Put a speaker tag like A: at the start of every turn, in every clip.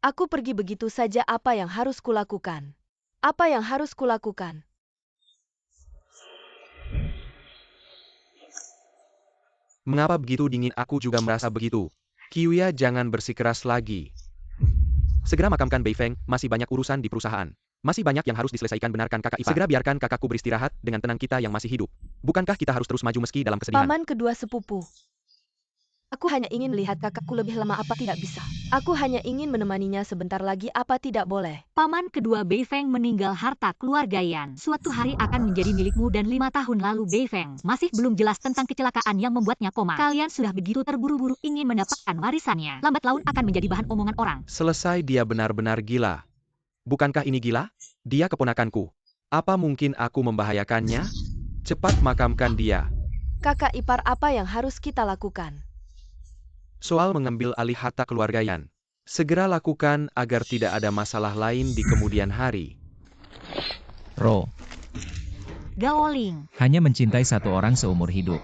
A: Aku pergi begitu saja. Apa yang harus kulakukan? Apa yang harus kulakukan?
B: Mengapa begitu dingin? Aku juga merasa begitu. Qiuya, jangan bersikeras lagi. Segera makamkan Beifeng, masih banyak urusan di perusahaan. Masih banyak yang harus diselesaikan. Benarkan kakak ipar? Segera biarkan kakakku beristirahat dengan tenang, kita yang masih hidup. Bukankah kita harus terus maju meski dalam kesedihan?
A: Paman kedua sepupu. Aku hanya ingin melihat kakakku lebih lama. Apa tidak bisa? Aku hanya ingin menemaninya sebentar lagi. Apa tidak boleh?
C: Paman kedua Beifeng meninggal. Harta keluarga Yan suatu hari akan menjadi milikmu, dan 5 tahun lalu Beifeng masih belum jelas tentang kecelakaan yang membuatnya koma. Kalian sudah begitu terburu-buru ingin mendapatkan warisannya. Lambat laun akan menjadi bahan omongan orang.
B: Selesai, dia benar-benar gila. Bukankah ini gila? Dia keponakanku. Apa mungkin aku membahayakannya? Cepat makamkan dia.
A: Kakak ipar, apa yang harus kita lakukan?
B: Soal mengambil alih harta keluarga Yan. Segera lakukan agar tidak ada masalah lain di kemudian hari.
D: Ro,
C: Gaoling,
D: hanya mencintai satu orang seumur hidup.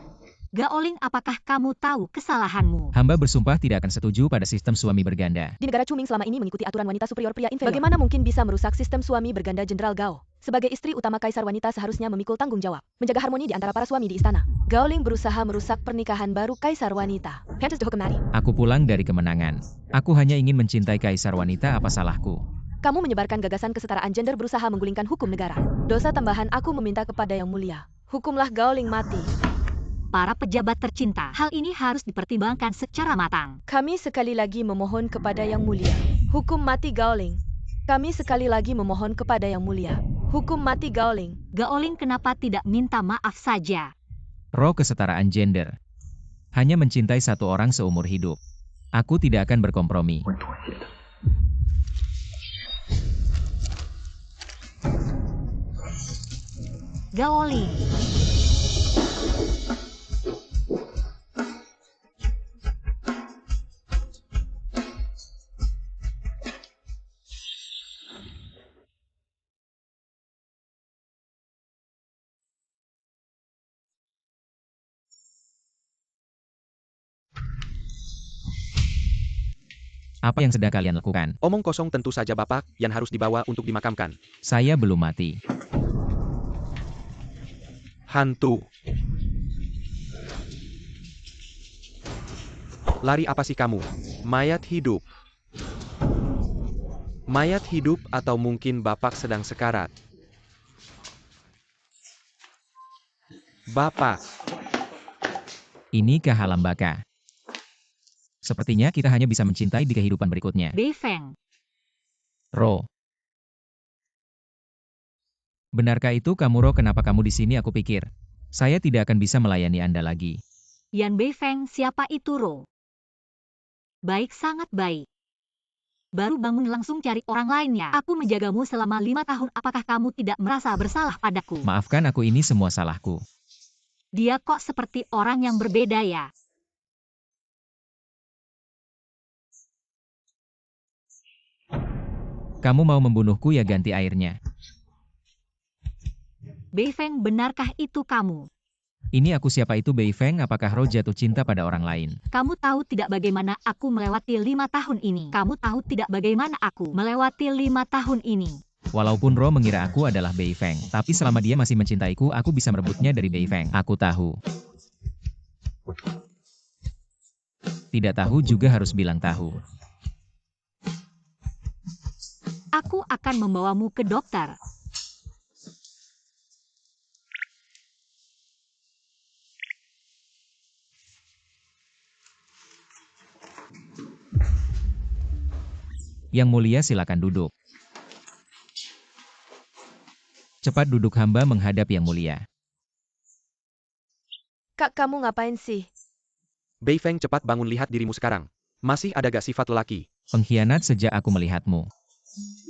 C: Gaoling, apakah kamu tahu kesalahanmu?
D: Hamba bersumpah tidak akan setuju pada sistem suami berganda.
A: Di negara Cuming selama ini mengikuti aturan wanita superior pria inferior. Bagaimana mungkin bisa merusak sistem suami berganda? Jenderal Gao, sebagai istri utama kaisar wanita seharusnya memikul tanggung jawab, menjaga harmoni di antara para suami di istana. Gaoling berusaha merusak pernikahan baru kaisar wanita.
D: Aku pulang dari kemenangan. Aku hanya ingin mencintai kaisar wanita. Apa salahku?
A: Kamu menyebarkan gagasan kesetaraan gender, berusaha menggulingkan hukum negara. Dosa tambahan. Aku meminta kepada Yang Mulia, hukumlah Gaoling mati.
C: Para pejabat tercinta, hal ini harus dipertimbangkan secara matang.
A: Kami sekali lagi memohon kepada Yang Mulia, hukum mati Gaoling. Kami sekali lagi memohon kepada Yang Mulia, hukum mati Gaoling.
C: Gaoling, kenapa tidak minta maaf saja?
D: Ro, kesetaraan gender. Hanya mencintai satu orang seumur hidup. Aku tidak akan berkompromi.
C: Gaoling,
D: Apa yang sedang kalian lakukan?
B: Omong kosong, tentu saja Bapak, yang harus dibawa untuk dimakamkan.
D: Saya belum mati.
B: Hantu. Lari apa sih kamu? Mayat hidup. Mayat hidup, atau mungkin Bapak sedang sekarat. Bapak.
D: Ini Kahalambaka. Sepertinya kita hanya bisa mencintai di kehidupan berikutnya.
C: Beifeng,
D: Ro. Benarkah itu kamu, Ro? Kenapa kamu di sini? Aku pikir saya tidak akan bisa melayani Anda lagi.
C: Yan Beifeng, siapa itu Ro? Baik, sangat baik. Baru bangun langsung cari orang lainnya. Aku menjagamu selama 5 tahun. Apakah kamu tidak merasa bersalah padaku?
D: Maafkan aku, ini semua salahku.
C: Dia kok seperti orang yang berbeda ya?
D: Kamu mau membunuhku ya? Ganti airnya.
C: Beifeng, benarkah itu kamu?
D: Ini aku. Siapa itu Beifeng? Apakah Ro jatuh cinta pada orang lain?
C: Kamu tahu tidak bagaimana aku melewati 5 tahun ini? Kamu tahu tidak bagaimana aku melewati 5 tahun ini?
D: Walaupun Ro mengira aku adalah Beifeng, tapi selama dia masih mencintaiku, aku bisa merebutnya dari Beifeng. Aku tahu. Tidak tahu juga harus bilang tahu.
C: Aku akan membawamu ke dokter.
D: Yang Mulia, silakan duduk. Cepat duduk, hamba menghadap Yang Mulia.
A: Kak, kamu ngapain sih?
B: Beifeng, cepat bangun, lihat dirimu sekarang. Masih ada gak sifat lelaki?
D: Pengkhianat sejak aku melihatmu.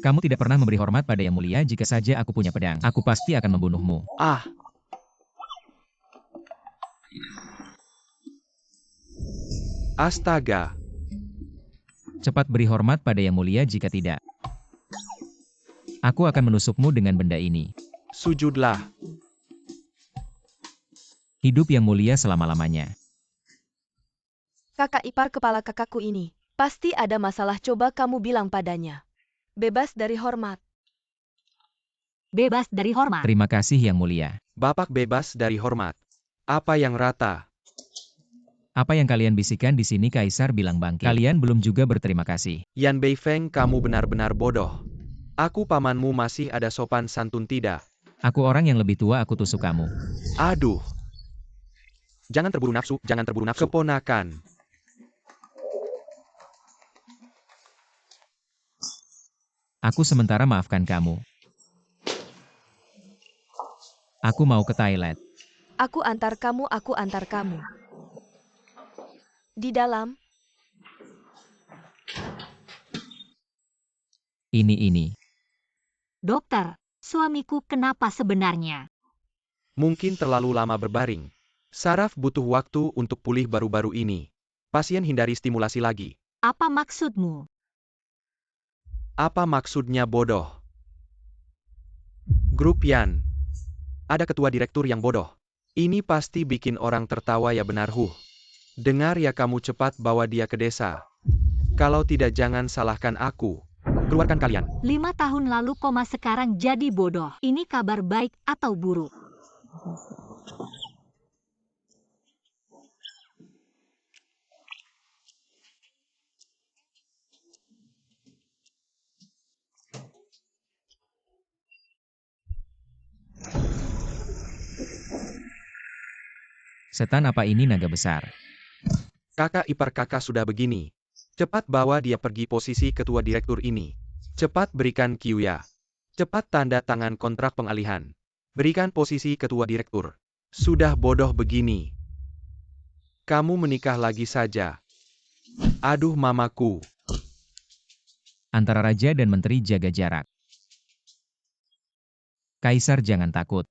D: Kamu tidak pernah memberi hormat pada Yang Mulia. Jika saja aku punya pedang, aku pasti akan membunuhmu.
B: Ah. Astaga.
D: Cepat beri hormat pada Yang Mulia, jika tidak, aku akan menusukmu dengan benda ini.
B: Sujudlah.
D: Hidup Yang Mulia selama-lamanya.
A: Kakak ipar kepala kakakku ini. Pasti ada masalah, coba kamu bilang padanya. Bebas dari hormat.
C: Bebas dari hormat.
D: Terima kasih Yang Mulia.
B: Bapak bebas dari hormat. Apa yang rata?
D: Apa yang kalian bisikan di sini? Kaisar bilang bangkit. Kalian belum juga berterima kasih.
B: Yan Beifeng, kamu benar-benar bodoh. Aku pamanmu, masih ada sopan santun tidak?
D: Aku orang yang lebih tua, aku tusuk kamu.
B: Aduh. Jangan terburu nafsu, jangan terburu nafsu. Keponakan.
D: Aku sementara maafkan kamu. Aku mau ke toilet.
A: Aku antar kamu, aku antar kamu. Di dalam.
D: Ini.
C: Dokter, suamiku kenapa sebenarnya?
B: Mungkin terlalu lama berbaring. Saraf butuh waktu untuk pulih baru-baru ini. Pasien hindari stimulasi lagi.
C: Apa maksudmu?
B: Apa maksudnya bodoh? Grup Yan. Ada ketua direktur yang bodoh. Ini pasti bikin orang tertawa, ya benar. Dengar ya, kamu cepat bawa dia ke desa. Kalau tidak jangan salahkan aku. Keluarkan kalian.
C: 5 tahun lalu, sekarang jadi bodoh. Ini kabar baik atau buruk?
D: Setan apa ini, naga besar?
B: Kakak ipar kakak sudah begini. Cepat bawa dia pergi posisi ketua direktur ini. Cepat berikan Kyuya. Cepat tanda tangan kontrak pengalihan. Berikan posisi ketua direktur. Sudah bodoh begini. Kamu menikah lagi saja. Aduh mamaku.
D: Antara raja dan menteri jaga jarak. Kaisar jangan takut.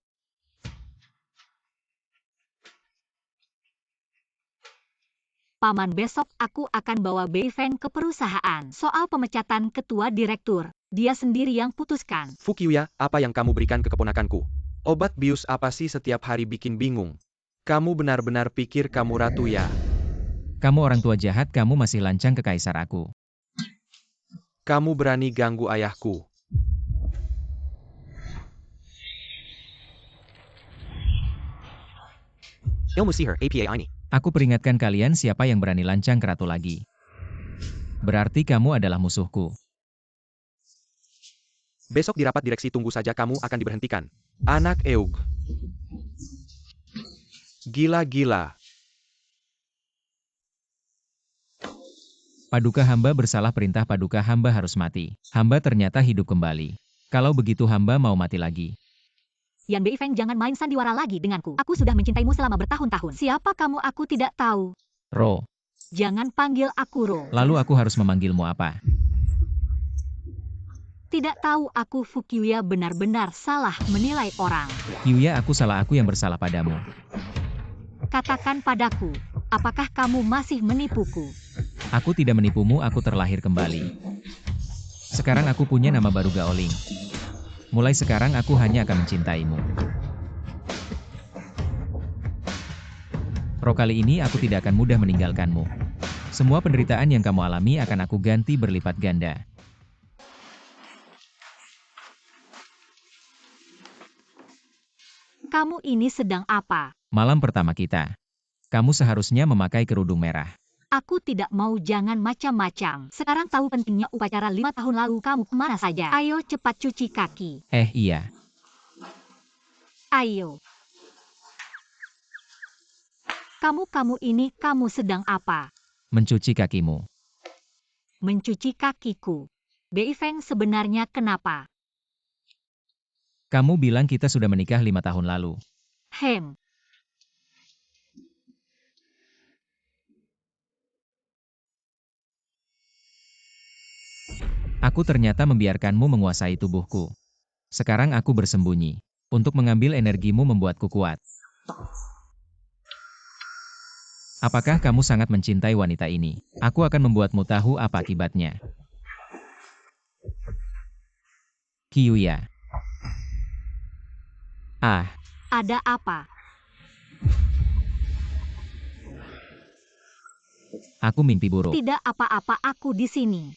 C: Paman, besok aku akan bawa Beifeng ke perusahaan. Soal pemecatan ketua direktur, dia sendiri yang putuskan.
B: Fu Kyuya, apa yang kamu berikan ke keponakanku? Obat bius apa sih setiap hari bikin bingung? Kamu benar-benar pikir kamu ratu ya?
D: Kamu orang tua jahat, kamu masih lancang ke kaisar aku.
B: Kamu berani ganggu ayahku. Ilmu sihir APA ini.
D: Aku peringatkan kalian, siapa yang berani lancang ke ratu lagi. Berarti kamu adalah musuhku.
B: Besok di rapat direksi tunggu saja, kamu akan diberhentikan. Anak Eug. Gila-gila.
D: Paduka hamba bersalah, perintah paduka hamba harus mati. Hamba ternyata hidup kembali. Kalau begitu hamba mau mati lagi.
C: Yan Beifeng, jangan main sandiwara lagi denganku. Aku sudah mencintaimu selama bertahun-tahun. Siapa kamu? Aku tidak tahu.
D: Ro.
C: Jangan panggil aku Ro.
D: Lalu aku harus memanggilmu apa?
C: Tidak tahu, aku Fu Kyuya benar-benar salah menilai orang.
D: Kyuya, aku salah, aku yang bersalah padamu.
C: Katakan padaku, apakah kamu masih menipuku?
D: Aku tidak menipumu, aku terlahir kembali. Sekarang aku punya nama baru, Gaoling. Mulai sekarang aku hanya akan mencintaimu. Ro, kali ini aku tidak akan mudah meninggalkanmu. Semua penderitaan yang kamu alami akan aku ganti berlipat ganda.
C: Kamu ini sedang apa?
D: Malam pertama kita. Kamu seharusnya memakai kerudung merah.
C: Aku tidak mau, jangan macam-macam. Sekarang tahu pentingnya upacara 5 tahun lalu, kamu kemana saja? Ayo cepat cuci kaki.
D: Iya.
C: Ayo. Kamu ini, kamu sedang apa?
D: Mencuci kakimu.
C: Mencuci kakiku. Beifeng, sebenarnya kenapa?
D: Kamu bilang kita sudah menikah 5 tahun lalu.
C: Hem.
D: Aku ternyata membiarkanmu menguasai tubuhku. Sekarang aku bersembunyi. Untuk mengambil energimu membuatku kuat. Apakah kamu sangat mencintai wanita ini? Aku akan membuatmu tahu apa akibatnya. Kyuya.
C: Ada apa?
D: Aku mimpi buruk.
C: Tidak apa-apa, aku di sini.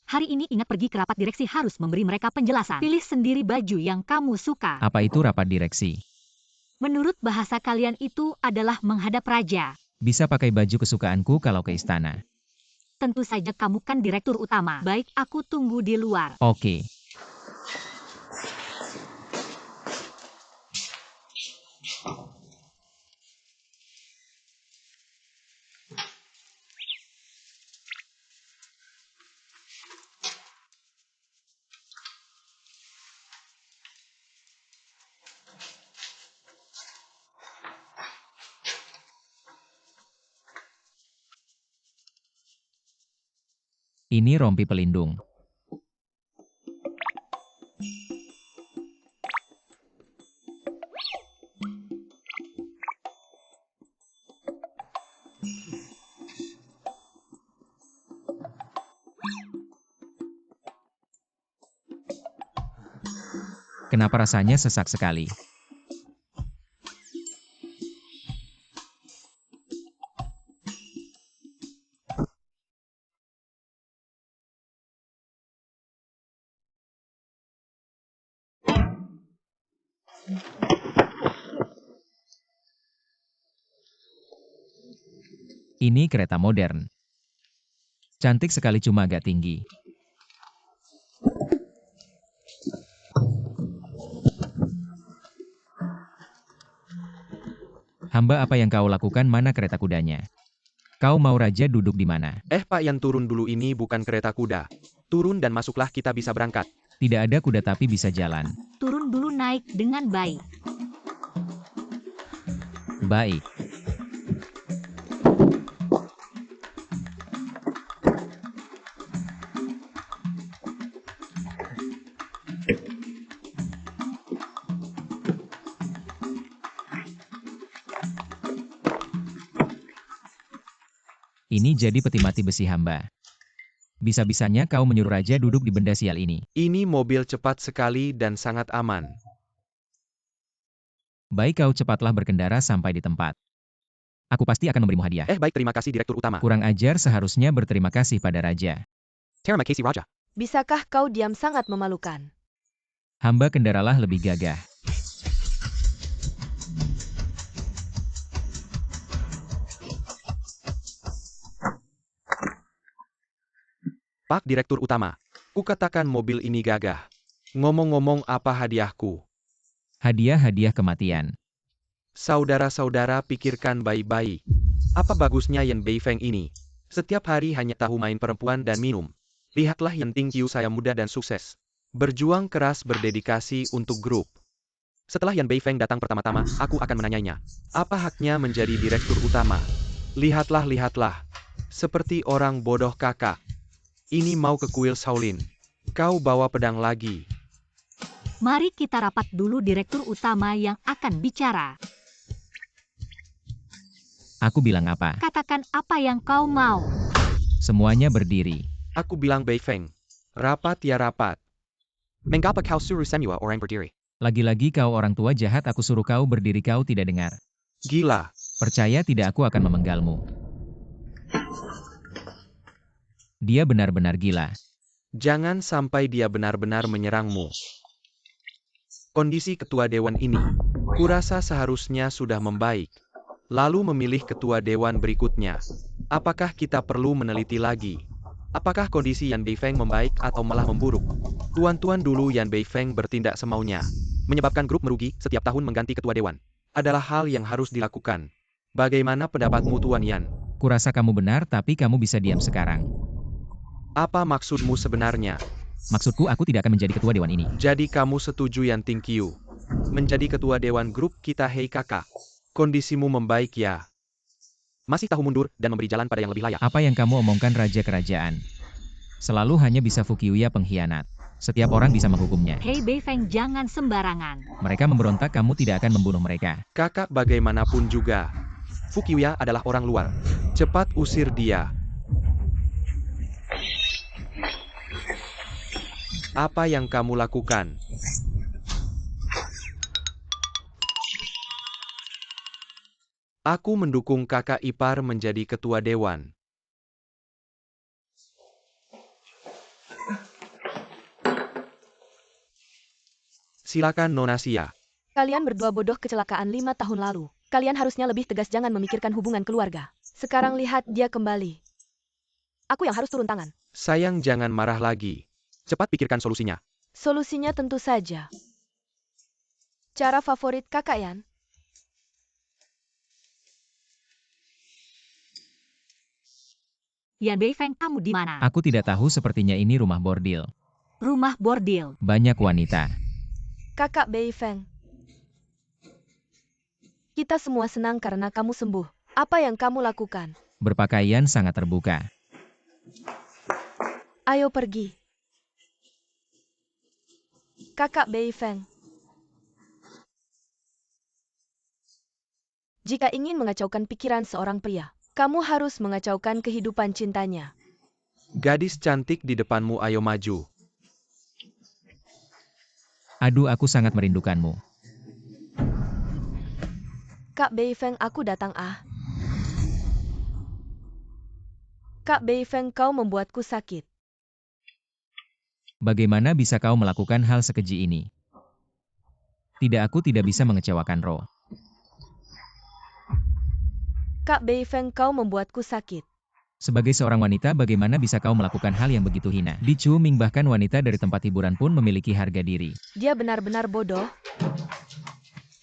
C: Hari ini ingat pergi ke rapat direksi harus memberi mereka penjelasan. Pilih sendiri baju yang kamu suka.
D: Apa itu rapat direksi?
C: Menurut bahasa kalian itu adalah menghadap raja.
D: Bisa pakai baju kesukaanku kalau ke istana.
C: Tentu saja kamu kan direktur utama. Baik, aku tunggu di luar.
D: Oke. Ini rompi pelindung. Kenapa rasanya sesak sekali? Ini kereta modern. Cantik sekali cuma agak tinggi. Hamba, apa yang kau lakukan? Mana kereta kudanya? Kau mau raja duduk di mana?
B: Pak Yan, turun dulu, ini bukan kereta kuda. Turun dan masuklah, kita bisa berangkat.
D: Tidak ada kuda tapi bisa jalan.
C: Turun dulu, naik dengan baik.
D: Baik. Ini jadi peti mati besi hamba. Bisa-bisanya kau menyuruh raja duduk di benda sial ini.
B: Ini mobil cepat sekali dan sangat aman.
D: Baik, kau cepatlah berkendara sampai di tempat. Aku pasti akan memberimu hadiah.
B: Baik, terima kasih Direktur Utama.
D: Kurang ajar, seharusnya berterima kasih pada raja.
B: Terima kasih Raja.
A: Bisakah kau diam, sangat memalukan?
D: Hamba kendaralah lebih gagah.
B: Pak Direktur Utama, kukatakan mobil ini gagah. Ngomong-ngomong, apa hadiahku?
D: Hadiah-hadiah kematian.
B: Saudara-saudara, pikirkan baik-baik. Apa bagusnya Yan Beifeng ini? Setiap hari hanya tahu main perempuan dan minum. Lihatlah Yan Tingqiu, saya muda dan sukses. Berjuang keras, berdedikasi untuk grup. Setelah Yan Beifeng datang pertama-tama, aku akan menanyainya. Apa haknya menjadi Direktur Utama? Lihatlah, lihatlah. Seperti orang bodoh kakak. Ini mau ke kuil Shaolin. Kau bawa pedang lagi.
C: Mari kita rapat dulu, Direktur Utama yang akan bicara.
D: Aku bilang apa?
C: Katakan apa yang kau mau.
D: Semuanya berdiri.
B: Aku bilang Beifeng. Rapat ya rapat. Mengapa kau suruh semua orang berdiri?
D: Lagi-lagi kau orang tua jahat, aku suruh kau berdiri, kau tidak dengar.
B: Gila.
D: Percaya tidak, aku akan memenggalmu. Dia benar-benar gila.
B: Jangan sampai dia benar-benar menyerangmu. Kondisi ketua dewan ini, kurasa seharusnya sudah membaik. Lalu memilih ketua dewan berikutnya. Apakah kita perlu meneliti lagi? Apakah kondisi Yan Beifeng membaik atau malah memburuk? Tuan-tuan, dulu Yan Beifeng bertindak semaunya. Menyebabkan grup merugi, setiap tahun mengganti ketua dewan. Adalah hal yang harus dilakukan. Bagaimana pendapatmu Tuan Yan?
D: Kurasa kamu benar, tapi kamu bisa diam sekarang.
B: Apa maksudmu sebenarnya?
D: Maksudku, aku tidak akan menjadi ketua dewan ini.
B: Jadi kamu setuju Yan Tingqiu menjadi ketua dewan grup kita? Hei kakak, kondisimu membaik ya? Masih tahu mundur dan memberi jalan pada yang lebih layak.
D: Apa yang kamu omongkan, raja kerajaan? Selalu hanya bisa Fukiuya pengkhianat. Setiap orang bisa menghukumnya.
C: Hei Beifeng, jangan sembarangan.
D: Mereka memberontak, kamu tidak akan membunuh mereka.
B: Kakak, bagaimanapun juga, Fukiuya adalah orang luar. Cepat usir dia. Apa yang kamu lakukan? Aku mendukung kakak ipar menjadi ketua dewan. Silakan Nona Sia.
A: Kalian berdua bodoh kecelakaan 5 tahun lalu. Kalian harusnya lebih tegas, jangan memikirkan hubungan keluarga. Sekarang lihat dia kembali. Aku yang harus turun tangan.
B: Sayang, jangan marah lagi. Cepat pikirkan solusinya.
A: Solusinya tentu saja. Cara favorit kakak Yan?
C: Yan Beifeng, kamu di mana?
D: Aku tidak tahu, sepertinya ini rumah bordil.
C: Rumah bordil.
D: Banyak wanita.
A: Kakak Beifeng. Kita semua senang karena kamu sembuh. Apa yang kamu lakukan?
D: Berpakaian sangat terbuka.
A: Ayo pergi. Kakak Beifeng. Jika ingin mengacaukan pikiran seorang pria, kamu harus mengacaukan kehidupan cintanya.
B: Gadis cantik di depanmu, ayo maju.
D: Aduh, aku sangat merindukanmu.
A: Kak Beifeng, aku datang Kak Beifeng, kau membuatku sakit.
D: Bagaimana bisa kau melakukan hal sekeji ini? Tidak, aku tidak bisa mengecewakan Ro.
A: Kak Beifeng, kau membuatku sakit.
D: Sebagai seorang wanita, bagaimana bisa kau melakukan hal yang begitu hina? Di Chu Ming, bahkan wanita dari tempat hiburan pun memiliki harga diri.
A: Dia benar-benar bodoh.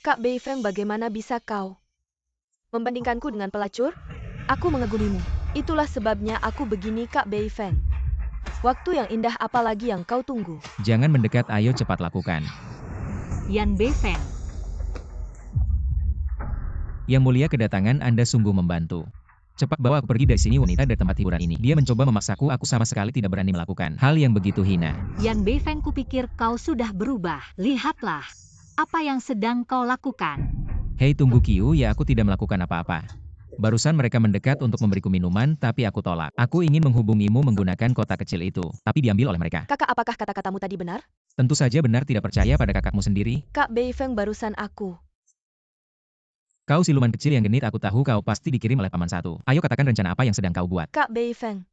A: Kak Beifeng, bagaimana bisa kau membandingkanku dengan pelacur? Aku mengagumimu. Itulah sebabnya aku begini, Kak Beifeng. Waktu yang indah, apalagi yang kau tunggu?
D: Jangan mendekat, ayo cepat lakukan.
C: Yan Beifeng.
D: Yang mulia, kedatangan Anda sungguh membantu. Cepat bawa aku pergi dari sini, wanita dari tempat hiburan ini. Dia mencoba memaksaku, aku sama sekali tidak berani melakukan hal yang begitu hina.
C: Yan Beifeng, kupikir kau sudah berubah. Lihatlah apa yang sedang kau lakukan.
D: Hei, tunggu Qiu ya, aku tidak melakukan apa-apa. Barusan mereka mendekat untuk memberiku minuman, tapi aku tolak. Aku ingin menghubungimu menggunakan kotak kecil itu, tapi diambil oleh mereka.
A: Kakak, apakah kata-katamu tadi benar?
D: Tentu saja benar, tidak percaya pada kakakmu sendiri.
A: Kak Beifeng, barusan aku.
D: Kau siluman kecil yang genit, aku tahu kau pasti dikirim oleh paman satu. Ayo katakan rencana apa yang sedang kau buat.
A: Kak Beifeng.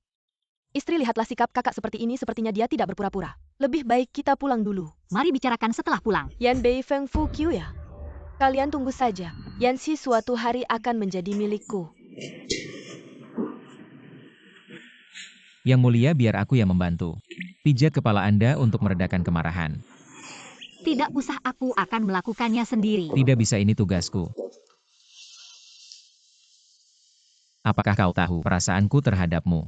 A: Istri, lihatlah sikap kakak seperti ini, sepertinya dia tidak berpura-pura. Lebih baik kita pulang dulu.
C: Mari bicarakan setelah pulang.
A: Yan Beifeng, Fu Qiu ya. Kalian tunggu saja. Yanxi suatu hari akan menjadi milikku.
D: Yang mulia, biar aku yang membantu. Pijat kepala Anda untuk meredakan kemarahan.
C: Tidak usah, aku akan melakukannya sendiri.
D: Tidak bisa, ini tugasku. Apakah kau tahu perasaanku terhadapmu?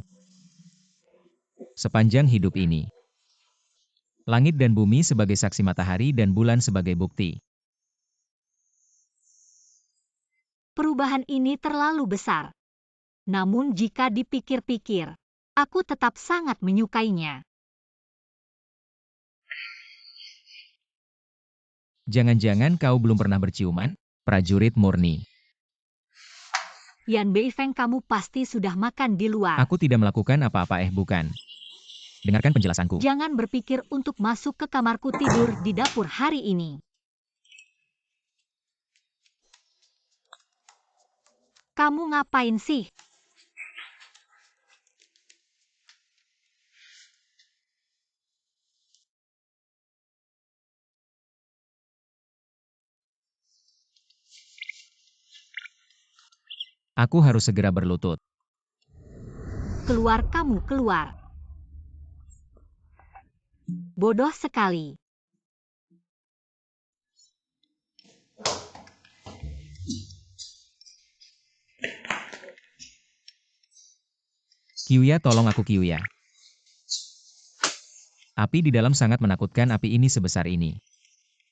D: Sepanjang hidup ini. Langit dan bumi sebagai saksi, matahari dan bulan sebagai bukti.
C: Perubahan ini terlalu besar. Namun jika dipikir-pikir, aku tetap sangat menyukainya.
D: Jangan-jangan kau belum pernah berciuman? Prajurit murni.
C: Yan Beifeng, kamu pasti sudah makan di luar.
D: Aku tidak melakukan apa-apa, bukan. Dengarkan penjelasanku.
C: Jangan berpikir untuk masuk ke kamarku tidur di dapur hari ini. Kamu ngapain sih?
D: Aku harus segera berlutut.
C: Keluar, kamu keluar. Bodoh sekali.
D: Qiuya, tolong aku Qiuya. Api di dalam sangat menakutkan, api ini sebesar ini.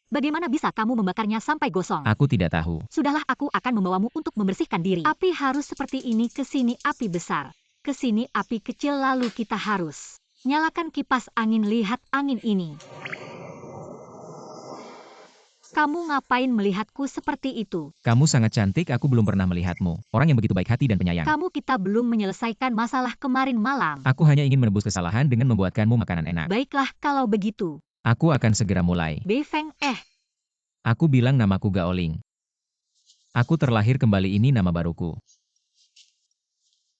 C: Bagaimana bisa kamu membakarnya sampai gosong?
D: Aku tidak tahu.
C: Sudahlah, aku akan membawamu untuk membersihkan diri. Api harus seperti ini, ke sini api besar. Ke sini api kecil, lalu kita harus nyalakan kipas angin. Lihat angin ini. Kamu ngapain melihatku seperti itu?
D: Kamu sangat cantik, aku belum pernah melihatmu. Orang yang begitu baik hati dan penyayang.
C: Kita belum menyelesaikan masalah kemarin malam.
D: Aku hanya ingin menebus kesalahan dengan membuatkanmu makanan enak.
C: Baiklah, kalau begitu.
D: Aku akan segera mulai.
C: Beifeng,
D: Aku bilang namaku Gaoling. Aku terlahir kembali, ini nama baruku.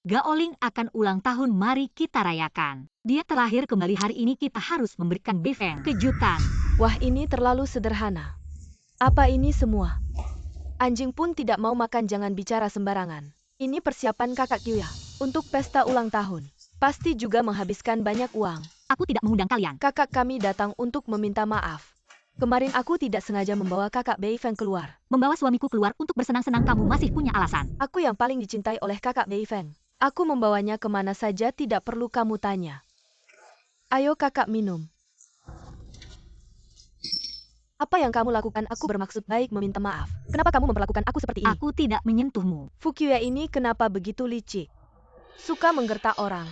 C: Gaoling akan ulang tahun, mari kita rayakan. Dia terlahir kembali hari ini, kita harus memberikan Beifeng kejutan.
A: Wah, ini terlalu sederhana. Apa ini semua? Anjing pun tidak mau makan, jangan bicara sembarangan. Ini persiapan kakak Kyuya untuk pesta ulang tahun. Pasti juga menghabiskan banyak uang.
C: Aku tidak mengundang kalian.
A: Kakak kami datang untuk meminta maaf. Kemarin aku tidak sengaja membawa kakak Beifeng keluar.
C: Membawa suamiku keluar untuk bersenang-senang, kamu masih punya alasan.
A: Aku yang paling dicintai oleh kakak Beifeng. Aku membawanya kemana saja, tidak perlu kamu tanya. Ayo kakak minum. Apa yang kamu lakukan? Aku bermaksud baik meminta maaf. Kenapa kamu memperlakukan aku seperti ini?
C: Aku tidak menyentuhmu.
A: Fukuya ini kenapa begitu licik? Suka menggertak orang.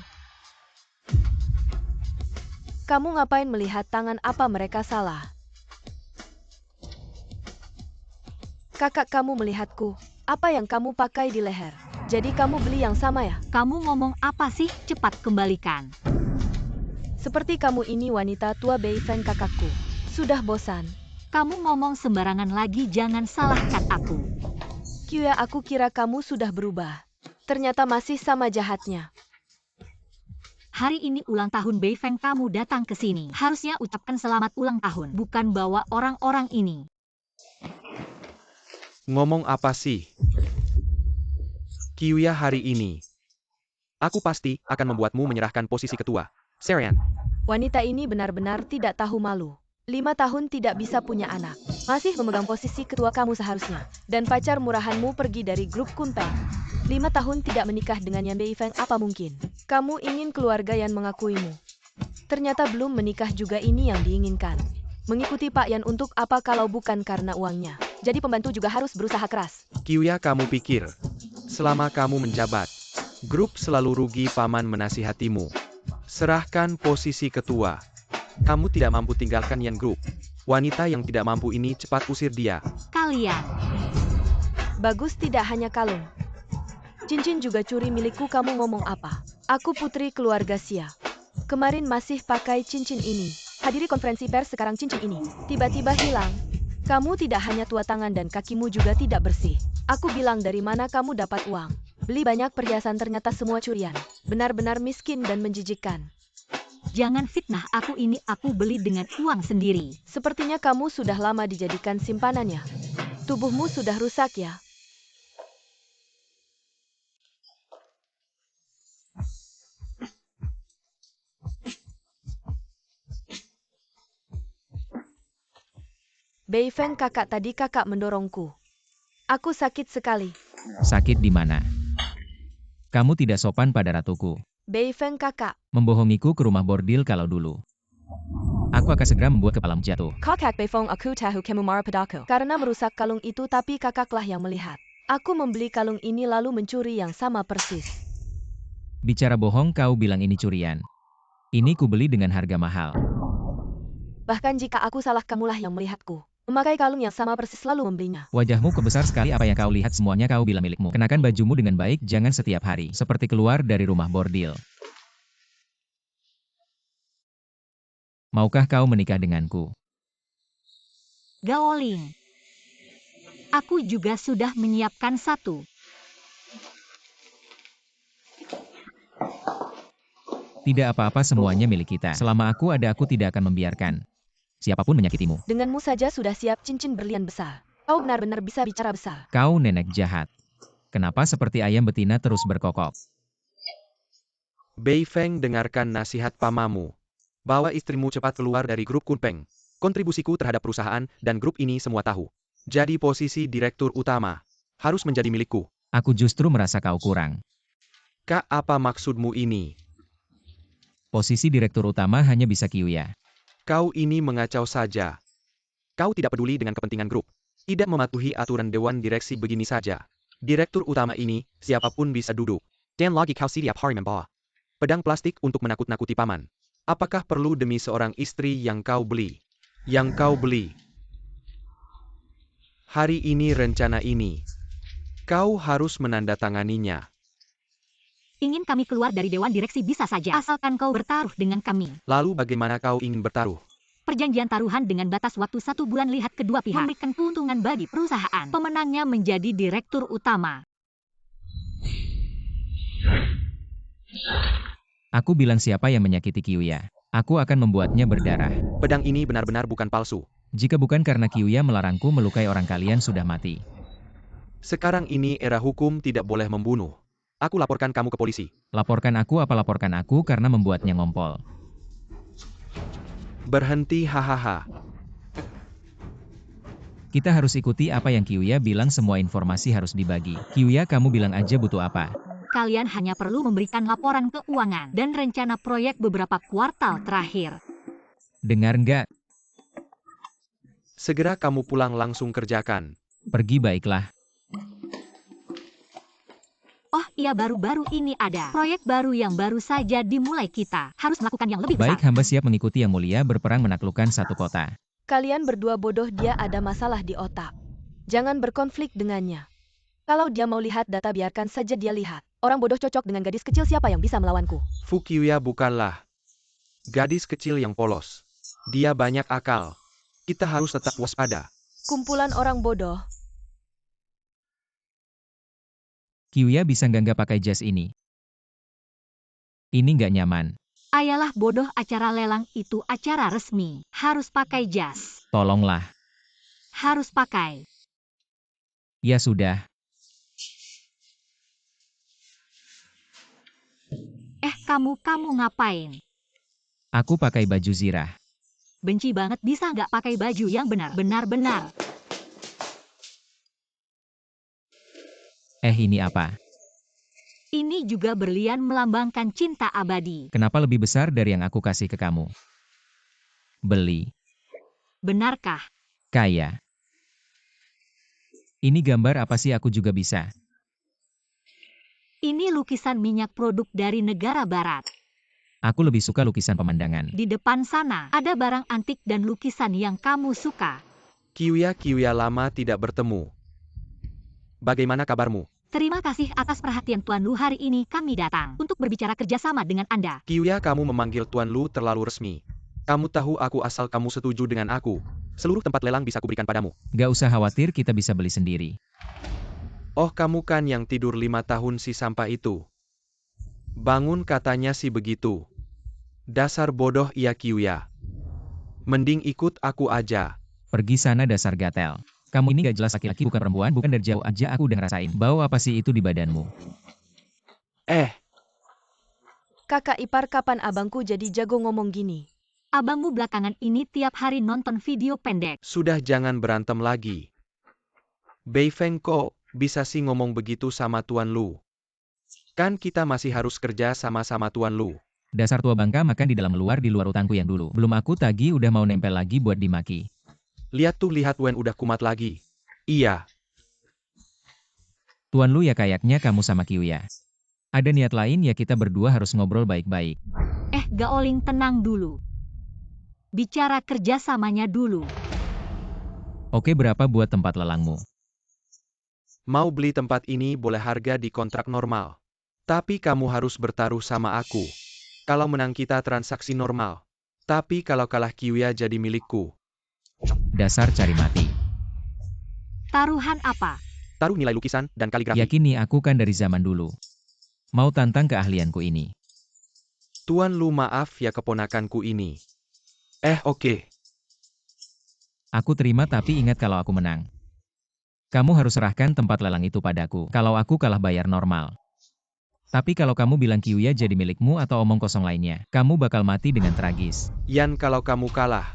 A: Kamu ngapain melihat tangan, apa mereka salah? Kakak kamu melihatku. Apa yang kamu pakai di leher? Jadi kamu beli yang sama ya?
C: Kamu ngomong apa sih? Cepat kembalikan.
A: Seperti kamu ini wanita tua, Beifeng kakakku. Sudah bosan.
C: Kamu ngomong sembarangan lagi, jangan salahkan aku.
A: Kyuya, aku kira kamu sudah berubah. Ternyata masih sama jahatnya.
C: Hari ini ulang tahun Beifeng, kamu datang ke sini. Harusnya ucapkan selamat ulang tahun, bukan bawa orang-orang ini.
B: Ngomong apa sih? Kyuya, hari ini aku pasti akan membuatmu menyerahkan posisi ketua. Serian.
A: Wanita ini benar-benar tidak tahu malu. 5 tahun tidak bisa punya anak. Masih memegang posisi ketua, kamu seharusnya. Dan pacar murahanmu pergi dari grup Kunpeng. 5 tahun tidak menikah dengan Yan Beifeng, apa mungkin? Kamu ingin keluarga Yan mengakuimu. Ternyata belum menikah juga, ini yang diinginkan. Mengikuti Pak Yan untuk apa kalau bukan karena uangnya? Jadi pembantu juga harus berusaha keras.
B: Kyuya, kamu pikir selama kamu menjabat, grup selalu rugi? Paman menasihatimu. Serahkan posisi ketua. Kamu tidak mampu tinggalkan Yan Group. Wanita yang tidak mampu ini, cepat usir dia.
C: Kalian.
A: Bagus, tidak hanya kalung. Cincin juga curi milikku, kamu ngomong apa? Aku putri keluarga Xia. Kemarin masih pakai cincin ini. Hadiri konferensi pers, sekarang cincin ini tiba-tiba hilang. Kamu tidak hanya tua tangan dan kakimu juga tidak bersih. Aku bilang dari mana kamu dapat uang? Beli banyak perhiasan, ternyata semua curian. Benar-benar miskin dan menjijikkan.
C: Jangan fitnah aku, ini aku beli dengan uang sendiri.
A: Sepertinya kamu sudah lama dijadikan simpanannya. Tubuhmu sudah rusak ya? Beifeng kakak, tadi kakak mendorongku. Aku sakit sekali.
D: Sakit di mana? Kamu tidak sopan pada ratuku.
A: Beifeng kakak.
D: Membohongiku ke rumah bordil kalau dulu. Aku akan segera membuat kepalamu jatuh.
A: Kakak Beifeng, aku tahu kamu marah padaku. Karena merusak kalung itu, tapi kakaklah yang melihat. Aku membeli kalung ini lalu mencuri yang sama persis.
D: Bicara bohong, kau bilang ini curian. Ini kubeli dengan harga mahal.
A: Bahkan jika aku salah, kamulah yang melihatku memakai kalung yang sama persis lalu membelinya.
D: Wajahmu kebesar sekali, apa yang kau lihat semuanya kau bilang milikmu. Kenakan bajumu dengan baik, jangan setiap hari seperti keluar dari rumah bordil. Maukah kau menikah denganku?
C: Gaoling. Aku juga sudah menyiapkan satu.
D: Tidak apa-apa, semuanya milik kita. Selama aku ada, aku tidak akan membiarkan siapapun menyakitimu.
A: Denganmu saja sudah siap cincin berlian besar. Kau benar-benar bisa bicara besar.
D: Kau nenek jahat. Kenapa seperti ayam betina terus berkokok?
B: Beifeng, dengarkan nasihat pamamu. Bawa istrimu cepat keluar dari grup Kunpeng. Kontribusiku terhadap perusahaan dan grup ini semua tahu. Jadi posisi direktur utama harus menjadi milikku.
D: Aku justru merasa kau kurang.
B: Kak, apa maksudmu ini?
D: Posisi direktur utama hanya bisa Kyuya.
B: Kau ini mengacau saja. Kau tidak peduli dengan kepentingan grup. Tidak mematuhi aturan dewan direksi begini saja. Direktur utama ini, siapapun bisa duduk. Dan lagi kau setiap hari membawa pedang plastik untuk menakut-nakuti paman. Apakah perlu demi seorang istri yang kau beli? Yang kau beli. Hari ini rencana ini. Kau harus menandatanganinya.
C: Ingin kami keluar dari dewan direksi bisa saja, asalkan kau bertaruh dengan kami.
B: Lalu bagaimana kau ingin bertaruh?
C: Perjanjian taruhan dengan batas waktu 1 bulan, lihat kedua pihak memberikan keuntungan bagi perusahaan. Pemenangnya menjadi direktur utama.
D: Aku bilang siapa yang menyakiti Kiuya. Aku akan membuatnya berdarah.
B: Pedang ini benar-benar bukan palsu.
D: Jika bukan karena Kiuya melarangku melukai orang, kalian sudah mati.
B: Sekarang ini era hukum tidak boleh membunuh. Aku laporkan kamu ke polisi.
D: Laporkan aku apa laporkan aku karena membuatnya ngompol.
B: Berhenti, hahaha.
D: Kita harus ikuti apa yang Kiuya bilang, semua informasi harus dibagi. Kiuya, kamu bilang aja butuh apa.
C: Kalian hanya perlu memberikan laporan keuangan dan rencana proyek beberapa kuartal terakhir.
D: Dengar nggak?
B: Segera kamu pulang langsung kerjakan.
D: Pergi baiklah.
C: Oh iya, baru-baru ini ada proyek baru yang baru saja dimulai. Kita harus melakukan yang lebih besar.
D: Baik, hamba siap mengikuti Yang Mulia berperang menaklukkan satu kota.
A: Kalian berdua bodoh, dia ada masalah di otak. Jangan berkonflik dengannya. Kalau dia mau lihat data, biarkan saja dia lihat. Orang bodoh cocok dengan gadis kecil, siapa yang bisa melawanku?
B: Fu Kiuya bukanlah gadis kecil yang polos. Dia banyak akal. Kita harus tetap waspada.
A: Kumpulan orang bodoh.
D: Kiuya, bisa nggak pakai jas ini? Ini nggak nyaman.
C: Ayalah bodoh, acara lelang itu acara resmi. Harus pakai jas.
D: Tolonglah.
C: Harus pakai.
D: Ya sudah.
C: Kamu ngapain?
D: Aku pakai baju zirah.
C: Benci banget, bisa nggak pakai baju yang benar? Benar-benar.
D: Ini apa?
C: Ini juga berlian melambangkan cinta abadi.
D: Kenapa lebih besar dari yang aku kasih ke kamu? Beli.
C: Benarkah?
D: Kaya. Ini gambar apa sih, aku juga bisa.
C: Ini lukisan minyak produk dari negara barat.
D: Aku lebih suka lukisan pemandangan.
C: Di depan sana ada barang antik dan lukisan yang kamu suka.
B: Kiuya, lama tidak bertemu. Bagaimana kabarmu?
C: Terima kasih atas perhatian Tuan Lu. Hari ini kami datang untuk berbicara kerjasama dengan Anda.
B: Kiuya, kamu memanggil Tuan Lu terlalu resmi. Kamu tahu aku asal kamu setuju dengan aku. Seluruh tempat lelang bisa kuberikan padamu.
D: Gak usah khawatir, kita bisa beli sendiri.
B: Oh, kamu kan yang tidur 5 tahun si sampah itu. Bangun, katanya sih begitu. Dasar bodoh, iya Kiuya. Mending ikut aku aja.
D: Pergi sana, dasar gatel. Kamu ini gak jelas, laki-laki bukan perempuan, bukan. Dari jauh aja aku udah ngerasain. Bau apa sih itu di badanmu?
A: Kakak ipar, kapan abangku jadi jago ngomong gini?
C: Abangmu belakangan ini tiap hari nonton video pendek.
B: Sudah, jangan berantem lagi. Beifeng, kok bisa sih ngomong begitu sama Tuan Lu? Kan kita masih harus kerja sama-sama Tuan Lu.
D: Dasar tua bangka, makan di dalam luar, di luar utangku yang dulu. Belum aku tagih udah mau nempel lagi buat dimaki.
B: Lihat tuh, lihat Wen udah kumat lagi. Iya.
D: Tuan Lu, ya kayaknya kamu sama Kiuya. Ada niat lain ya, kita berdua harus ngobrol baik-baik.
C: Gaoling, tenang dulu. Bicara kerjasamanya dulu.
D: Oke, berapa buat tempat lelangmu?
B: Mau beli tempat ini boleh, harga di kontrak normal. Tapi kamu harus bertaruh sama aku. Kalau menang kita transaksi normal. Tapi kalau kalah Kiuya jadi milikku.
D: Dasar cari mati.
C: Taruhan apa?
B: Taruh nilai lukisan dan kaligrafi.
D: Yakin nih, aku kan dari zaman dulu. Mau tantang keahlianku ini.
B: Tuan Lu, maaf ya keponakanku ini. Oke.
D: Aku terima, tapi ingat kalau aku menang. Kamu harus serahkan tempat lelang itu padaku. Kalau aku kalah, bayar normal. Tapi kalau kamu bilang Kiuya jadi milikmu atau omong kosong lainnya, kamu bakal mati dengan tragis.
B: Yan, kalau kamu kalah,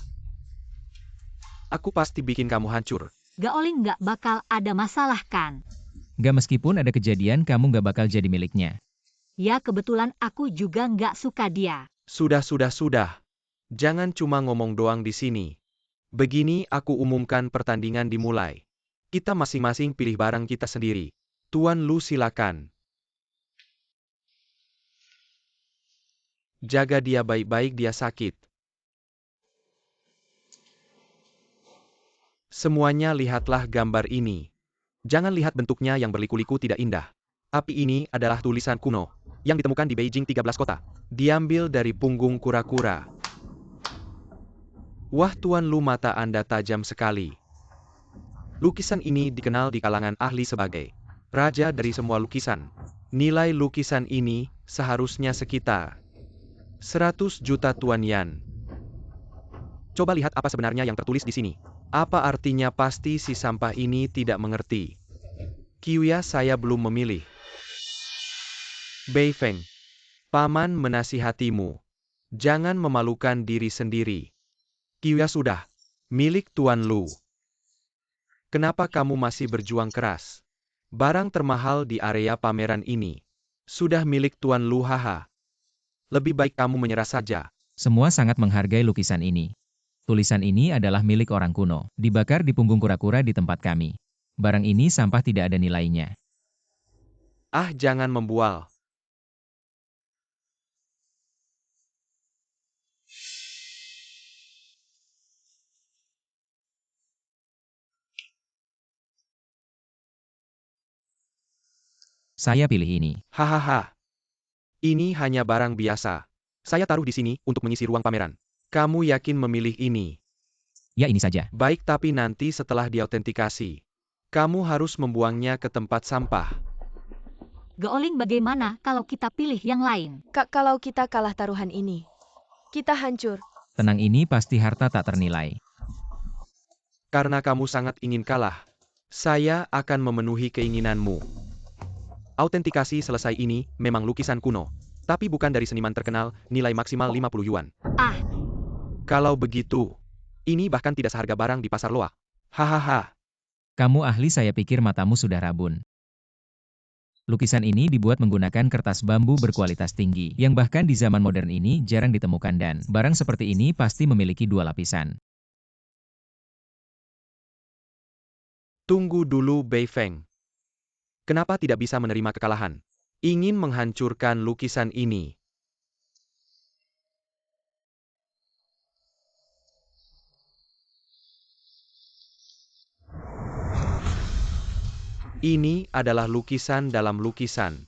B: aku pasti bikin kamu hancur.
C: Gaoling nggak bakal ada masalah kan?
D: Gak, meskipun ada kejadian, kamu gak bakal jadi miliknya.
C: Ya kebetulan aku juga nggak suka dia.
B: Sudah. Jangan cuma ngomong doang di sini. Begini, aku umumkan pertandingan dimulai. Kita masing-masing pilih barang kita sendiri. Tuan Lu, silakan. Jaga dia baik-baik, dia sakit. Semuanya lihatlah gambar ini. Jangan lihat bentuknya yang berliku-liku, tidak indah. Tapi ini adalah tulisan kuno, yang ditemukan di Beijing 13 kota. Diambil dari punggung kura-kura. Wah Tuan Lu, mata Anda tajam sekali. Lukisan ini dikenal di kalangan ahli sebagai raja dari semua lukisan. Nilai lukisan ini seharusnya sekitar 100 juta Tuan Yan. Coba lihat apa sebenarnya yang tertulis di sini. Apa artinya? Pasti si sampah ini tidak mengerti. Qiuya, saya belum memilih. Beifeng, paman menasihatimu. Jangan memalukan diri sendiri. Qiuya sudah milik Tuan Lu. Kenapa kamu masih berjuang keras? Barang termahal di area pameran ini sudah milik Tuan Lu, haha. Lebih baik kamu menyerah saja.
D: Semua sangat menghargai lukisan ini. Tulisan ini adalah milik orang kuno, dibakar di punggung kura-kura di tempat kami. Barang ini sampah, tidak ada nilainya.
B: Ah, jangan membual.
D: Saya pilih ini.
B: Hahaha. Ini hanya barang biasa. Saya taruh di sini untuk mengisi ruang pameran. Kamu yakin memilih ini?
D: Ya, ini saja.
B: Baik, tapi nanti setelah diautentikasi, kamu harus membuangnya ke tempat sampah.
C: Gaoling, bagaimana kalau kita pilih yang lain?
A: Kak, kalau kita kalah taruhan ini, kita hancur.
D: Tenang, ini pasti harta tak ternilai.
B: Karena kamu sangat ingin kalah, saya akan memenuhi keinginanmu. Autentikasi selesai. Ini memang lukisan kuno, tapi bukan dari seniman terkenal, nilai maksimal 50 yuan.
C: Ah,
B: Kalau begitu, ini bahkan tidak seharga barang di pasar loak. Hahaha.
D: Kamu ahli, saya pikir matamu sudah rabun. Lukisan ini dibuat menggunakan kertas bambu berkualitas tinggi, yang bahkan di zaman modern ini jarang ditemukan, dan barang seperti ini pasti memiliki 2 lapisan.
B: Tunggu dulu, Beifeng. Kenapa tidak bisa menerima kekalahan? Ingin menghancurkan lukisan ini. Ini adalah lukisan dalam lukisan.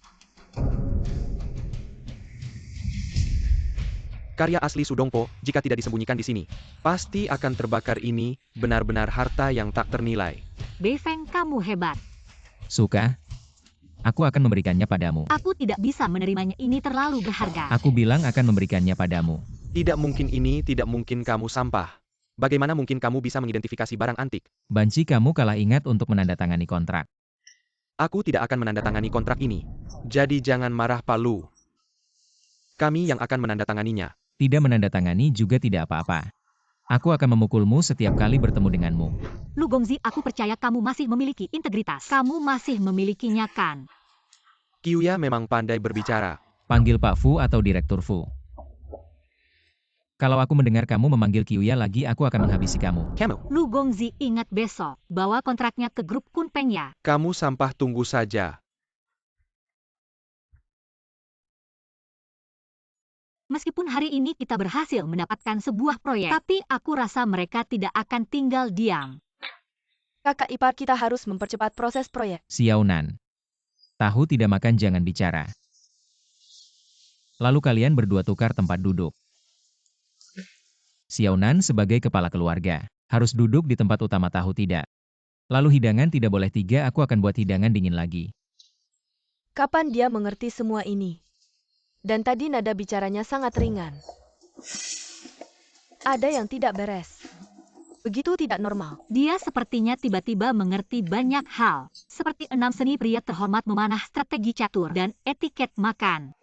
B: Karya asli Sudongpo, jika tidak disembunyikan di sini, pasti akan terbakar. Ini benar-benar harta yang tak ternilai.
C: Beifeng, kamu hebat.
D: Suka? Aku akan memberikannya padamu.
C: Aku tidak bisa menerimanya, ini terlalu berharga.
D: Aku bilang akan memberikannya padamu.
B: Tidak mungkin, ini tidak mungkin. Kamu sampah. Bagaimana mungkin kamu bisa mengidentifikasi barang antik?
D: Banci, kamu kalah. Ingat untuk menandatangani kontrak.
B: Aku tidak akan menandatangani kontrak ini. Jadi jangan marah, Palu. Kami yang akan menandatanganinya.
D: Tidak menandatangani juga tidak apa-apa. Aku akan memukulmu setiap kali bertemu denganmu.
C: Lu Gongzi, aku percaya kamu masih memiliki integritas. Kamu masih memilikinya, kan?
B: Qiuya memang pandai berbicara.
D: Panggil Pak Fu atau Direktur Fu. Kalau aku mendengar kamu memanggil Qiuya lagi, aku akan menghabisi kamu.
B: Kamu.
C: Lu Gongzi, ingat besok, bawa kontraknya ke grup Kunpeng ya.
B: Kamu sampah, tunggu saja.
C: Meskipun hari ini kita berhasil mendapatkan sebuah proyek, tapi aku rasa mereka tidak akan tinggal diam.
A: Kakak ipar kita harus mempercepat proses proyek.
D: Xiaonan. Tahu tidak makan jangan bicara. Lalu kalian berdua tukar tempat duduk. Xiaonan sebagai kepala keluarga, harus duduk di tempat utama. Tahu tidak? Lalu hidangan tidak boleh 3, aku akan buat hidangan dingin lagi.
A: Kapan dia mengerti semua ini? Dan tadi nada bicaranya sangat ringan. Ada yang tidak beres. Begitu tidak normal.
C: Dia sepertinya tiba-tiba mengerti banyak hal, seperti 6 seni pria terhormat memanah strategi catur dan etiket makan.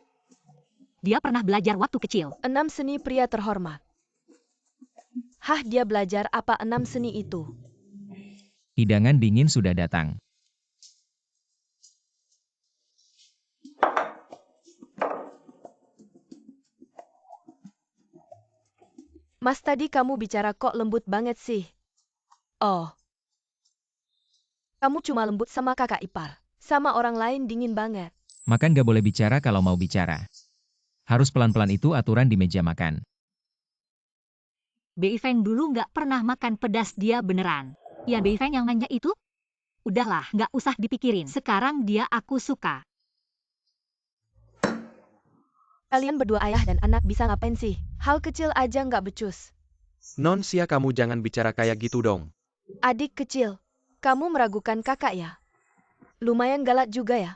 C: Dia pernah belajar waktu kecil.
A: 6 seni pria terhormat. Hah, dia belajar apa 6 seni itu?
D: Hidangan dingin sudah datang.
A: Mas, tadi kamu bicara kok lembut banget sih. Oh. Kamu cuma lembut sama kakak ipar. Sama orang lain dingin banget.
D: Makan gak boleh bicara kalau mau bicara. Harus pelan-pelan, itu aturan di meja makan.
C: Beifeng dulu nggak pernah makan pedas, dia beneran. Ya, Beifeng yang nanya itu? Udahlah, nggak usah dipikirin. Sekarang dia aku suka.
A: Kalian berdua ayah dan anak bisa ngapain sih? Hal kecil aja nggak becus.
B: Nonsia, kamu jangan bicara kayak gitu dong.
A: Adik kecil, kamu meragukan kakak ya? Lumayan galak juga ya?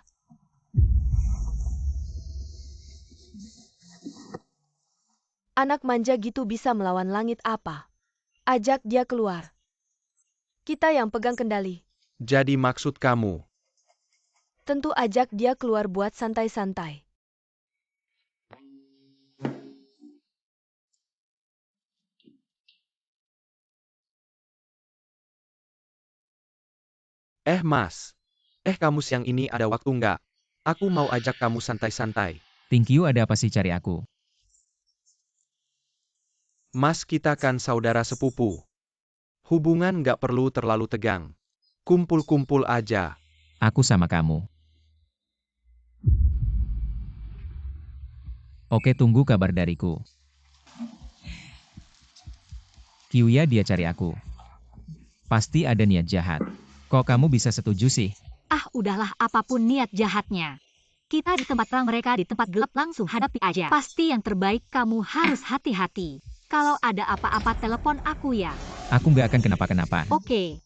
A: Anak manja gitu bisa melawan langit apa? Ajak dia keluar. Kita yang pegang kendali.
B: Jadi maksud kamu,
A: Tentu ajak dia keluar buat santai-santai.
B: Mas. Kamu siang ini ada waktu nggak? Aku mau ajak kamu santai-santai.
D: Thank you, ada apa sih cari aku?
B: Mas, kita kan saudara sepupu. Hubungan nggak perlu terlalu tegang. Kumpul-kumpul aja.
D: Aku sama kamu. Oke, tunggu kabar dariku. Kiuya, dia cari aku. Pasti ada niat jahat. Kok kamu bisa setuju sih?
C: Ah, udahlah, apapun niat jahatnya. Kita di tempat terang, mereka di tempat gelap, langsung hadapi aja. Pasti yang terbaik, kamu harus hati-hati. Kalau ada apa-apa telepon aku ya.
D: Aku nggak akan kenapa-kenapa.
C: Oke.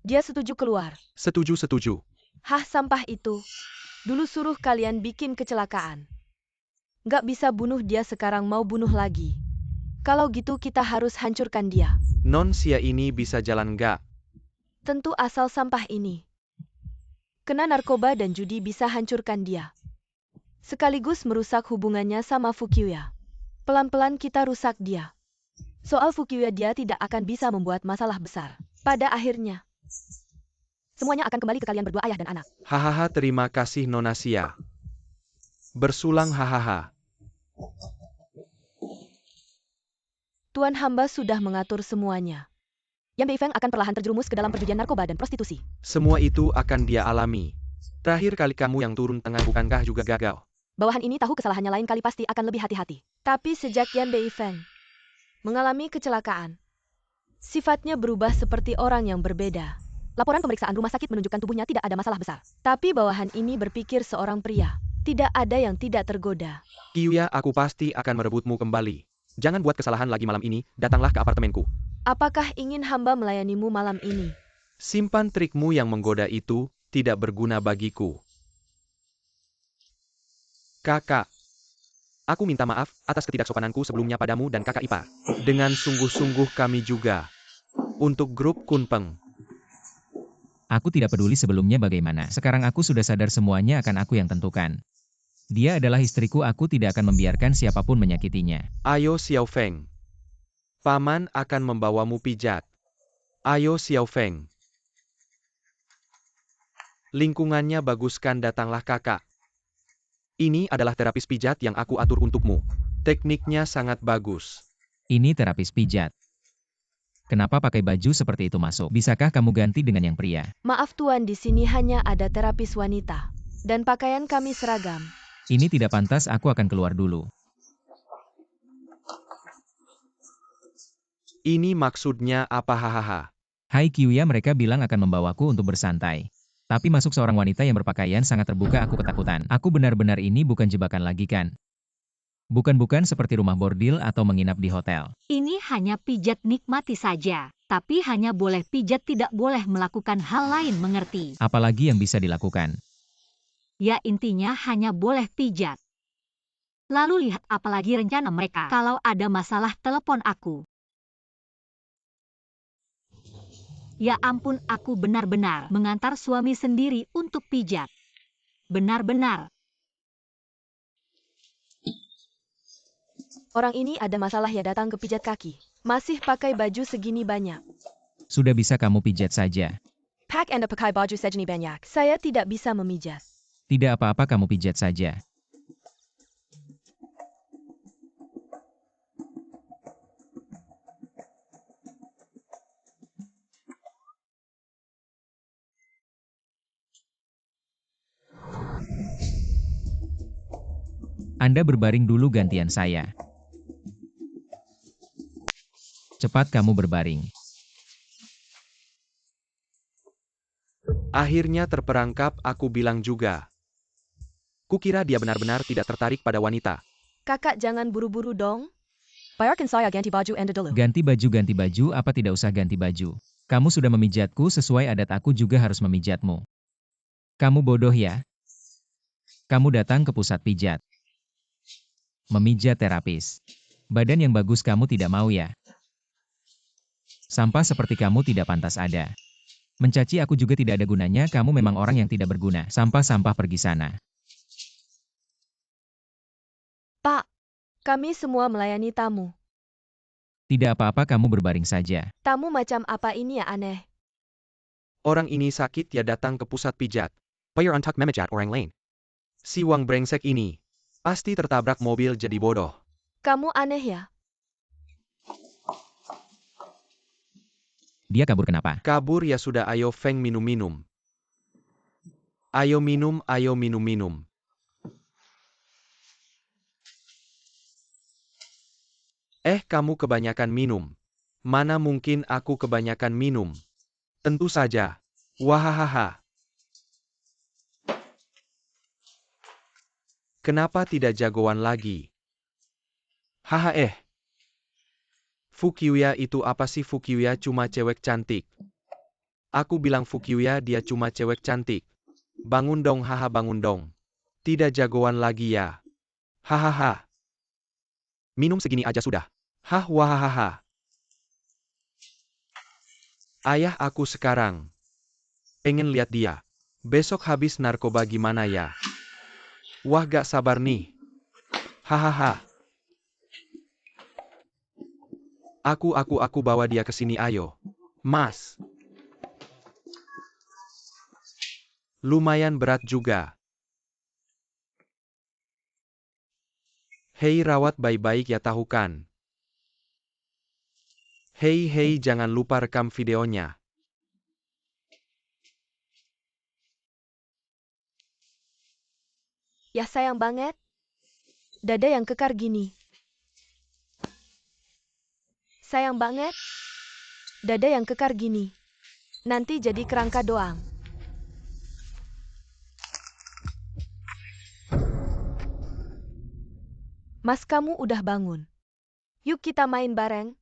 A: Dia setuju keluar.
B: Setuju.
A: Hah, sampah itu. Dulu suruh kalian bikin kecelakaan. Nggak bisa bunuh dia, sekarang mau bunuh lagi. Kalau gitu kita harus hancurkan dia.
B: Nonsia ini bisa jalan nggak?
A: Tentu asal sampah ini. Kena narkoba dan judi bisa hancurkan dia. Sekaligus merusak hubungannya sama Fukiya. Pelan-pelan kita rusak dia. Soal Fukiya, dia tidak akan bisa membuat masalah besar. Pada akhirnya, semuanya akan kembali ke kalian berdua, ayah dan anak.
B: Hahaha, terima kasih Nonasia. Bersulang hahaha.
A: Tuan hamba sudah mengatur semuanya. Yan Beifeng akan perlahan terjerumus ke dalam perjudian narkoba dan prostitusi.
B: Semua itu akan dia alami. Terakhir kali kamu yang turun tengah bukankah juga gagal?
A: Bawahan ini tahu kesalahannya, lain kali pasti akan lebih hati-hati. Tapi sejak Yan Beifeng mengalami kecelakaan, sifatnya berubah seperti orang yang berbeda. Laporan pemeriksaan rumah sakit menunjukkan tubuhnya tidak ada masalah besar. Tapi bawahan ini berpikir seorang pria. Tidak ada yang tidak tergoda.
B: Kiuya, aku pasti akan merebutmu kembali. Jangan buat kesalahan lagi malam ini, datanglah ke apartemenku.
A: Apakah ingin hamba melayanimu malam ini?
B: Simpan trikmu yang menggoda itu, tidak berguna bagiku. Kakak. Aku minta maaf atas ketidaksopananku sebelumnya padamu dan kakak Ipa. Dengan sungguh-sungguh kami juga. Untuk grup Kunpeng.
D: Aku tidak peduli sebelumnya bagaimana. Sekarang aku sudah sadar semuanya akan aku yang tentukan. Dia adalah istriku, aku tidak akan membiarkan siapapun menyakitinya.
B: Ayo Xiao Feng. Paman akan membawamu pijat. Ayo Xiao Feng. Lingkungannya bagus kan, datanglah kakak. Ini adalah terapis pijat yang aku atur untukmu. Tekniknya sangat bagus.
D: Ini terapis pijat. Kenapa pakai baju seperti itu masuk? Bisakah kamu ganti dengan yang pria?
A: Maaf tuan, di sini hanya ada terapis wanita. Dan pakaian kami seragam.
D: Ini tidak pantas, aku akan keluar dulu.
B: Ini maksudnya apa hahaha?
D: Hai Kiuya, mereka bilang akan membawaku untuk bersantai. Tapi masuk seorang wanita yang berpakaian sangat terbuka, aku ketakutan. Aku benar-benar ini bukan jebakan lagi kan? Bukan seperti rumah bordil atau menginap di hotel.
C: Ini hanya pijat, nikmati saja. Tapi hanya boleh pijat, tidak boleh melakukan hal lain, mengerti?
D: Apalagi yang bisa dilakukan?
C: Ya, intinya hanya boleh pijat. Lalu lihat apalagi rencana mereka. Kalau ada masalah, telepon aku. Ya ampun, aku benar-benar mengantar suami sendiri untuk pijat. Benar-benar.
A: Orang ini ada masalah ya, datang ke pijat kaki. Masih pakai baju segini banyak.
D: Sudah bisa kamu pijat saja.
A: Pak Anda pakai baju segini banyak. Saya tidak bisa memijat.
D: Tidak apa-apa, kamu pijat saja. Anda berbaring dulu, gantian saya. Cepat kamu berbaring.
B: Akhirnya terperangkap, aku bilang juga. Kukira dia benar-benar tidak tertarik pada wanita.
A: Kakak jangan buru-buru dong. Bayarkan saya ganti baju Anda dulu.
D: Ganti baju apa tidak usah ganti baju. Kamu sudah memijatku sesuai adat aku juga harus memijatmu. Kamu bodoh ya? Kamu datang ke pusat pijat. Memijat terapis. Badan yang bagus kamu tidak mau ya? Sampah seperti kamu tidak pantas ada. Mencaci aku juga tidak ada gunanya, kamu memang orang yang tidak berguna. Sampah-sampah pergi sana.
A: Pak, kami semua melayani tamu.
D: Tidak apa-apa kamu berbaring saja.
A: Tamu macam apa ini ya aneh?
B: Orang ini sakit ya datang ke pusat pijat. Bayar untuk memijat orang lain. Si Wang brengsek ini. Pasti tertabrak mobil jadi bodoh.
A: Kamu aneh ya?
D: Dia kabur kenapa?
B: Kabur ya sudah, ayo Feng minum-minum. Ayo minum-minum. Kamu kebanyakan minum. Mana mungkin aku kebanyakan minum. Tentu saja. Wahahaha. Kenapa tidak jagoan lagi? Haha Fukiuya itu apa sih? Fukiuya cuma cewek cantik. Aku bilang Fukiuya dia cuma cewek cantik. Bangun dong, haha bangun dong. Tidak jagoan lagi ya. Hahaha. Minum segini aja sudah. Hah wahahaha. Ayah aku sekarang. Pengen lihat dia. Besok habis narkoba gimana ya? Wah gak sabar nih. Hahaha. Aku bawa dia ke sini ayo. Mas. Lumayan berat juga. Hei rawat baik-baik ya tahu kan. Hei jangan lupa rekam videonya.
A: Ya sayang banget. Dada yang kekar gini. Sayang banget. Dada yang kekar gini. Nanti jadi kerangka doang. Mas kamu udah bangun. Yuk kita main bareng.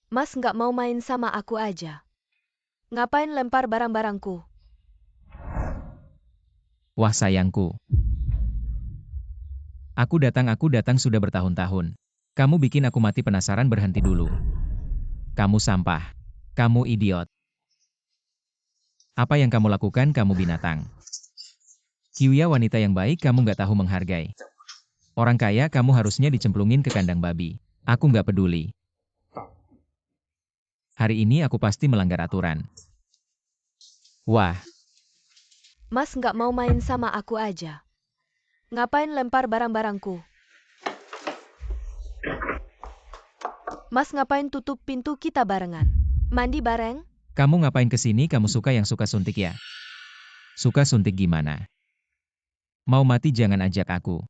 A: Mas nggak mau main sama aku aja. Ngapain lempar barang-barangku?
D: Wah sayangku. Aku datang sudah bertahun-tahun. Kamu bikin aku mati penasaran, berhenti dulu. Kamu sampah. Kamu idiot. Apa yang kamu lakukan, kamu binatang. Kiuya wanita yang baik, kamu nggak tahu menghargai. Orang kaya kamu harusnya dicemplungin ke kandang babi. Aku nggak peduli. Hari ini aku pasti melanggar aturan. Wah.
A: Mas nggak mau main sama aku aja. Ngapain lempar barang-barangku? Mas ngapain tutup pintu kita barengan? Mandi bareng?
D: Kamu ngapain kesini? Kamu suka yang suka suntik ya? Suka suntik gimana? Mau mati jangan ajak aku.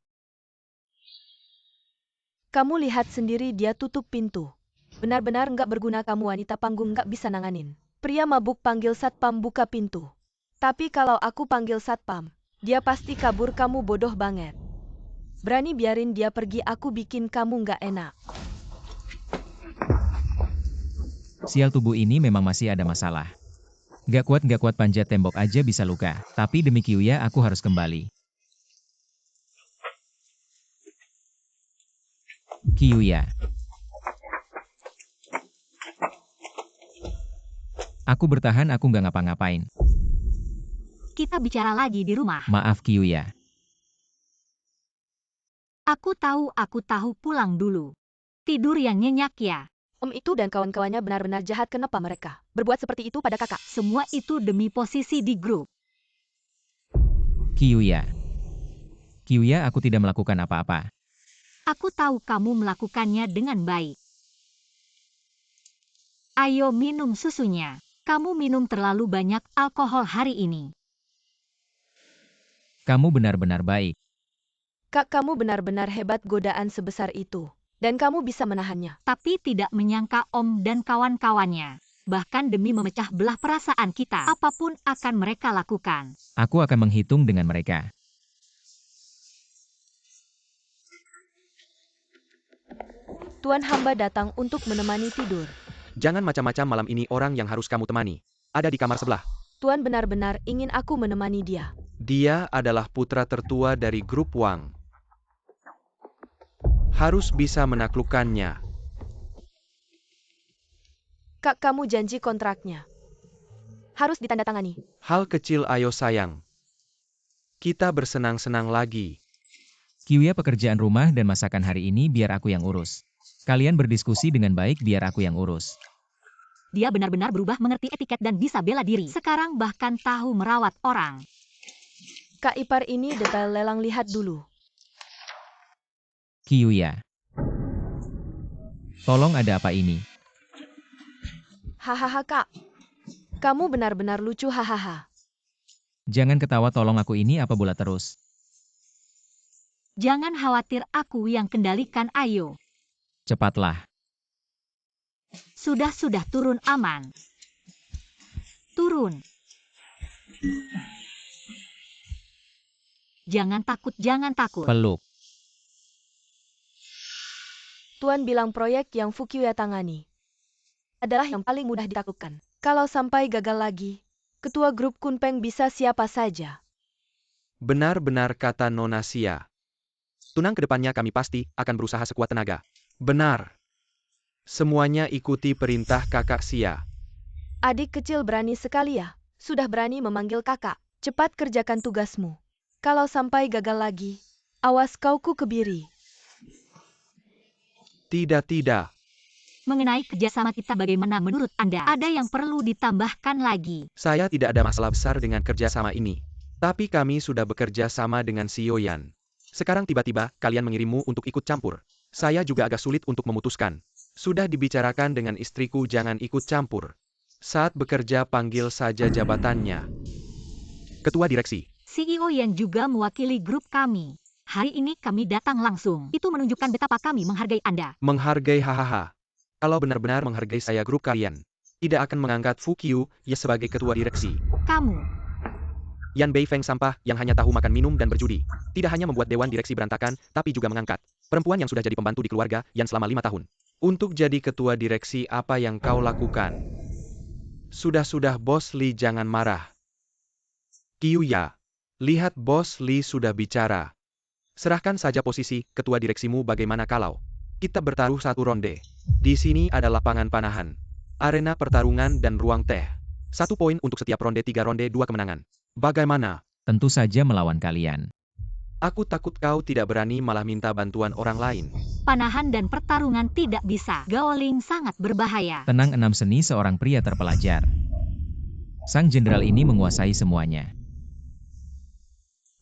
A: Kamu lihat sendiri dia tutup pintu. Benar-benar nggak berguna, kamu wanita panggung nggak bisa nanganin. Pria mabuk panggil satpam buka pintu. Tapi kalau aku panggil satpam, dia pasti kabur, kamu bodoh banget. Berani biarin dia pergi, aku bikin kamu nggak enak.
D: Sial, tubuh ini memang masih ada masalah. Gak kuat panjat tembok aja bisa luka. Tapi demi Kiuya aku harus kembali. Kiuya. Aku bertahan, aku nggak ngapa-ngapain.
C: Kita bicara lagi di rumah.
D: Maaf Kiuya.
C: Aku tahu pulang dulu. Tidur yang nyenyak ya.
A: Om itu dan kawan-kawannya benar-benar jahat, kenapa mereka berbuat seperti itu pada kakak?
C: Semua itu demi posisi di grup.
D: Kiuya. Kiuya, aku tidak melakukan apa-apa.
C: Aku tahu kamu melakukannya dengan baik. Ayo minum susunya. Kamu minum terlalu banyak alkohol hari ini.
D: Kamu benar-benar baik.
A: Kak, kamu benar-benar hebat, godaan sebesar itu. Dan kamu bisa menahannya.
C: Tapi tidak menyangka Om dan kawan-kawannya. Bahkan demi memecah belah perasaan kita, apapun akan mereka lakukan.
D: Aku akan menghitung dengan mereka.
A: Tuan hamba datang untuk menemani tidur.
B: Jangan macam-macam, malam ini orang yang harus kamu temani ada di kamar sebelah.
A: Tuan benar-benar ingin aku menemani dia.
B: Dia adalah putra tertua dari grup Wang. Harus bisa menaklukkannya.
A: Kak, kamu janji kontraknya harus ditandatangani.
B: Hal kecil, ayo sayang. Kita bersenang-senang lagi.
D: Kiuya, pekerjaan rumah dan masakan hari ini biar aku yang urus. Kalian berdiskusi dengan baik biar aku yang urus.
C: Dia benar-benar berubah, mengerti etiket dan bisa bela diri. Sekarang bahkan tahu merawat orang.
A: Kak ipar, ini detail lelang, lihat dulu.
D: Kiuya. Tolong, ada apa ini?
A: Hahaha kak. Kamu benar-benar lucu, hahaha.
D: Jangan ketawa, tolong, aku ini apa bola terus.
C: Jangan khawatir, aku yang kendalikan, ayo.
D: Cepatlah.
C: Sudah, turun aman. Turun. Jangan takut, jangan takut.
D: Peluk.
A: Tuan bilang proyek yang Fukiuya tangani adalah yang paling mudah ditaklukkan. Kalau sampai gagal lagi, ketua grup Kunpeng bisa siapa saja.
B: Benar-benar kata Nona Xia. Tunang, kedepannya kami pasti akan berusaha sekuat tenaga. Benar. Semuanya ikuti perintah kakak Xia.
A: Adik kecil berani sekali ya. Sudah berani memanggil kakak. Cepat kerjakan tugasmu. Kalau sampai gagal lagi, awas kau ku kebiri.
B: Tidak.
C: Mengenai kerjasama kita, bagaimana menurut Anda? Ada yang perlu ditambahkan lagi?
B: Saya tidak ada masalah besar dengan kerjasama ini. Tapi kami sudah bekerja sama dengan Sioyan. Sekarang tiba-tiba kalian mengirimmu untuk ikut campur. Saya juga agak sulit untuk memutuskan. Sudah dibicarakan dengan istriku, jangan ikut campur. Saat bekerja panggil saja jabatannya. Ketua direksi.
C: CEO yang juga mewakili grup kami. Hari ini kami datang langsung. Itu menunjukkan betapa kami menghargai Anda.
B: Menghargai, hahaha. Kalau benar-benar menghargai saya, grup kalian tidak akan mengangkat Fukiu ya sebagai ketua direksi.
C: Kamu.
B: Yan Beifeng sampah yang hanya tahu makan, minum, dan berjudi. Tidak hanya membuat dewan direksi berantakan, tapi juga mengangkat perempuan yang sudah jadi pembantu di keluarga Yan selama 5 tahun. Untuk jadi ketua direksi, apa yang kau lakukan? Sudah, Bos Li, jangan marah. Kiuya, lihat Bos Li sudah bicara. Serahkan saja posisi ketua direksimu. Bagaimana kalau kita bertaruh 1 ronde? Di sini ada lapangan panahan, arena pertarungan, dan ruang teh. 1 poin untuk setiap ronde, 3 ronde, 2 kemenangan. Bagaimana?
D: Tentu saja melawan kalian.
B: Aku takut kau tidak berani malah minta bantuan orang lain.
C: Panahan dan pertarungan tidak bisa. Gaoling sangat berbahaya.
D: Tenang, 6 seni seorang pria terpelajar. Sang jenderal ini menguasai semuanya.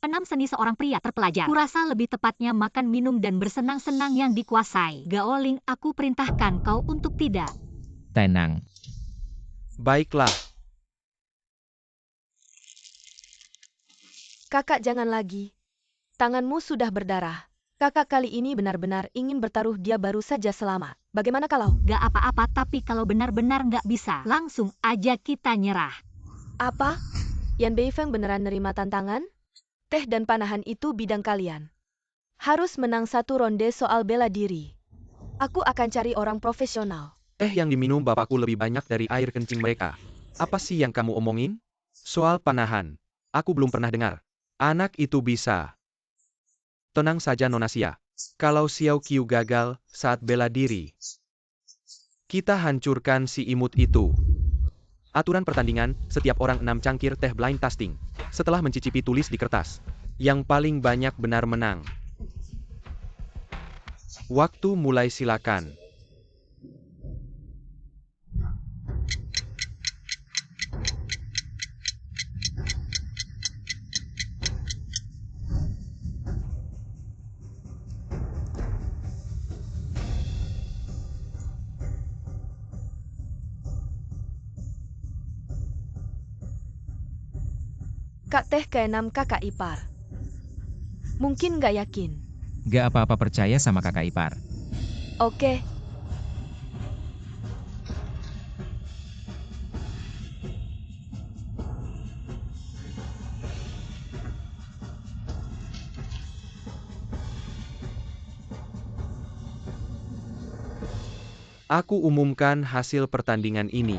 C: 6 seni seorang pria terpelajar. Kurasa lebih tepatnya makan, minum, dan bersenang-senang yang dikuasai. Gaoling, aku perintahkan kau untuk tidak.
D: Tenang.
B: Baiklah.
A: Kakak, jangan lagi. Tanganmu sudah berdarah. Kakak kali ini benar-benar ingin bertaruh, dia baru saja selamat. Bagaimana kalau?
C: Gak apa-apa, tapi kalau benar-benar gak bisa, langsung aja kita nyerah.
A: Apa? Yan Beifeng beneran nerima tantangan? Teh dan panahan itu bidang kalian. Harus menang 1 ronde soal bela diri. Aku akan cari orang profesional.
B: Yang diminum bapakku lebih banyak dari air kencing mereka. Apa sih yang kamu omongin? Soal panahan. Aku belum pernah dengar. Anak itu bisa. Tenang saja, Nona Xia. Kalau Xiao Qiu gagal saat bela diri, kita hancurkan si imut itu. Aturan pertandingan, setiap orang 6 cangkir teh blind tasting. Setelah mencicipi, tulis di kertas. Yang paling banyak benar menang. Waktu mulai, silakan.
A: Kak Teh ke-6 kakak ipar. Mungkin gak yakin.
D: Gak apa-apa, percaya sama kakak ipar.
A: Oke.
B: Aku umumkan hasil pertandingan ini.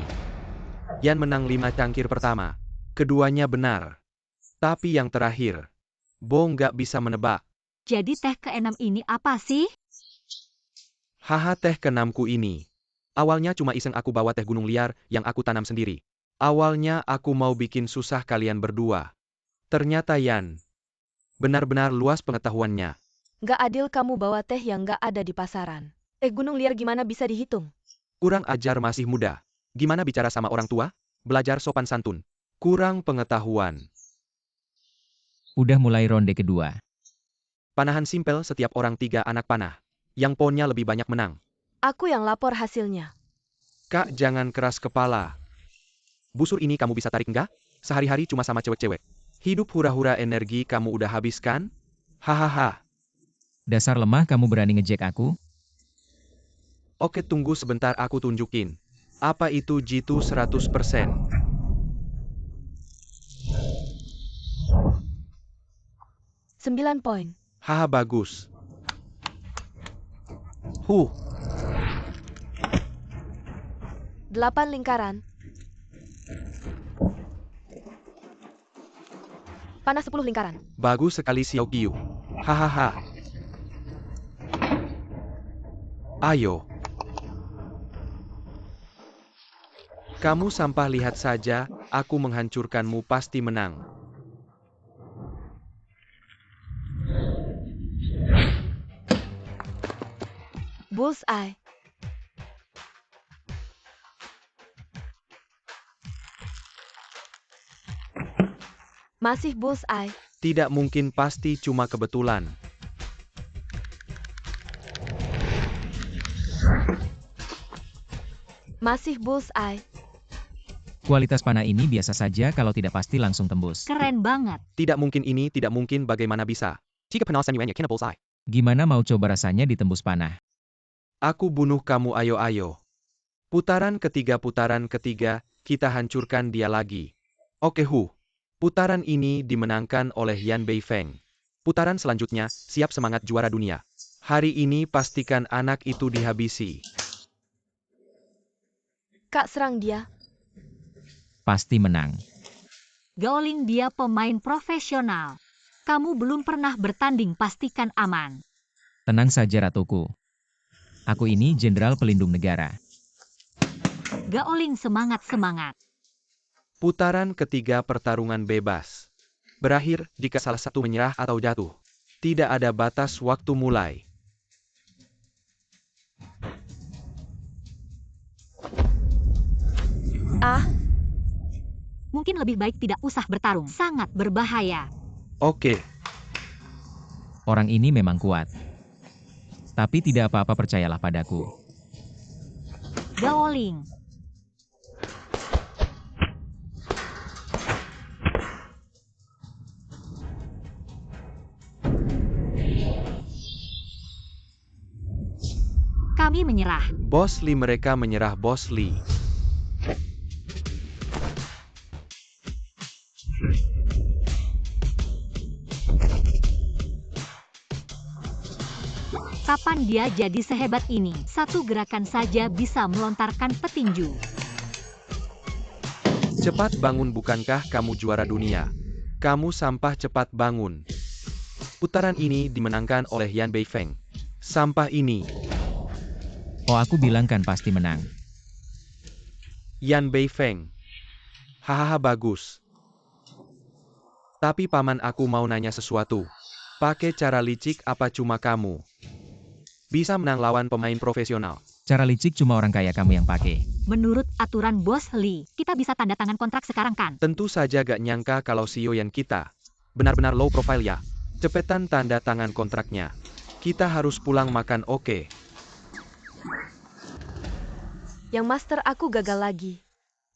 B: Yan menang 5 cangkir pertama. Keduanya benar. Tapi yang terakhir, Bo nggak bisa menebak.
C: Jadi teh ke-6 ini apa sih?
B: Haha, teh ke-6ku ini. Awalnya cuma iseng aku bawa teh gunung liar yang aku tanam sendiri. Awalnya aku mau bikin susah kalian berdua. Ternyata Yan benar-benar luas pengetahuannya.
A: Nggak adil kamu bawa teh yang nggak ada di pasaran. Teh gunung liar gimana bisa dihitung?
B: Kurang ajar, masih muda. Gimana bicara sama orang tua? Belajar sopan santun. Kurang pengetahuan.
D: Udah mulai ronde kedua.
B: Panahan simpel, setiap orang 3 anak panah. Yang ponnya lebih banyak menang.
A: Aku yang lapor hasilnya.
B: Kak, jangan keras kepala. Busur ini kamu bisa tarik nggak? Sehari-hari cuma sama cewek-cewek. Hidup hura-hura energi kamu udah habiskan? Hahaha.
D: Dasar lemah kamu berani ngejek aku?
B: Oke, tunggu sebentar aku tunjukin. Apa itu jitu 100%?
A: 9 poin.
B: Haha, bagus.
A: 8 lingkaran. Panah 10 lingkaran.
B: Bagus sekali Xiao Qiu. Hahaha. Ayo. Kamu sampah, lihat saja, aku menghancurkanmu, pasti menang.
A: Bullseye. Masih bullseye.
B: Tidak mungkin, pasti cuma kebetulan.
A: Masih bullseye.
D: Kualitas panah ini biasa saja, kalau tidak pasti langsung tembus.
C: Keren banget.
B: Tidak mungkin, ini tidak mungkin, bagaimana bisa? Jika penalasan yuannya kena bullseye.
D: Gimana mau coba rasanya ditembus panah?
B: Aku bunuh kamu, ayo. Putaran ketiga, kita hancurkan dia lagi. Oke, Putaran ini dimenangkan oleh Yan Beifeng. Putaran selanjutnya, siap semangat juara dunia. Hari ini pastikan anak itu dihabisi.
A: Kak, serang dia.
D: Pasti menang.
C: Gaoling, dia pemain profesional. Kamu belum pernah bertanding, pastikan aman.
D: Tenang saja ratuku. Aku ini jenderal pelindung negara.
C: Gaoling, semangat-semangat.
B: Putaran ketiga, pertarungan bebas. Berakhir jika salah satu menyerah atau jatuh. Tidak ada batas waktu, mulai.
C: Mungkin lebih baik tidak usah bertarung. Sangat berbahaya.
B: Oke.
D: Orang ini memang kuat. Tapi tidak apa-apa, percayalah padaku.
C: Gaoling. Kami menyerah.
B: Bos Lee, mereka menyerah, Bos Lee.
C: Kapan dia jadi sehebat ini? Satu gerakan saja bisa melontarkan petinju.
B: Cepat bangun, bukankah kamu juara dunia? Kamu sampah, cepat bangun. Putaran ini dimenangkan oleh Yan Beifeng. Sampah ini.
D: Oh, aku bilang kan pasti menang.
B: Yan Beifeng. Hahaha, bagus. Tapi paman, aku mau nanya sesuatu. Pakai cara licik apa cuma kamu bisa menang lawan pemain profesional?
D: Cara licik cuma orang kaya kamu yang pakai.
C: Menurut aturan Bos Lee, kita bisa tanda tangan kontrak sekarang kan?
B: Tentu saja, gak nyangka kalau CEO Yan kita benar-benar low profile ya. Cepetan tanda tangan kontraknya. Kita harus pulang makan, oke?
A: Yang master, aku gagal lagi.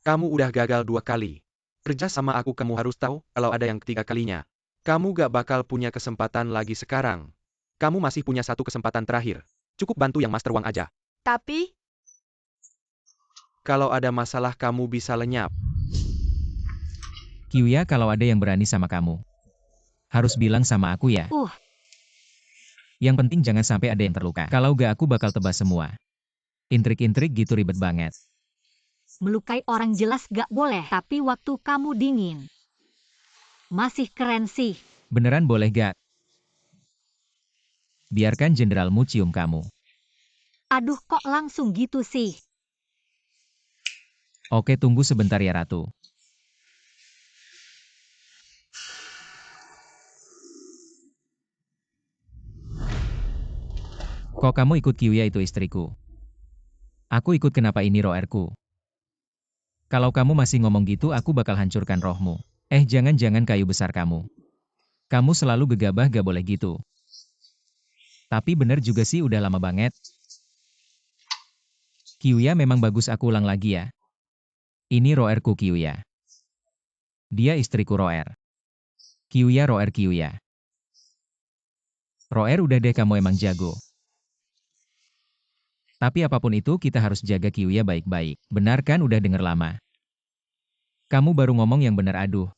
B: Kamu udah gagal 2 kali. Kerja sama aku, kamu harus tahu, kalau ada yang ketiga kalinya, kamu gak bakal punya kesempatan lagi sekarang. Kamu masih punya 1 kesempatan terakhir. Cukup bantu yang Master Wang aja.
A: Tapi,
B: kalau ada masalah kamu bisa lenyap.
D: Kiuya, kalau ada yang berani sama kamu, harus bilang sama aku ya. Yang penting jangan sampai ada yang terluka. Kalau gak, aku bakal tebas semua. Intrik-intrik gitu ribet banget.
C: Melukai orang jelas gak boleh, tapi waktu kamu dingin. Masih keren sih.
D: Beneran boleh gak? Biarkan jenderalmu cium kamu.
C: Aduh kok langsung gitu sih.
D: Oke, tunggu sebentar ya Ratu. Kok kamu ikut Kyuya itu istriku? Aku ikut kenapa ini roerku? Kalau kamu masih ngomong gitu aku bakal hancurkan rohmu. Jangan-jangan kayu besar kamu. Kamu selalu gegabah gak boleh gitu. Tapi bener juga sih udah lama banget. Kyuya memang bagus, aku ulang lagi ya. Ini roerku Kyuya. Dia istriku Roer. Kyuya roer Kyuya. Roer udah deh, kamu emang jago. Tapi apapun itu kita harus jaga Kyuya baik-baik. Benar kan, udah denger lama. Kamu baru ngomong yang benar, aduh.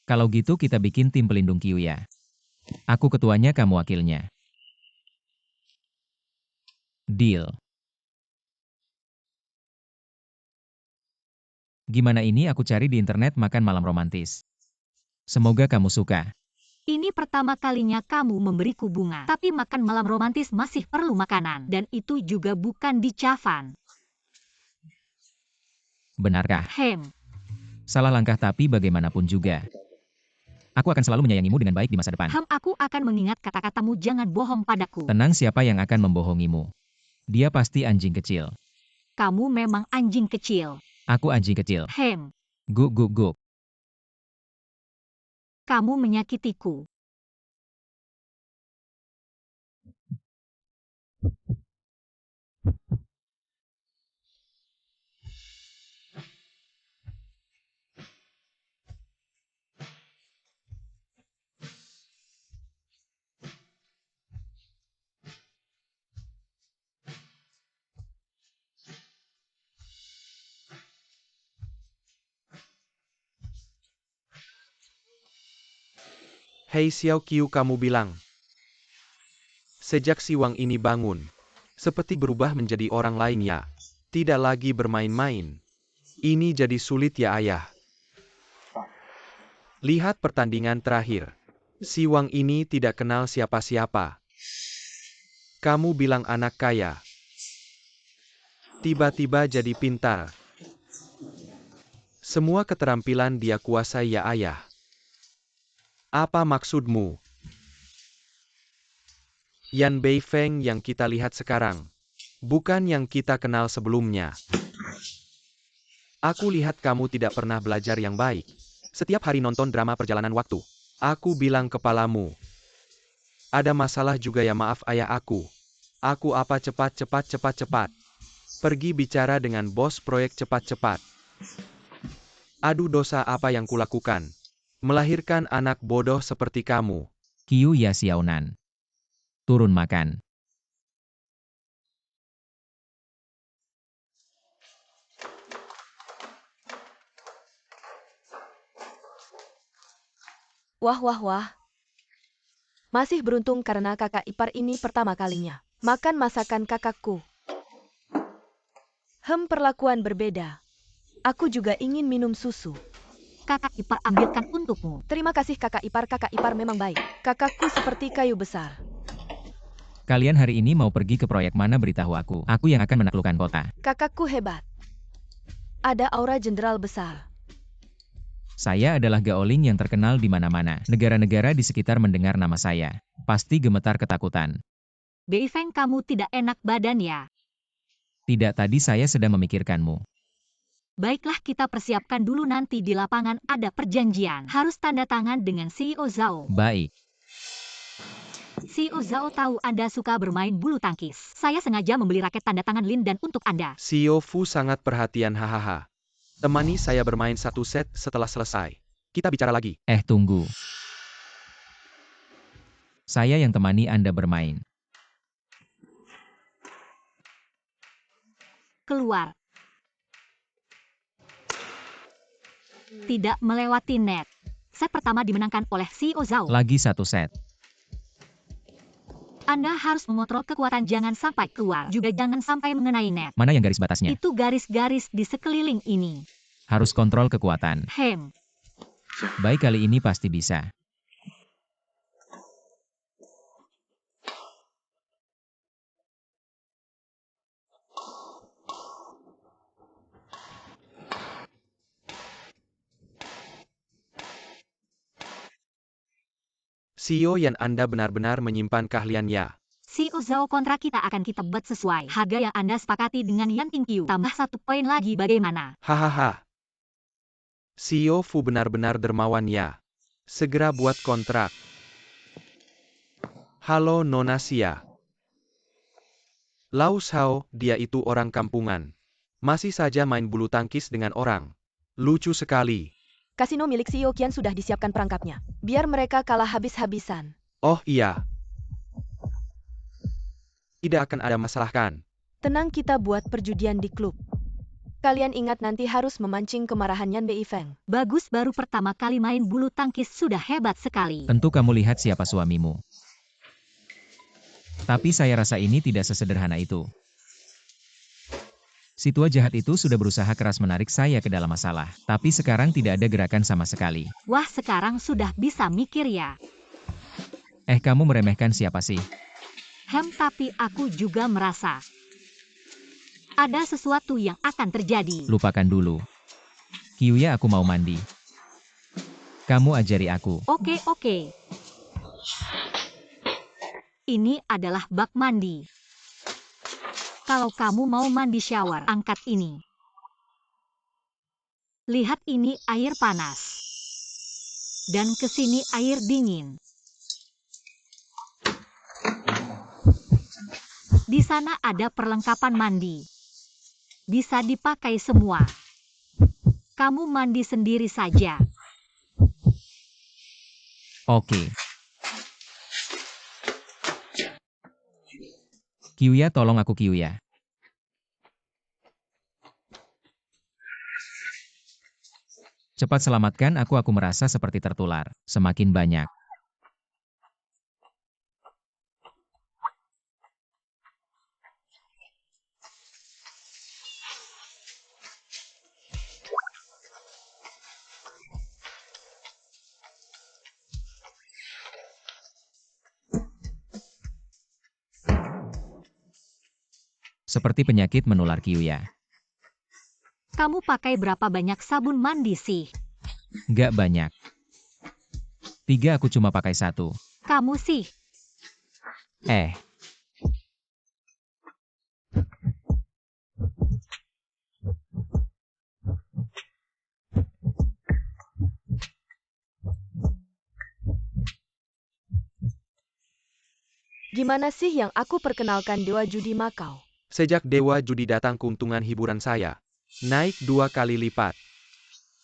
D: Kalau gitu kita bikin tim pelindung Kyuya. Aku ketuanya, kamu wakilnya. Deal. Gimana ini, aku cari di internet makan malam romantis. Semoga kamu suka.
C: Ini pertama kalinya kamu memberiku bunga. Tapi makan malam romantis masih perlu makanan. Dan itu juga bukan di Cavan.
D: Benarkah?
C: Salah
D: langkah, tapi bagaimanapun juga. Aku akan selalu menyayangimu dengan baik di masa depan.
C: Aku akan mengingat kata-katamu, jangan bohong padaku.
D: Tenang, siapa yang akan membohongimu? Dia pasti anjing kecil.
C: Kamu memang anjing kecil.
D: Aku anjing kecil. Guk guk guk.
C: Kamu menyakitiku.
B: Hei Xiao Qiu, kamu bilang. Sejak Siwang ini bangun, seperti berubah menjadi orang lain ya. Tidak lagi bermain-main. Ini jadi sulit ya ayah. Lihat pertandingan terakhir. Siwang ini tidak kenal siapa-siapa. Kamu bilang anak kaya. Tiba-tiba jadi pintar. Semua keterampilan dia kuasai ya ayah. Apa maksudmu? Yan Beifeng yang kita lihat sekarang, bukan yang kita kenal sebelumnya. Aku lihat kamu tidak pernah belajar yang baik. Setiap hari nonton drama perjalanan waktu. Aku bilang kepalamu. Ada masalah juga ya, maaf ayah aku. Aku apa cepat. Pergi bicara dengan bos proyek cepat-cepat. Aduh, dosa apa yang kulakukan. Melahirkan anak bodoh seperti kamu.
D: Kyuya Xiaonan. Turun makan.
A: Wah. Masih beruntung karena kakak ipar ini pertama kalinya makan masakan kakakku. Perlakuan berbeda. Aku juga ingin minum susu.
C: Kakak ipar ambilkan untukmu.
A: Terima kasih kakak ipar memang baik. Kakakku seperti kayu besar.
D: Kalian hari ini mau pergi ke proyek mana, beritahu aku. Aku yang akan menaklukkan kota.
A: Kakakku hebat. Ada aura jenderal besar.
D: Saya adalah Gaoling yang terkenal di mana-mana. Negara-negara di sekitar mendengar nama saya. Pasti gemetar ketakutan.
C: Beifeng, kamu tidak enak badan ya?
D: Tidak, tadi saya sedang memikirkanmu.
C: Baiklah, kita persiapkan dulu, nanti di lapangan ada perjanjian. Harus tanda tangan dengan CEO Zhao.
D: Baik.
C: CEO Zhao tahu Anda suka bermain bulu tangkis. Saya sengaja membeli raket tanda tangan Lin dan untuk Anda.
B: CEO Fu sangat perhatian, hahaha. Temani saya bermain satu set, setelah selesai. Kita bicara lagi.
D: Tunggu. Saya yang temani Anda bermain.
C: Keluar. Tidak melewati net. Set pertama dimenangkan oleh CEO Zhao.
D: Lagi satu set.
C: Anda harus mengontrol kekuatan jangan sampai keluar. Juga jangan sampai mengenai net.
D: Mana yang garis batasnya?
C: Itu garis-garis di sekeliling ini.
D: Harus kontrol kekuatan. Baik, kali ini pasti bisa.
B: CEO Yan, Anda benar-benar menyimpan keahlian ya.
C: CEO Zhao, kontrak kita akan kita buat sesuai harga yang Anda sepakati dengan Yan Qingqiu. Tambah 1 poin lagi bagaimana?
B: Hahaha. CEO Fu benar-benar dermawan ya. Segera buat kontrak. Halo Nona Xia. Lau Shao, dia itu orang kampungan. Masih saja main bulu tangkis dengan orang. Lucu sekali.
A: Kasino milik CEO Qian sudah disiapkan perangkapnya. Biar mereka kalah habis-habisan.
B: Oh iya. Tidak akan ada masalah kan?
A: Tenang, kita buat perjudian di klub. Kalian ingat nanti harus memancing kemarahan Yan Beifeng.
C: Bagus, baru pertama kali main bulu tangkis sudah hebat sekali.
D: Tentu kamu lihat siapa suamimu. Tapi saya rasa ini tidak sesederhana itu. Si tua jahat itu sudah berusaha keras menarik saya ke dalam masalah. Tapi sekarang tidak ada gerakan sama sekali.
C: Wah, sekarang sudah bisa mikir ya.
D: Kamu meremehkan siapa sih?
C: Tapi aku juga merasa ada sesuatu yang akan terjadi.
D: Lupakan dulu. Kiuya, aku mau mandi. Kamu ajari aku.
C: Oke. Ini adalah bak mandi. Kalau kamu mau mandi shower, angkat ini. Lihat, ini air panas. Dan ke sini air dingin. Di sana ada perlengkapan mandi. Bisa dipakai semua. Kamu mandi sendiri saja.
D: Oke. Kiuya, tolong aku Kiuya. Cepat selamatkan aku merasa seperti tertular. Semakin banyak. Seperti penyakit menular Kiuya.
C: Kamu pakai berapa banyak sabun mandi sih?
D: Gak banyak. 3, aku cuma pakai 1.
C: Kamu sih.
A: Gimana sih yang aku perkenalkan Dewa Judi Makau?
B: Sejak Dewa Judi datang, keuntungan hiburan saya naik 2 kali lipat.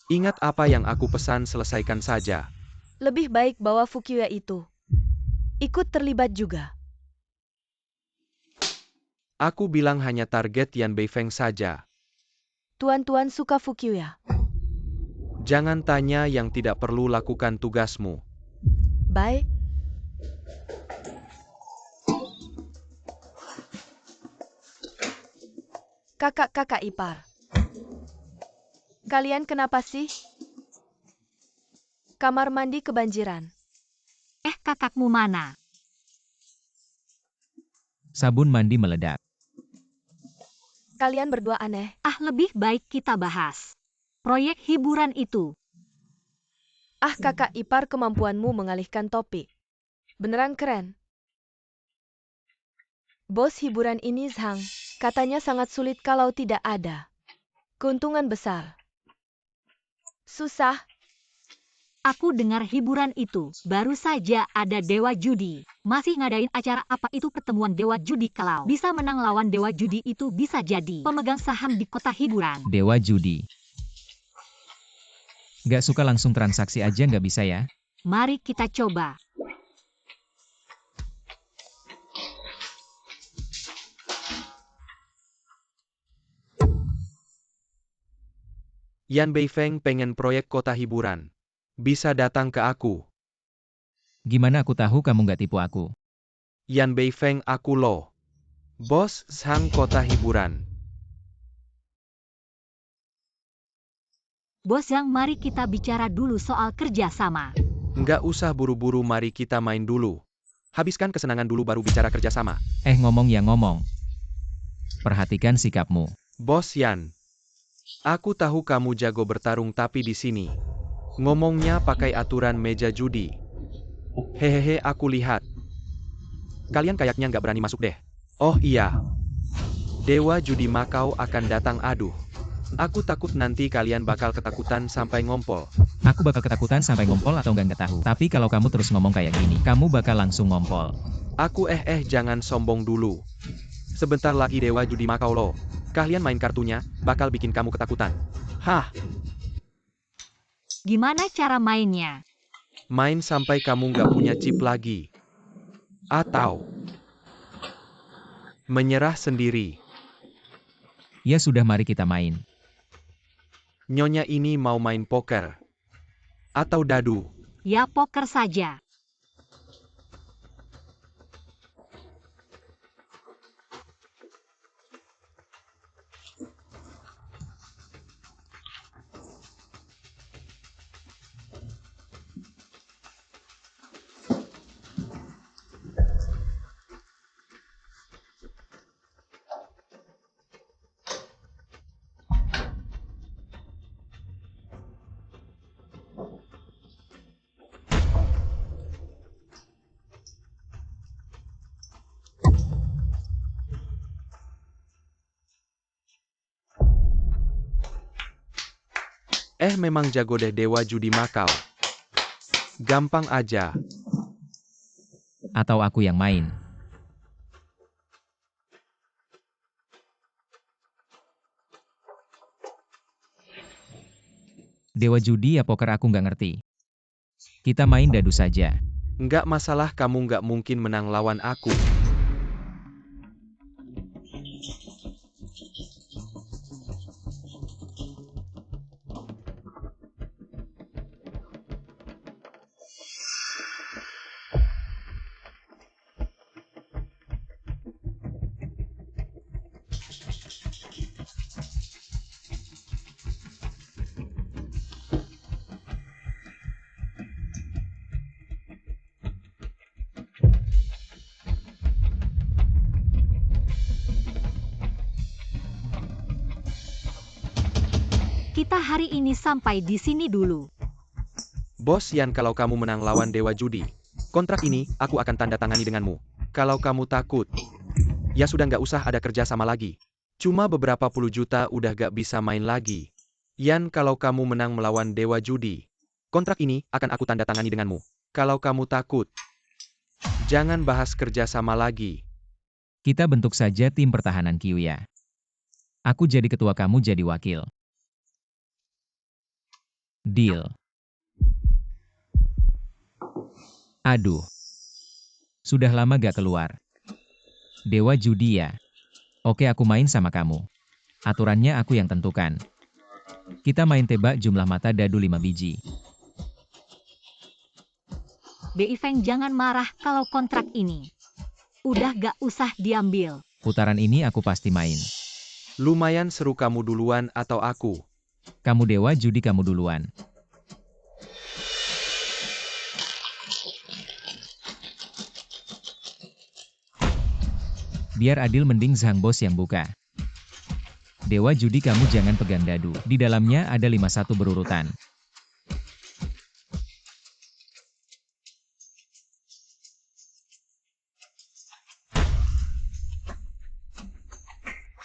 B: Ingat apa yang aku pesan, selesaikan saja.
A: Lebih baik bawa Fukiya itu. Ikut terlibat juga.
B: Aku bilang hanya target Yan Beifeng saja.
A: Tuan-tuan suka Fukiya.
B: Jangan tanya yang tidak perlu, lakukan tugasmu.
A: Baik. Kakak-kakak ipar. Kalian kenapa sih? Kamar mandi kebanjiran.
C: Kakakmu mana?
D: Sabun mandi meledak.
A: Kalian berdua aneh.
C: Lebih baik kita bahas proyek hiburan itu.
A: Kakak ipar, kemampuanmu mengalihkan topik. Beneran keren. Bos hiburan ini Zhang, katanya sangat sulit kalau tidak ada keuntungan besar. Susah.
C: Aku dengar hiburan itu baru saja ada Dewa Judi. Masih ngadain acara apa itu, pertemuan Dewa Judi. Kalau bisa menang lawan Dewa Judi itu bisa jadi pemegang saham di kota hiburan.
D: Dewa Judi. Gak suka langsung transaksi aja nggak bisa ya?
C: Mari kita coba.
B: Yan Beifeng pengen proyek kota hiburan. Bisa datang ke aku.
D: Gimana aku tahu kamu nggak tipu aku?
B: Yan Beifeng aku loh. Bos sang kota hiburan.
C: Bos Zhang, mari kita bicara dulu soal kerjasama.
B: Nggak usah buru-buru, mari kita main dulu. Habiskan kesenangan dulu baru bicara kerjasama.
D: Ngomong ya ngomong. Perhatikan sikapmu.
B: Bos Yan. Aku tahu kamu jago bertarung tapi di sini ngomongnya pakai aturan meja judi. Hehehe, aku lihat. Kalian kayaknya nggak berani masuk deh. Oh iya. Dewa judi Makau akan datang, aduh. Aku takut nanti kalian bakal ketakutan sampai ngompol.
D: Aku bakal ketakutan sampai ngompol atau nggak tahu. Tapi kalau kamu terus ngomong kayak gini, kamu bakal langsung ngompol.
B: Aku jangan sombong dulu. Sebentar lagi Dewa Judi Makau loh. Kalian main kartunya, bakal bikin kamu ketakutan. Hah,
C: Gimana cara mainnya?
B: main sampai kamu nggak punya chip lagi. Atau menyerah sendiri.
D: Ya sudah, mari kita main.
B: Nyonya ini mau main poker. Atau dadu.
C: Ya poker saja.
B: Memang jago deh Dewa Judi Makau. Gampang aja.
D: Atau aku yang main. Dewa judi ya poker, aku nggak ngerti. Kita main dadu saja.
B: Nggak masalah, kamu nggak mungkin menang lawan aku.
C: Kita hari ini sampai di sini dulu.
B: Bos Yan, kalau kamu menang lawan Dewa Judi, kontrak ini aku akan tanda tangani denganmu. Kalau kamu takut, ya sudah, nggak usah ada kerja sama lagi. Cuma beberapa puluh juta udah gak bisa main lagi. Yan, kalau kamu menang melawan Dewa Judi, kontrak ini akan aku tanda tangani denganmu. Kalau kamu takut, jangan bahas kerja sama lagi.
D: Kita bentuk saja tim pertahanan Kiuya. Aku jadi ketua, kamu jadi wakil. Deal. Aduh. Sudah lama gak keluar. Dewa judi ya. Oke, aku main sama kamu. Aturannya aku yang tentukan. Kita main tebak jumlah mata dadu 5 biji.
C: Beifeng, jangan marah kalau kontrak ini udah gak usah diambil.
D: Putaran ini aku pasti main.
B: Lumayan seru, kamu duluan atau aku?
D: Kamu dewa judi, kamu duluan. Biar adil, mending Zhang Bos yang buka. Dewa judi, kamu jangan pegang dadu. Di dalamnya ada 51 berurutan.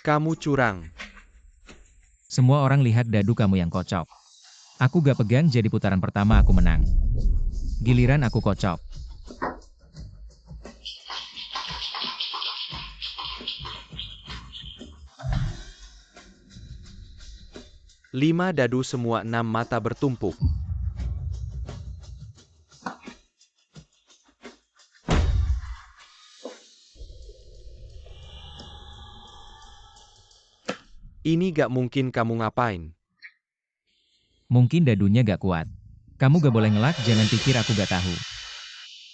B: Kamu curang.
D: Semua orang lihat dadu kamu yang kocok. Aku gak pegang, jadi putaran pertama aku menang. Giliran aku kocok.
B: Lima dadu, semua 6 mata bertumpuk. Ini gak mungkin, kamu ngapain?
D: Mungkin dadunya gak kuat. Kamu gak boleh ngelak, jangan pikir aku gak tahu.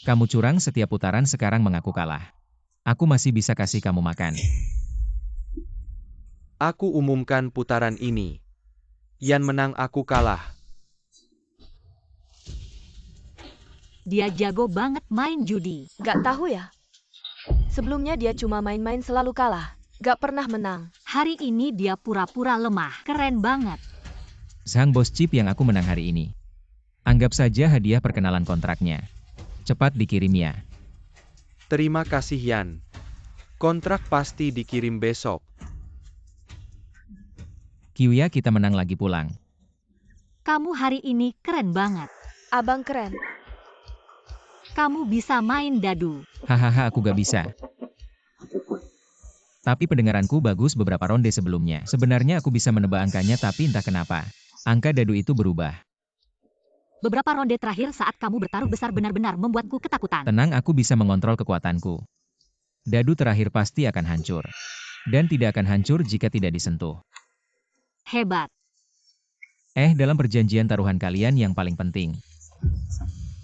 D: Kamu curang setiap putaran, sekarang mengaku kalah. Aku masih bisa kasih kamu makan.
B: Aku umumkan putaran ini. Yan menang, aku kalah.
C: Dia jago banget main judi.
A: Gak tahu ya. Sebelumnya dia cuma main-main selalu kalah. Gak pernah menang.
C: Hari ini dia pura-pura lemah. Keren banget.
D: Sang bos chip yang aku menang hari ini. Anggap saja hadiah perkenalan kontraknya. Cepat dikirim ya.
B: Terima kasih Yan. Kontrak pasti dikirim besok.
D: Kiuya, kita menang lagi pulang.
C: Kamu hari ini keren banget.
A: Abang keren.
C: Kamu bisa main dadu.
D: Hahaha, aku gak bisa. Tapi pendengaranku bagus beberapa ronde sebelumnya. Sebenarnya aku bisa menebak angkanya, tapi entah kenapa. Angka dadu itu berubah.
C: Beberapa ronde terakhir saat kamu bertaruh besar benar-benar membuatku ketakutan.
D: Tenang, aku bisa mengontrol kekuatanku. Dadu terakhir pasti akan hancur. Dan tidak akan hancur jika tidak disentuh.
C: Hebat.
D: Dalam perjanjian taruhan kalian yang paling penting.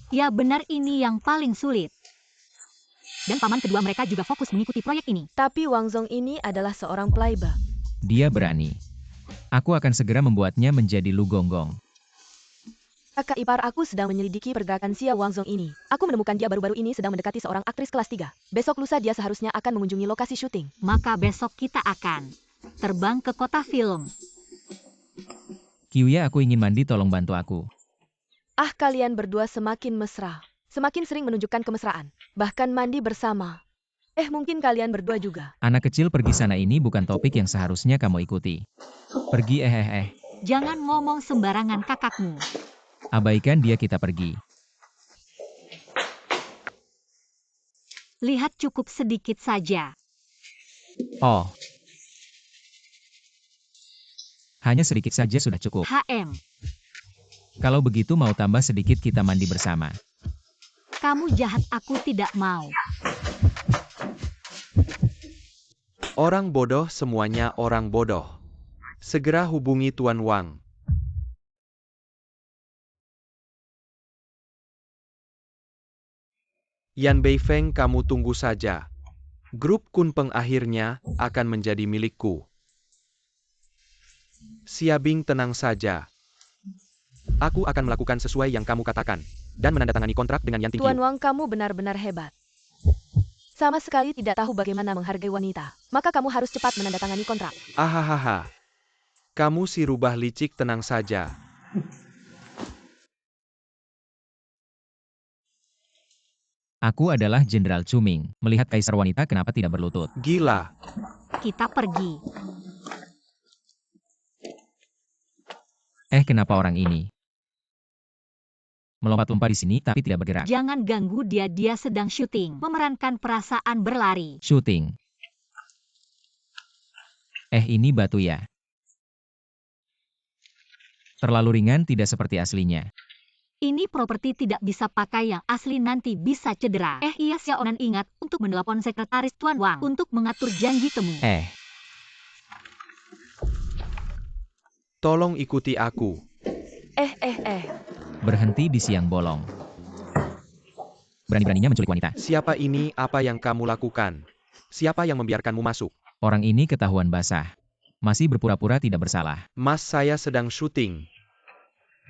C: Ya benar, ini yang paling sulit. Dan paman kedua mereka juga fokus mengikuti proyek ini.
A: Tapi Wang Zong ini adalah seorang playboy.
D: Dia berani. Aku akan segera membuatnya menjadi Lu Gonggong.
A: Kakak ipar aku sedang menyelidiki pergerakan Xia Wang Zong ini. Aku menemukan dia baru-baru ini sedang mendekati seorang aktris kelas 3. Besok lusa dia seharusnya akan mengunjungi lokasi syuting.
C: Maka besok kita akan terbang ke kota film.
D: Kiuya, aku ingin mandi, tolong bantu aku.
A: Kalian berdua semakin mesra. Semakin sering menunjukkan kemesraan. Bahkan mandi bersama. Mungkin kalian berdua juga.
D: Anak kecil pergi sana, ini bukan topik yang seharusnya kamu ikuti. Pergi.
C: Jangan ngomong sembarangan, kakakmu.
D: Abaikan dia, kita pergi.
C: Lihat, cukup sedikit saja.
D: Oh. Hanya sedikit saja sudah cukup. Kalau begitu mau tambah sedikit, kita mandi bersama.
C: Kamu jahat, aku tidak mau.
B: Orang bodoh, semuanya orang bodoh. Segera hubungi Tuan Wang. Yan Beifeng, kamu tunggu saja. Grup Kunpeng akhirnya akan menjadi milikku. Xiabing, tenang saja. Aku akan melakukan sesuai yang kamu katakan. Dan menandatangani kontrak dengan Yan Tingqiu.
A: Tuan Wang, kamu benar-benar hebat. Sama sekali tidak tahu bagaimana menghargai wanita. Maka kamu harus cepat menandatangani kontrak.
B: Ahahaha. Kamu si rubah licik, tenang saja.
D: Aku adalah Jenderal Cuming. Melihat kaisar wanita, kenapa tidak berlutut?
B: Gila.
C: Kita pergi.
D: Kenapa orang ini melompat-lompat di sini tapi tidak bergerak?
C: Jangan ganggu dia, dia sedang syuting. Memerankan perasaan berlari.
D: Syuting. Ini batu ya. Terlalu ringan, tidak seperti aslinya.
C: Ini properti tidak bisa pakai yang asli, nanti bisa cedera. Iya, Xiaonan ingat untuk menelpon sekretaris Tuan Wang untuk mengatur janji temu.
B: Tolong ikuti aku.
D: Berhenti di siang bolong. Berani-beraninya menculik wanita.
B: Siapa ini? Apa yang kamu lakukan? Siapa yang membiarkanmu masuk?
D: Orang ini ketahuan basah. Masih berpura-pura tidak bersalah.
B: Mas, saya sedang syuting.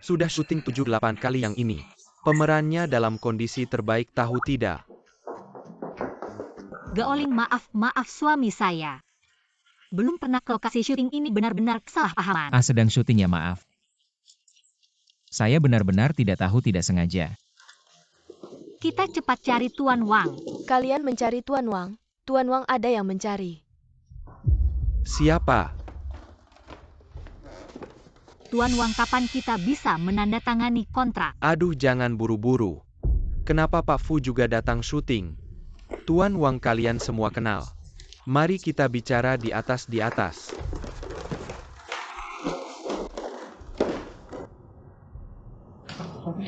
B: Sudah syuting 7-8 kali yang ini. Pemerannya dalam kondisi terbaik, tahu tidak?
C: Gaoling, maaf suami saya. Belum pernah ke lokasi syuting ini, benar-benar kesalahpahaman.
D: Sedang syuting ya, maaf. Saya benar-benar tidak tahu, tidak sengaja.
C: Kita cepat cari Tuan Wang.
A: Kalian mencari Tuan Wang? Tuan Wang ada yang mencari.
B: Siapa?
C: Tuan Wang, kapan kita bisa menandatangani kontrak?
B: Aduh, jangan buru-buru. Kenapa Pak Fu juga datang syuting? Tuan Wang kalian semua kenal. Mari kita bicara di atas.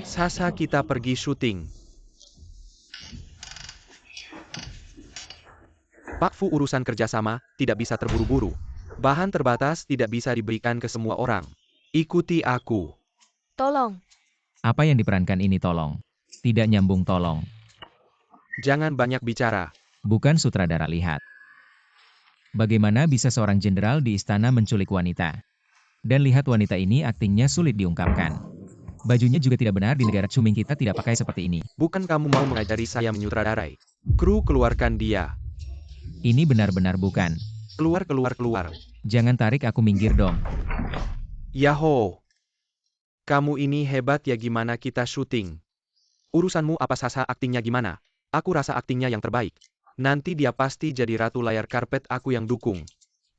B: Sasa, kita pergi syuting. Pak Fu, urusan kerjasama tidak bisa terburu-buru. Bahan terbatas tidak bisa diberikan ke semua orang. Ikuti aku.
A: Tolong.
D: Apa yang diperankan ini, tolong? Tidak nyambung, tolong.
B: Jangan banyak bicara.
D: Bukan sutradara, lihat. Bagaimana bisa seorang jenderal di istana menculik wanita? Dan lihat wanita ini, aktingnya sulit diungkapkan. Bajunya juga tidak benar, di negara Cuming kita tidak pakai seperti ini.
B: Bukan kamu mau mengajari saya menyutradarai? Kru, keluarkan dia.
D: Ini benar-benar bukan.
B: Keluar, keluar, keluar.
D: Jangan tarik aku, minggir dong.
B: Yahoo! Kamu ini hebat ya, gimana kita syuting? Urusanmu apa, Sasa, aktingnya gimana? Aku rasa aktingnya yang terbaik. Nanti dia pasti jadi ratu layar karpet, aku yang dukung.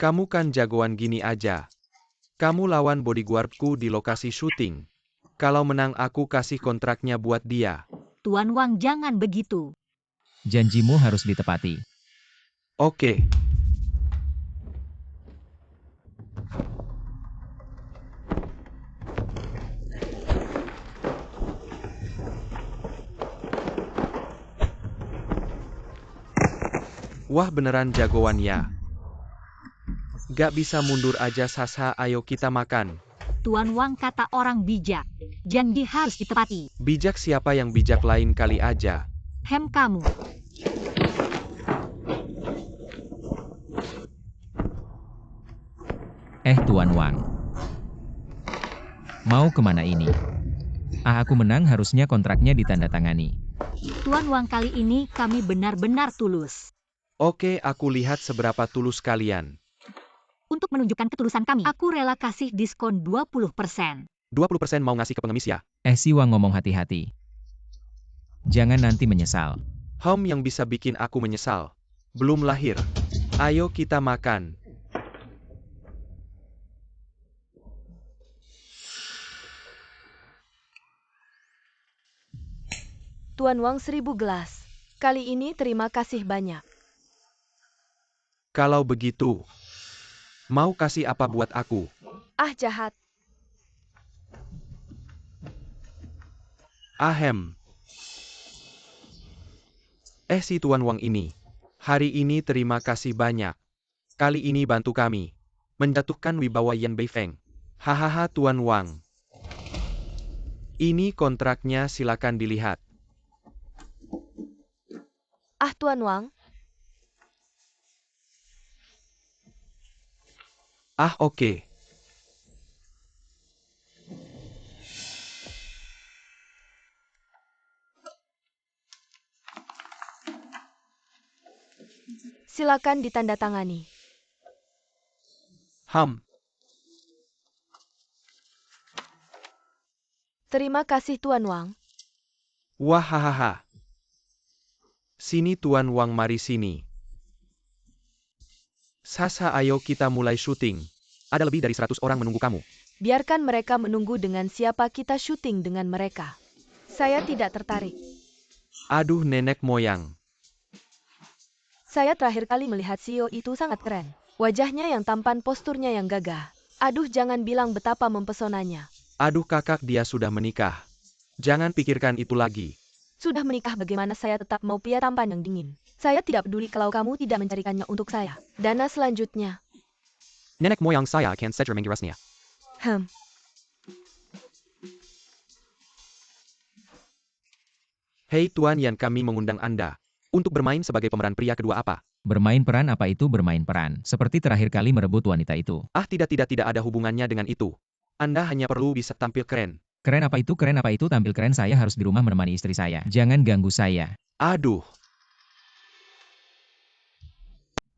B: Kamu kan jagoan gini aja. Kamu lawan bodyguardku di lokasi syuting. Kalau menang aku kasih kontraknya buat dia.
C: Tuan Wang, jangan begitu.
D: Janjimu harus ditepati.
B: Oke. Wah, beneran jagoan ya. Gak bisa mundur aja, Sasa, ayo kita makan.
C: Tuan Wang, kata orang bijak. Janji harus ditepati.
B: Bijak siapa yang bijak, lain kali aja.
C: Hem, kamu.
D: Tuan Wang. Mau kemana ini? Aku menang, harusnya kontraknya ditandatangani.
C: Tuan Wang, kali ini kami benar-benar tulus.
B: Oke, aku lihat seberapa tulus kalian.
C: Untuk menunjukkan ketulusan kami, aku rela kasih diskon 20%.
B: 20% mau ngasih ke pengemis ya?
D: Si Wang, ngomong hati-hati. Jangan nanti menyesal.
B: Yang bisa bikin aku menyesal. Belum lahir. Ayo kita makan.
A: Tuan Wang 1000 gelas. Kali ini terima kasih banyak.
B: Kalau begitu, mau kasih apa buat aku?
A: Ah, jahat.
B: Ahem. Si Tuan Wang ini. Hari ini terima kasih banyak. Kali ini bantu kami. Menjatuhkan wibawa Yan Beifeng. Hahaha, Tuan Wang. Ini kontraknya, silakan dilihat.
A: Ah, Tuan Wang.
B: Oke.
A: Silakan ditandatangani. Terima kasih, Tuan Wang.
B: Wahahaha. Sini Tuan Wang, mari sini. Sasa, ayo kita mulai syuting. Ada lebih dari 100 orang menunggu kamu.
A: Biarkan mereka menunggu, dengan siapa kita syuting dengan mereka. Saya tidak tertarik.
B: Aduh, nenek moyang.
A: Saya terakhir kali melihat CEO itu sangat keren. Wajahnya yang tampan, posturnya yang gagah. Aduh, jangan bilang betapa mempesonanya.
B: Aduh kakak, dia sudah menikah. Jangan pikirkan itu lagi.
A: Sudah menikah, bagaimana saya tetap mau pria tampan yang dingin. Saya tidak peduli kalau kamu tidak mencarikannya untuk saya. Dana selanjutnya.
B: Nenek moyang saya akan segera mengurusnya. Hei Tuan Yan, kami mengundang Anda. Untuk bermain sebagai pemeran pria kedua apa?
D: Bermain peran apa itu bermain peran? Seperti terakhir kali merebut wanita itu.
B: Tidak ada hubungannya dengan itu. Anda hanya perlu bisa tampil keren.
D: Keren apa itu tampil keren? Saya harus di rumah menemani istri saya. Jangan ganggu saya.
B: Aduh,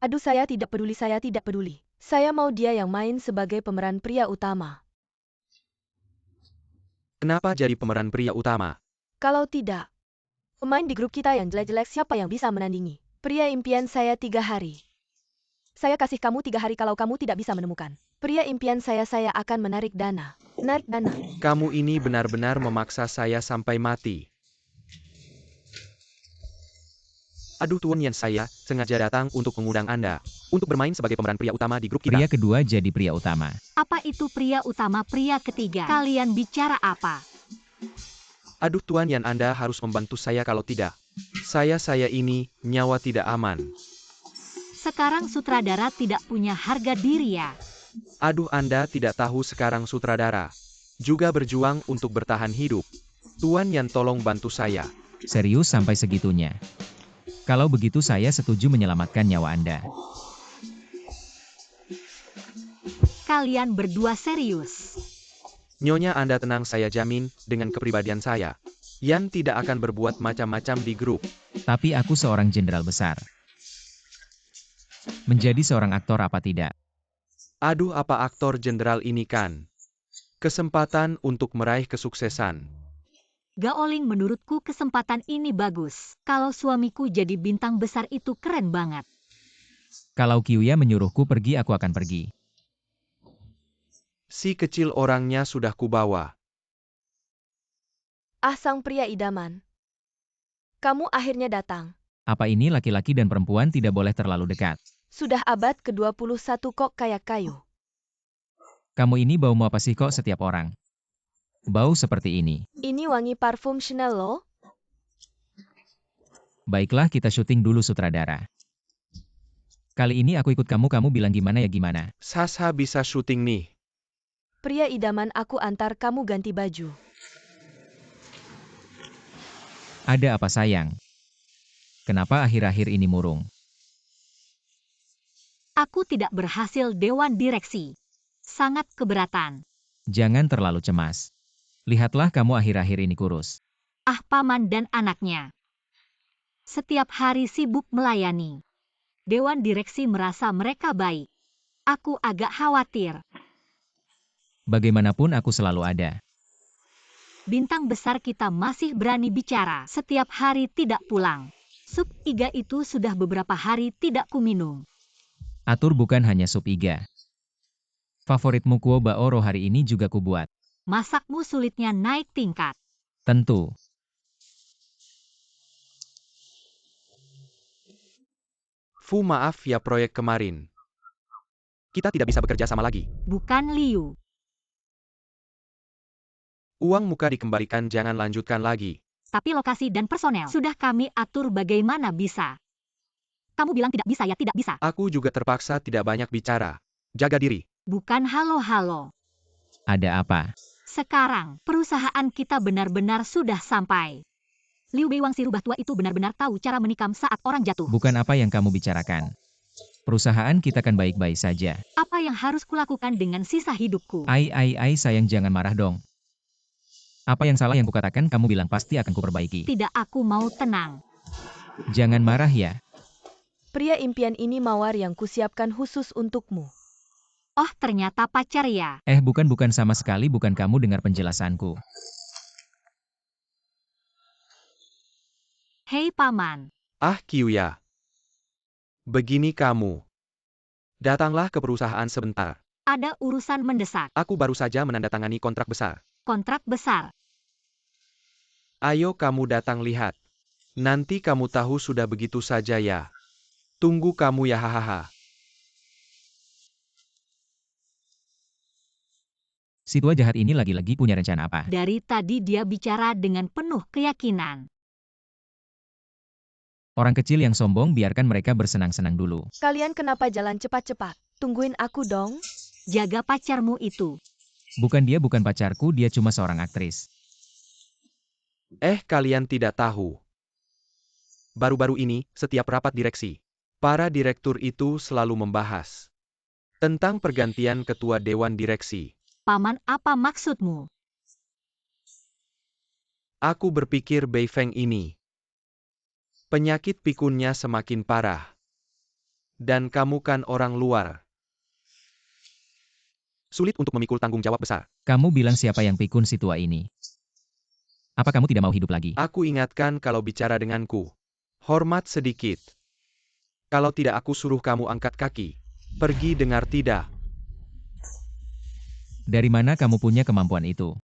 A: Saya tidak peduli, saya tidak peduli. Saya mau dia yang main sebagai pemeran pria utama.
B: kenapa jadi pemeran pria utama?
A: Kalau tidak, pemain di grup kita yang jelek-jelek, siapa yang bisa menandingi? Pria impian saya 3 hari. Saya kasih kamu 3 hari, kalau kamu tidak bisa menemukan pria impian saya akan menarik dana. Narik dana.
B: Kamu ini benar-benar memaksa saya sampai mati. Aduh Tuan Yan, saya sengaja datang untuk mengundang Anda. Untuk bermain sebagai pemeran pria utama di grup kita.
D: Pria kedua jadi pria utama.
C: Apa itu pria utama, pria ketiga? Kalian bicara apa?
B: Aduh Tuan Yan, Anda harus membantu saya, kalau tidak. Saya ini, nyawa tidak aman.
C: Sekarang sutradara tidak punya harga diri ya.
B: Aduh, Anda tidak tahu sekarang sutradara juga berjuang untuk bertahan hidup. Tuan Yan, tolong bantu saya.
D: Serius sampai segitunya? Kalau begitu saya setuju menyelamatkan nyawa Anda.
C: Kalian berdua serius.
B: Nyonya Anda tenang, saya jamin, dengan kepribadian saya. Yan tidak akan berbuat macam-macam di grup.
D: Tapi aku seorang jenderal besar. Menjadi seorang aktor apa tidak?
B: Aduh, apa aktor jenderal ini kan? Kesempatan untuk meraih kesuksesan.
C: Gaoling, menurutku kesempatan ini bagus. Kalau suamiku jadi bintang besar itu keren banget.
D: Kalau Kyuya menyuruhku pergi, aku akan pergi.
B: Si kecil orangnya sudah kubawa.
A: Ah, sang pria idaman. Kamu akhirnya datang.
D: Apa ini laki-laki dan perempuan tidak boleh terlalu dekat?
A: Sudah abad ke-21 kok kayak kayu.
D: Kamu ini bau mau apa sih kok setiap orang? Bau seperti ini.
A: Ini wangi parfum Chanel loh.
D: Baiklah, kita syuting dulu sutradara. Kali ini aku ikut kamu, kamu bilang gimana ya gimana?
B: Sasa bisa syuting nih.
A: Pria idaman, aku antar kamu ganti baju.
D: Ada apa sayang? Kenapa akhir-akhir ini murung?
C: Aku tidak berhasil dewan direksi. Sangat keberatan.
D: Jangan terlalu cemas. Lihatlah kamu akhir-akhir ini kurus.
C: Ah, paman dan anaknya. Setiap hari sibuk melayani. Dewan direksi merasa mereka baik. Aku agak khawatir.
D: Bagaimanapun aku selalu ada.
C: Bintang besar kita masih berani bicara. Setiap hari tidak pulang. Sup iga itu sudah beberapa hari tidak kuminum.
D: Atur bukan hanya sup iga. Favoritmu kuo baoro hari ini juga kubuat.
C: Masakmu sulitnya naik tingkat.
D: Tentu.
B: Fu, maaf ya proyek kemarin. Kita tidak bisa bekerja sama lagi.
C: Bukan Liu.
B: Uang muka dikembalikan, jangan lanjutkan lagi.
C: Tapi lokasi dan personel sudah kami atur, bagaimana bisa. Kamu bilang tidak bisa ya tidak bisa.
B: Aku juga terpaksa tidak banyak bicara. Jaga diri.
C: Bukan halo-halo.
D: Ada apa?
C: Sekarang, perusahaan kita benar-benar sudah sampai. Liu Beiwang si rubah tua itu benar-benar tahu cara menikam saat orang jatuh.
D: Bukan apa yang kamu bicarakan. Perusahaan kita kan baik-baik saja.
C: Apa yang harus kulakukan dengan sisa hidupku?
D: Ai sayang, jangan marah dong. Apa yang salah yang kukatakan, kamu bilang pasti akan kuperbaiki.
C: Tidak, aku mau tenang.
D: Jangan marah ya.
A: Pria impian ini mawar yang kusiapkan khusus untukmu.
C: Oh, ternyata pacar ya.
D: Bukan sama sekali, bukan, kamu dengar penjelasanku.
C: Hei paman.
B: Ah, Kyuya. Begini kamu. Datanglah ke perusahaan sebentar.
C: Ada urusan mendesak.
B: Aku baru saja menandatangani kontrak besar.
C: Kontrak besar.
B: Ayo kamu datang lihat. Nanti kamu tahu, sudah begitu saja ya. Tunggu kamu ya, hahaha.
D: Si tua jahat ini lagi-lagi punya rencana apa?
C: Dari tadi dia bicara dengan penuh keyakinan.
D: Orang kecil yang sombong, biarkan mereka bersenang-senang dulu.
A: Kalian kenapa jalan cepat-cepat? Tungguin aku dong.
C: Jaga pacarmu itu.
D: Dia bukan pacarku, dia cuma seorang aktris.
B: Kalian tidak tahu. Baru-baru ini, setiap rapat direksi, para direktur itu selalu membahas tentang pergantian ketua dewan direksi.
C: Paman, apa maksudmu?
B: Aku berpikir Beifeng ini, penyakit pikunnya semakin parah. Dan kamu kan orang luar. Sulit untuk memikul tanggung jawab besar.
D: Kamu bilang siapa yang pikun si tua ini? Apa kamu tidak mau hidup lagi?
B: Aku ingatkan kalau bicara denganku. Hormat sedikit. Kalau tidak aku suruh kamu angkat kaki. Pergi, dengar tidak?
D: Dari mana kamu punya kemampuan itu?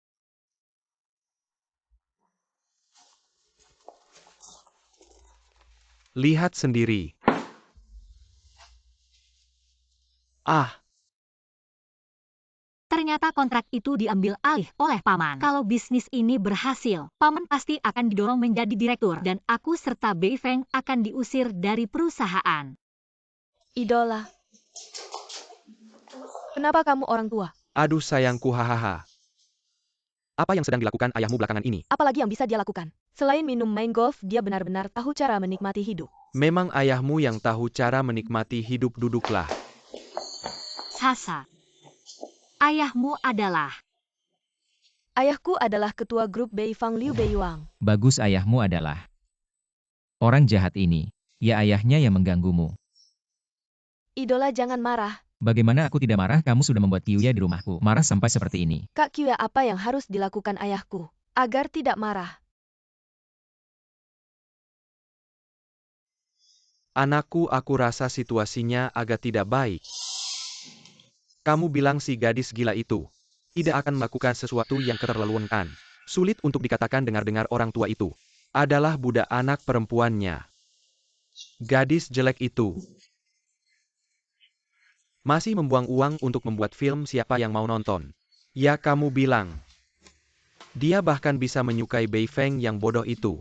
B: Lihat sendiri. Ah,
C: Ternyata kontrak itu diambil alih oleh paman. Kalau bisnis ini berhasil, paman pasti akan didorong menjadi direktur. Dan aku serta Beifeng akan diusir dari perusahaan.
A: Idola. Kenapa kamu orang tua?
B: aduh sayangku, hahaha. Apa yang sedang dilakukan ayahmu belakangan ini?
A: Apalagi yang bisa dia lakukan? Selain minum main golf, dia benar-benar tahu cara menikmati hidup.
B: Memang ayahmu yang tahu cara menikmati hidup, duduklah.
C: Sasa. Ayahmu adalah...
A: Ayahku adalah ketua grup Beifang Liu Beiyuang.
D: Bagus, ayahmu adalah orang jahat ini. Ya, ayahnya yang mengganggumu.
A: Idola, jangan marah.
D: Bagaimana aku tidak marah? Kamu sudah membuat Kyuya di rumahku marah sampai seperti ini.
A: Kak Kyuya, apa yang harus dilakukan ayahku agar tidak marah?
B: Anakku, aku rasa situasinya agak tidak baik. Kamu bilang si gadis gila itu tidak akan melakukan sesuatu yang keterlaluan kan? Sulit untuk dikatakan dengar-dengar orang tua itu adalah budak anak perempuannya. Gadis jelek itu masih membuang uang untuk membuat film, siapa yang mau nonton? Ya, kamu bilang. Dia bahkan bisa menyukai Beifeng yang bodoh itu.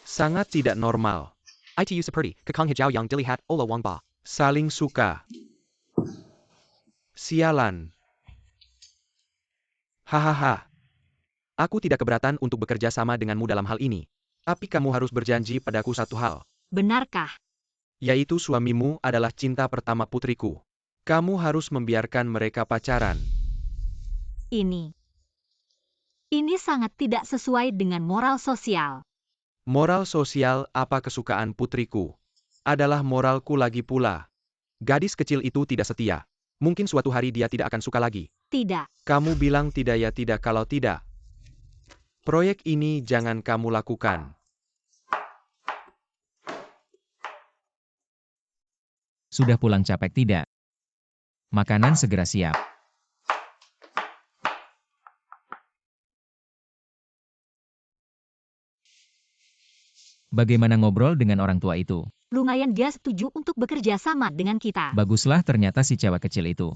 B: Sangat tidak normal.
E: Itu seperti Kakang Hijau yang dilihat oleh Wang Ba.
B: Saling suka. Sialan. Hahaha. Aku tidak keberatan untuk bekerja sama denganmu dalam hal ini. Tapi kamu harus berjanji padaku satu hal.
C: Benarkah?
B: Yaitu suamimu adalah cinta pertama putriku. Kamu harus membiarkan mereka pacaran.
C: Ini sangat tidak sesuai dengan moral sosial.
B: Moral sosial apa? Kesukaan putriku adalah moralku lagi pula. Gadis kecil itu tidak setia. Mungkin suatu hari dia tidak akan suka lagi.
C: Tidak.
B: Kamu bilang tidak, ya tidak. Kalau tidak, proyek ini jangan kamu lakukan.
D: Sudah pulang capek tidak? Makanan segera siap. Bagaimana ngobrol dengan orang tua itu?
C: Lumayan, dia setuju untuk bekerja sama dengan kita.
D: Baguslah, ternyata si cewek kecil itu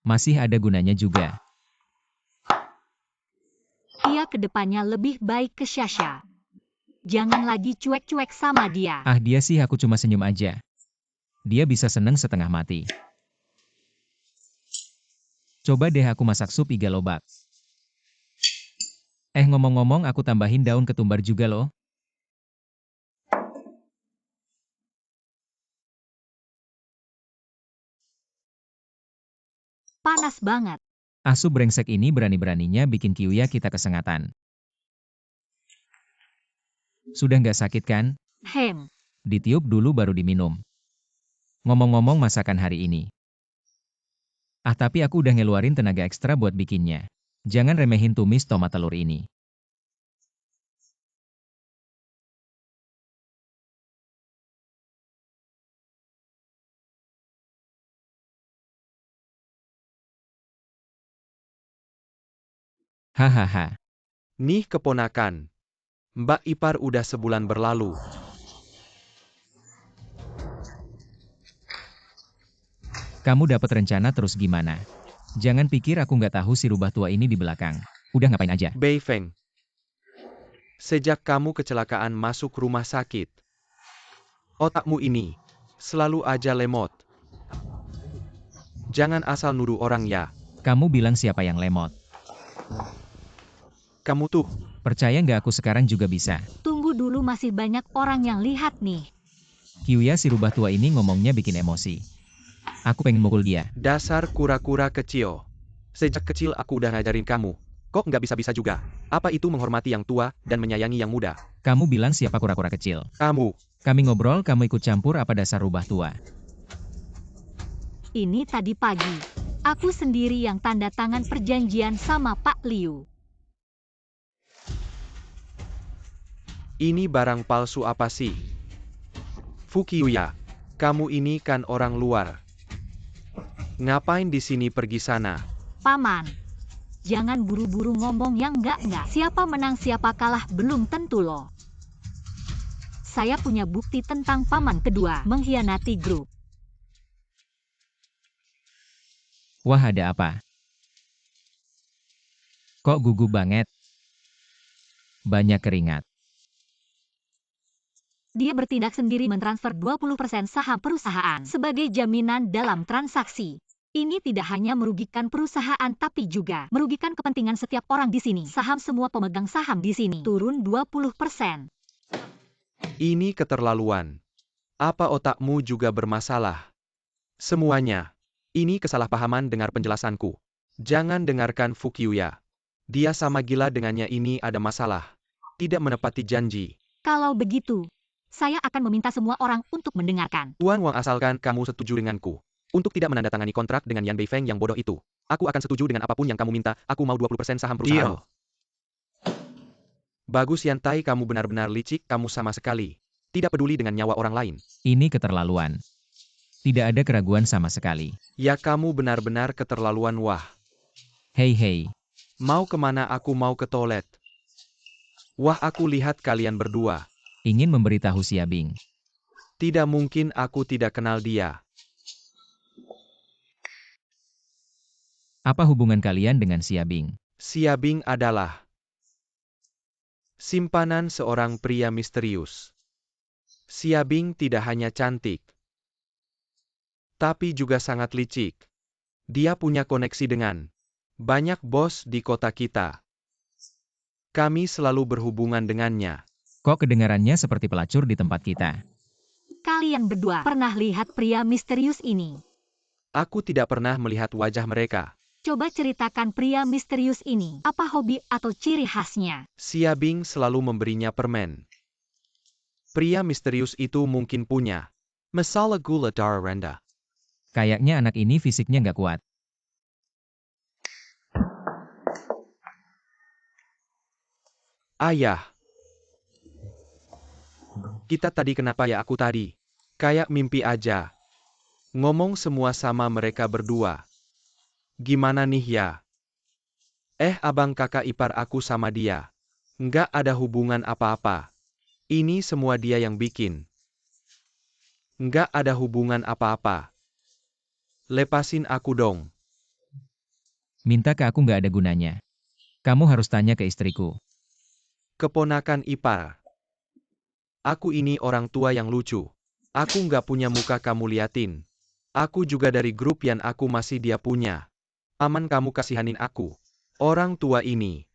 D: masih ada gunanya juga.
C: Dia kedepannya lebih baik ke Sasha. Jangan lagi cuek-cuek sama dia.
D: Ah, dia sih aku cuma senyum aja. Dia bisa seneng setengah mati. Coba deh aku masak sup iga lobak. Ngomong-ngomong, aku tambahin daun ketumbar juga loh.
C: Panas banget.
D: Asu brengsek ini berani-beraninya bikin Kyuya kita kesengatan. Sudah nggak sakit kan? Ditiup dulu baru diminum. Ngomong-ngomong masakan hari ini. Tapi aku udah ngeluarin tenaga ekstra buat bikinnya. Jangan remehin tumis tomat telur ini. Hahaha.
B: Nih keponakan. Mbak ipar udah sebulan berlalu.
D: Kamu dapat rencana terus gimana? Jangan pikir aku nggak tahu si rubah tua ini di belakang. Udah ngapain aja?
B: Beifeng. Sejak kamu kecelakaan masuk rumah sakit, otakmu ini selalu aja lemot. Jangan asal nuduh orang ya.
D: Kamu bilang siapa yang lemot?
B: Kamu tuh.
D: Percaya nggak aku sekarang juga bisa?
C: Tunggu dulu, masih banyak orang yang lihat nih.
D: Kyuya, si rubah tua ini ngomongnya bikin emosi. Aku pengen mukul dia.
B: Dasar kura-kura kecil. Sejak kecil aku udah ngajarin kamu. Kok nggak bisa-bisa juga? Apa itu menghormati yang tua dan menyayangi yang muda?
D: Kamu bilang siapa kura-kura kecil?
B: Kamu.
D: Kami ngobrol, kamu ikut campur, apa dasar rubah tua?
C: Ini tadi pagi. Aku sendiri yang tanda tangan perjanjian sama Pak Liu.
B: Ini barang palsu apa sih? Fukiuya, kamu ini kan orang luar. Ngapain di sini, pergi sana?
C: Paman, jangan buru-buru ngomong yang enggak-enggak. Siapa menang siapa kalah belum tentu loh. Saya punya bukti tentang paman kedua mengkhianati grup.
D: Wah, ada apa? Kok gugup banget? Banyak keringat.
C: Dia bertindak sendiri mentransfer 20% saham perusahaan sebagai jaminan dalam transaksi. Ini tidak hanya merugikan perusahaan tapi juga merugikan kepentingan setiap orang di sini. Saham semua pemegang saham di sini turun 20%.
B: Ini keterlaluan. Apa otakmu juga bermasalah? Semuanya. Ini kesalahpahaman, dengar penjelasanku. Jangan dengarkan Fukiuya. Dia sama gila dengannya, ini ada masalah. Tidak menepati janji.
C: Kalau begitu, saya akan meminta semua orang untuk mendengarkan.
B: Tuan Wang, asalkan kamu setuju denganku. Untuk tidak menandatangani kontrak dengan Yan Beifeng yang bodoh itu. Aku akan setuju dengan apapun yang kamu minta, aku mau 20% saham perusahaan. Bagus Yantai, kamu benar-benar licik, kamu sama sekali tidak peduli dengan nyawa orang lain.
D: Ini keterlaluan. Tidak ada keraguan sama sekali.
B: Ya, kamu benar-benar keterlaluan. Wah.
D: Hei.
B: Mau kemana? Aku mau ke toilet. Wah, aku lihat kalian berdua.
D: Ingin memberitahu Xiabing.
B: Tidak mungkin, aku tidak kenal dia.
D: Apa hubungan kalian dengan Xiabing?
B: Xiabing adalah simpanan seorang pria misterius. Xiabing tidak hanya cantik, tapi juga sangat licik. Dia punya koneksi dengan banyak bos di kota kita. Kami selalu berhubungan dengannya.
D: Kok kedengarannya seperti pelacur di tempat kita?
C: Kalian berdua pernah lihat pria misterius ini?
B: Aku tidak pernah melihat wajah mereka.
C: Coba ceritakan pria misterius ini. Apa hobi atau ciri khasnya?
B: Xiabing selalu memberinya permen. Pria misterius itu mungkin punya masalah gula darah rendah.
D: Kayaknya anak ini fisiknya nggak kuat.
B: Ayah. Kita tadi kenapa ya? Aku tadi kayak mimpi aja. Ngomong semua sama mereka berdua. Gimana nih ya? Abang kakak ipar aku sama dia. Nggak ada hubungan apa-apa. Ini semua dia yang bikin. Nggak ada hubungan apa-apa. Lepasin aku dong.
D: Minta ke aku nggak ada gunanya. Kamu harus tanya ke istriku.
B: Keponakan ipar. Aku ini orang tua yang lucu. Aku nggak punya muka kamu liatin. Aku juga dari grup yang aku masih dia punya. Aman, kamu kasihanin aku. Orang tua ini.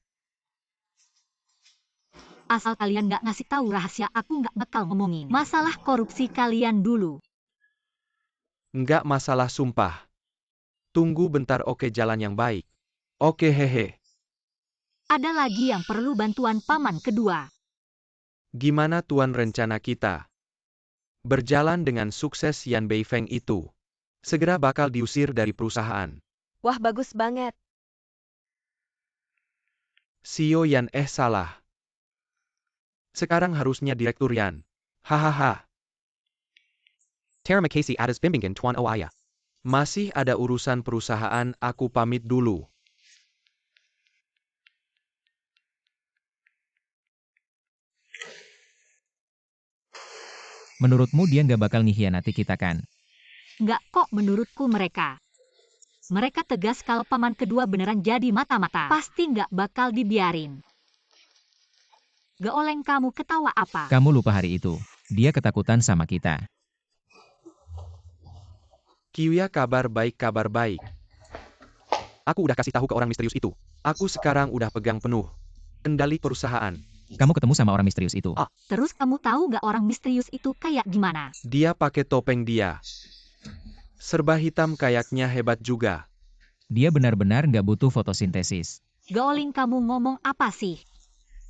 C: Asal kalian nggak ngasih tahu rahasia, aku nggak bakal ngomongin masalah korupsi kalian dulu.
B: Nggak masalah, sumpah. Tunggu bentar, oke, jalan yang baik. Oke, hehe.
C: Ada lagi yang perlu bantuan paman kedua.
B: Gimana tuan rencana kita? Berjalan dengan sukses. Yan Beifeng itu segera bakal diusir dari perusahaan.
A: Wah, bagus banget.
B: CEO Yan salah. Sekarang harusnya Direktur Yan. Hahaha.
E: Terima kasih atas bimbingan Tuan Oaya.
B: Masih ada urusan perusahaan, aku pamit dulu.
D: Menurutmu dia nggak bakal ngihianati kita kan?
C: Nggak kok, menurutku mereka. Mereka tegas kalau paman kedua beneran jadi mata-mata. Pasti nggak bakal dibiarin. Geoleng, kamu ketawa apa?
D: Kamu lupa hari itu. Dia ketakutan sama kita.
B: Kiuya, kabar baik, kabar baik. Aku udah kasih tahu ke orang misterius itu. Aku sekarang udah pegang penuh kendali perusahaan.
D: Kamu ketemu sama orang misterius itu.
C: Terus kamu tahu nggak orang misterius itu kayak gimana?
B: Dia pakai topeng dia. Serba hitam, kayaknya hebat juga.
D: Dia benar-benar nggak butuh fotosintesis.
C: Geoling, kamu ngomong apa sih?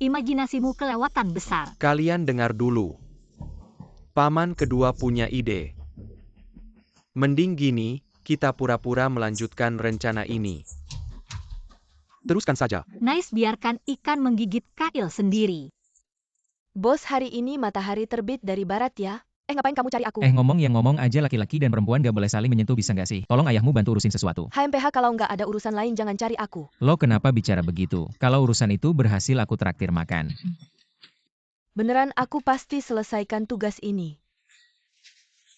C: Imajinasimu kelewatan besar.
B: Kalian dengar dulu. Paman kedua punya ide. Mending gini, kita pura-pura melanjutkan rencana ini.
E: Teruskan saja.
C: Nice, biarkan ikan menggigit kail sendiri.
A: Bos, hari ini matahari terbit dari barat ya. Ngapain kamu cari aku?
D: Ngomong aja, laki-laki dan perempuan gak boleh saling menyentuh, bisa nggak sih? Tolong ayahmu bantu urusin sesuatu.
A: HMPH, kalau nggak ada urusan lain jangan cari aku.
D: Lo kenapa bicara begitu? Kalau urusan itu berhasil aku traktir makan.
A: Beneran, aku pasti selesaikan tugas ini.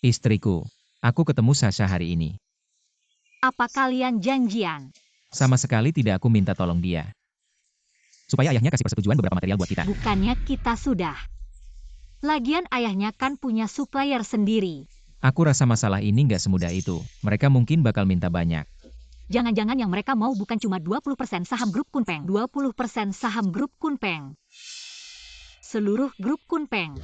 D: Istriku, aku ketemu Sasha hari ini.
C: Apa kalian janjian?
D: Sama sekali tidak, aku minta tolong dia. Supaya ayahnya kasih persetujuan beberapa material buat kita.
C: Bukannya kita sudah. Lagian ayahnya kan punya supplier sendiri.
D: Aku rasa masalah ini nggak semudah itu. Mereka mungkin bakal minta banyak.
C: Jangan-jangan yang mereka mau bukan cuma 20% saham grup Kunpeng. 20% saham grup Kunpeng. Seluruh grup Kunpeng.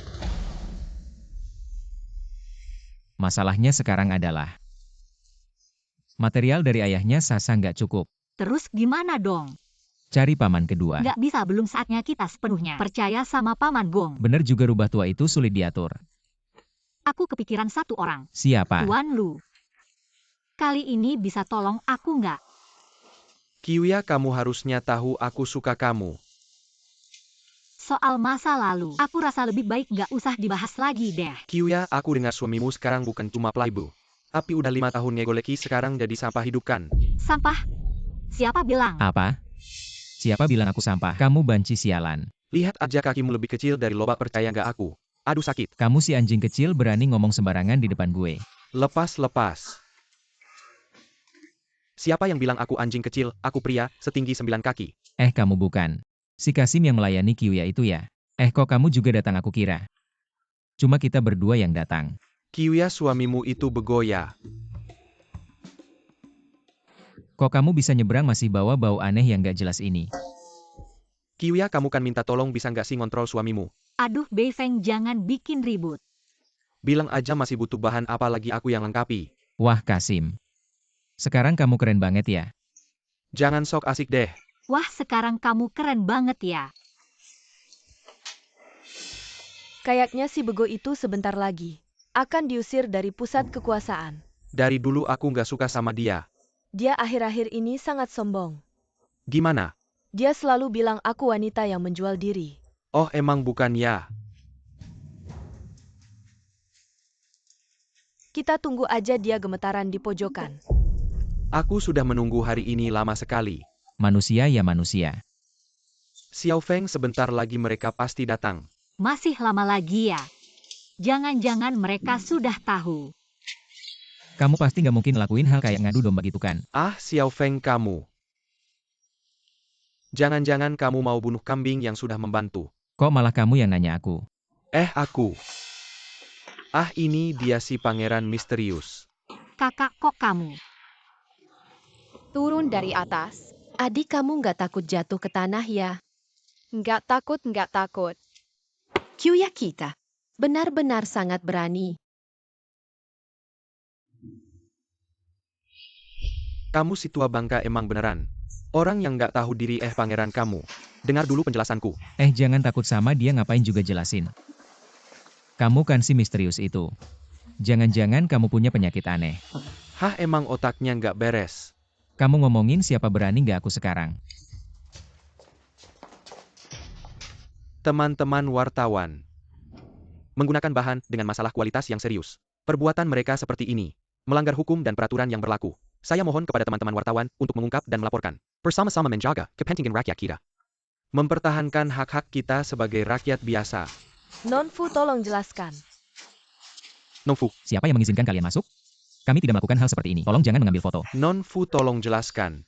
D: Masalahnya sekarang adalah material dari ayahnya Sasa nggak cukup.
C: Terus gimana dong?
D: Cari paman kedua.
C: Nggak bisa, belum saatnya kita sepenuhnya percaya sama Paman Gong.
D: Bener juga rubah tua itu sulit diatur.
C: Aku kepikiran satu orang.
D: Siapa?
C: Tuan Lu. Kali ini bisa tolong aku nggak?
B: Kiwya, kamu harusnya tahu aku suka kamu.
C: Soal masa lalu, aku rasa lebih baik nggak usah dibahas lagi deh.
B: Kiwya, aku dengar suamimu sekarang bukan cuma playboy. Tapi udah 5 tahun ngegoleki sekarang jadi sampah hidup kan?
C: Sampah? Siapa bilang?
D: Apa? Siapa bilang aku sampah? Kamu banci sialan.
B: Lihat aja kakimu lebih kecil dari lobak, percaya nggak aku? Aduh sakit.
D: Kamu si anjing kecil berani ngomong sembarangan di depan gue.
B: Lepas. Siapa yang bilang aku anjing kecil? Aku pria, setinggi 9 kaki.
D: Kamu bukan. Si Kasim yang melayani Kiwya itu ya? Kok kamu juga datang aku kira? Cuma kita berdua yang datang.
B: Kiwya, suamimu itu begoya.
D: Kok kamu bisa nyebrang masih bawa bau aneh yang gak jelas ini?
B: Kiwya, kamu kan minta tolong bisa nggak sih ngontrol suamimu?
C: Aduh Beifeng, jangan bikin ribut.
B: Bilang aja masih butuh bahan, apalagi aku yang lengkapi.
D: Wah Kasim. Sekarang kamu keren banget ya.
B: Jangan sok asik deh.
C: Wah, sekarang kamu keren banget ya.
A: Kayaknya si bego itu sebentar lagi akan diusir dari pusat kekuasaan.
B: Dari dulu aku nggak suka sama dia.
A: Dia akhir-akhir ini sangat sombong.
B: Gimana?
A: Dia selalu bilang aku wanita yang menjual diri.
B: Oh, emang bukan ya?
A: Kita tunggu aja dia gemetaran di pojokan.
B: Aku sudah menunggu hari ini lama sekali.
D: Manusia ya manusia.
B: Xiao Feng, sebentar lagi mereka pasti datang.
C: Masih lama lagi ya. Jangan-jangan mereka sudah tahu.
D: Kamu pasti nggak mungkin lakuin hal kayak ngadu domba gitu kan?
B: Ah, Xiao Feng kamu. Jangan-jangan kamu mau bunuh kambing yang sudah membantu.
D: Kok malah kamu yang nanya aku?
B: Aku. Ah, ini dia si pangeran misterius.
C: Kakak, kok kamu?
F: Turun dari atas.
G: Adik, kamu nggak takut jatuh ke tanah ya?
F: Nggak takut.
G: Kiwya kita benar-benar sangat berani.
B: Kamu si tua bangka emang beneran. Orang yang nggak tahu diri pangeran kamu. Dengar dulu penjelasanku.
D: Jangan takut sama dia, ngapain juga jelasin. Kamu kan si misterius itu. Jangan-jangan kamu punya penyakit aneh.
B: Hah, emang otaknya nggak beres.
D: Kamu ngomongin siapa, berani nggak aku sekarang?
B: Teman-teman wartawan. Menggunakan bahan dengan masalah kualitas yang serius. Perbuatan mereka seperti ini melanggar hukum dan peraturan yang berlaku. Saya mohon kepada teman-teman wartawan untuk mengungkap dan melaporkan. Bersama-sama menjaga kepentingan rakyat kita. Mempertahankan hak-hak kita sebagai rakyat biasa.
A: Nonfu, tolong jelaskan.
B: Nonfu.
D: Siapa yang mengizinkan kalian masuk? Kami tidak melakukan hal seperti ini. Tolong jangan mengambil foto.
B: Nonfu, tolong jelaskan.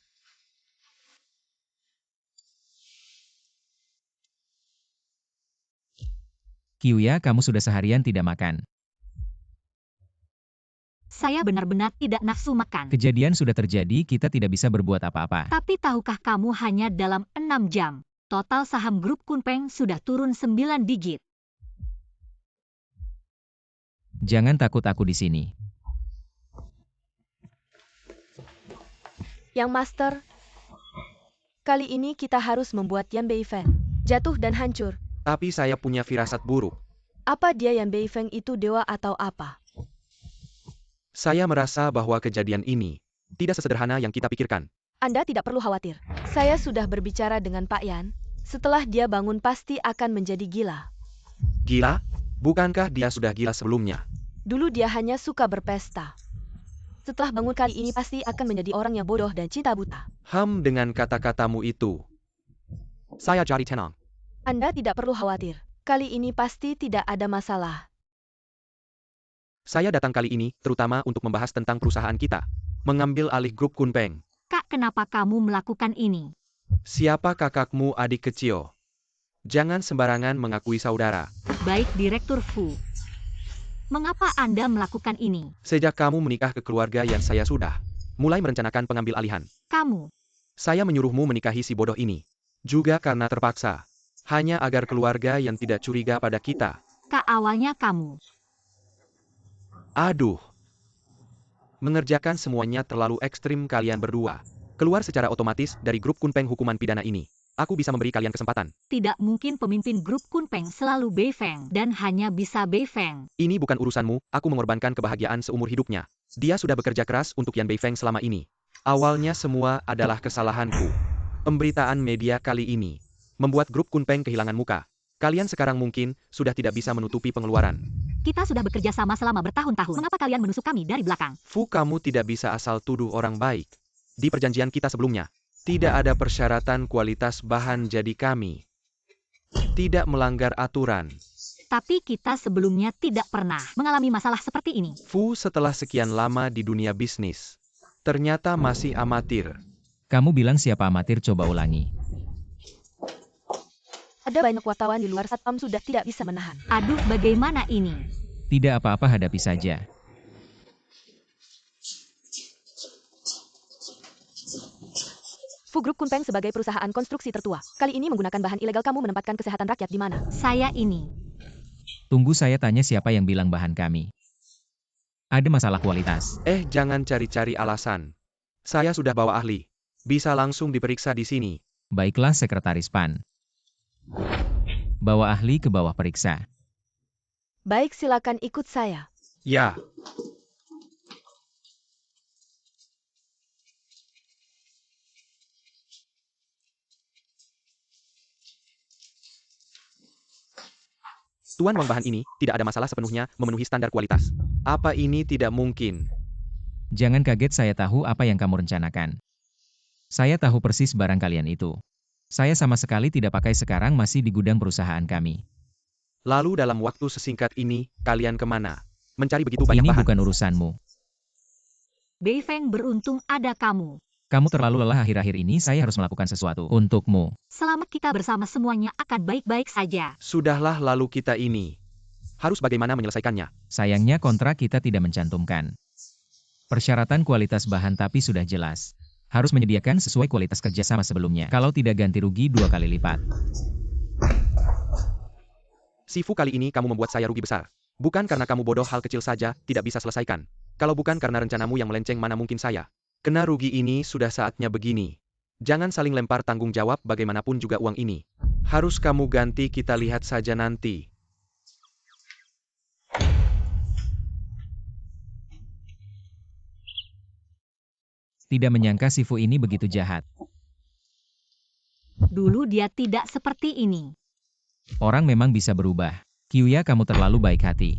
D: Kiwya, kamu sudah seharian tidak makan.
C: Saya benar-benar tidak nafsu makan.
D: Kejadian sudah terjadi, kita tidak bisa berbuat apa-apa.
C: Tapi tahukah kamu hanya dalam 6 jam, total saham grup Kunpeng sudah turun 9 digit.
D: Jangan takut, aku di sini.
A: Yang Master, kali ini kita harus membuat Yan Beifeng jatuh dan hancur.
B: Tapi saya punya firasat buruk.
A: Apa dia Yan Beifeng itu dewa atau apa?
B: Saya merasa bahwa kejadian ini tidak sesederhana yang kita pikirkan.
A: Anda tidak perlu khawatir. Saya sudah berbicara dengan Pak Yan. Setelah dia bangun pasti akan menjadi gila.
B: Gila? Bukankah dia sudah gila sebelumnya?
A: Dulu dia hanya suka berpesta. Setelah bangun kali ini pasti akan menjadi orang yang bodoh dan cinta buta.
B: Dengan kata-katamu itu, saya jadi tenang.
A: Anda tidak perlu khawatir. Kali ini pasti tidak ada masalah.
B: Saya datang kali ini terutama untuk membahas tentang perusahaan kita. Mengambil alih grup Kunpeng.
C: Kak, kenapa kamu melakukan ini?
B: Siapa kakakmu, adik kecil? Jangan sembarangan mengakui saudara.
C: Baik, Direktur Fu. Mengapa Anda melakukan ini?
B: Sejak kamu menikah ke keluarga yang saya sudah mulai merencanakan pengambil alihan.
C: Kamu,
B: Saya menyuruhmu menikahi si bodoh ini. Juga karena terpaksa. Hanya agar keluarga yang tidak curiga pada kita.
C: Kak, awalnya kamu.
B: Aduh. Mengerjakan semuanya terlalu ekstrim kalian berdua. Keluar secara otomatis dari grup Kunpeng hukuman pidana ini. Aku bisa memberi kalian kesempatan.
C: Tidak mungkin pemimpin grup Kunpeng selalu Beifeng dan hanya bisa Beifeng.
B: Ini bukan urusanmu, aku mengorbankan kebahagiaan seumur hidupnya. Dia sudah bekerja keras untuk Yan Beifeng selama ini. Awalnya semua adalah kesalahanku. Pemberitaan media kali ini membuat grup Kunpeng kehilangan muka. Kalian sekarang mungkin sudah tidak bisa menutupi pengeluaran.
C: Kita sudah bekerja sama selama bertahun-tahun. Mengapa kalian menusuk kami dari belakang?
B: Fu, kamu tidak bisa asal tuduh orang baik. Di perjanjian kita sebelumnya, tidak ada persyaratan kualitas bahan jadi kami tidak melanggar aturan.
C: Tapi kita sebelumnya tidak pernah mengalami masalah seperti ini.
B: Fu, setelah sekian lama di dunia bisnis, ternyata masih amatir.
D: Kamu bilang siapa amatir, coba ulangi.
A: Ada banyak wartawan di luar satpam sudah tidak bisa menahan.
C: Aduh, bagaimana ini?
D: Tidak apa-apa, hadapi saja.
A: Fu Grup Kunpeng sebagai perusahaan konstruksi tertua, kali ini menggunakan bahan ilegal. Kamu menempatkan kesehatan rakyat di mana?
C: Saya ini.
D: Tunggu, saya tanya siapa yang bilang bahan kami. Ada masalah kualitas.
B: Jangan cari-cari alasan. Saya sudah bawa ahli. Bisa langsung diperiksa di sini.
D: Baiklah, Sekretaris Pan. Bawa ahli ke bawah periksa.
A: Baik, silakan ikut saya.
B: Ya. Tuan, uang bahan ini tidak ada masalah sepenuhnya memenuhi standar kualitas. Apa ini tidak mungkin?
D: Jangan kaget, saya tahu apa yang kamu rencanakan. Saya tahu persis barang kalian itu. Saya sama sekali tidak pakai, sekarang masih di gudang perusahaan kami.
B: Lalu dalam waktu sesingkat ini, kalian kemana? Mencari begitu banyak
D: Ini
B: bahan?
D: bukan urusanmu.
C: Beifeng, beruntung ada kamu.
D: Kamu terlalu lelah akhir-akhir ini, saya harus melakukan sesuatu untukmu.
C: Selama kita bersama semuanya akan baik-baik saja.
B: Sudahlah, lalu kita ini harus bagaimana menyelesaikannya?
D: Sayangnya kontrak kita tidak mencantumkan persyaratan kualitas bahan, tapi sudah jelas. Harus menyediakan sesuai kualitas kerjasama sebelumnya. Kalau tidak, ganti rugi 2 kali lipat.
B: Sifu, kali ini kamu membuat saya rugi besar. Bukan karena kamu bodoh, hal kecil saja tidak bisa selesaikan. Kalau bukan karena rencanamu yang melenceng, mana mungkin saya kena rugi ini. Sudah saatnya begini. Jangan saling lempar tanggung jawab, bagaimanapun juga uang ini harus kamu ganti, kita lihat saja nanti.
D: Tidak menyangka Sifu ini begitu jahat.
C: Dulu dia tidak seperti ini.
D: Orang memang bisa berubah. Kyuya, kamu terlalu baik hati.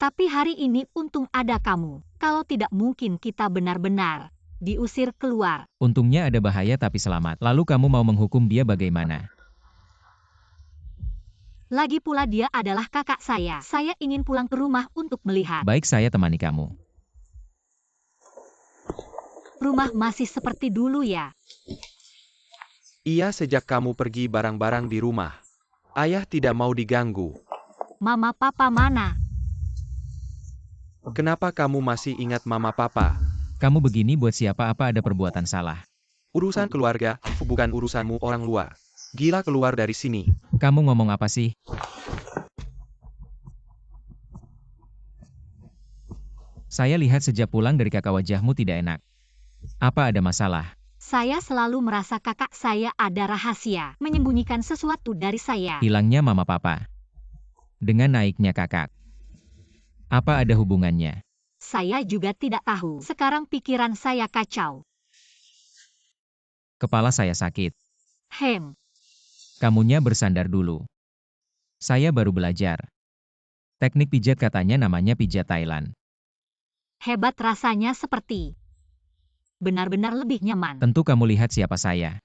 C: Tapi hari ini untung ada kamu. Kalau tidak mungkin kita benar-benar diusir keluar.
D: Untungnya ada bahaya tapi selamat. Lalu kamu mau menghukum dia bagaimana?
C: Lagi pula dia adalah kakak saya. Saya ingin pulang ke rumah untuk melihat.
D: Baik, saya temani kamu.
C: Rumah masih seperti dulu ya?
B: Iya, sejak kamu pergi barang-barang di rumah. Ayah tidak mau diganggu.
C: Mama papa mana?
B: Kenapa kamu masih ingat mama papa?
D: Kamu begini buat siapa? Apa ada perbuatan salah?
B: Urusan keluarga, bukan urusanmu orang luar. Gila, keluar dari sini.
D: Kamu ngomong apa sih? Saya lihat sejak pulang dari kakak wajahmu tidak enak. Apa ada masalah?
C: Saya selalu merasa kakak saya ada rahasia, menyembunyikan sesuatu dari saya.
D: Hilangnya mama papa dengan naiknya kakak. Apa ada hubungannya?
C: Saya juga tidak tahu. Sekarang pikiran saya kacau.
D: Kepala saya sakit. Kamunya bersandar dulu. Saya baru belajar. Teknik pijat, katanya namanya pijat Thailand.
C: Hebat, rasanya seperti benar-benar lebih nyaman.
D: Tentu kamu lihat siapa saya.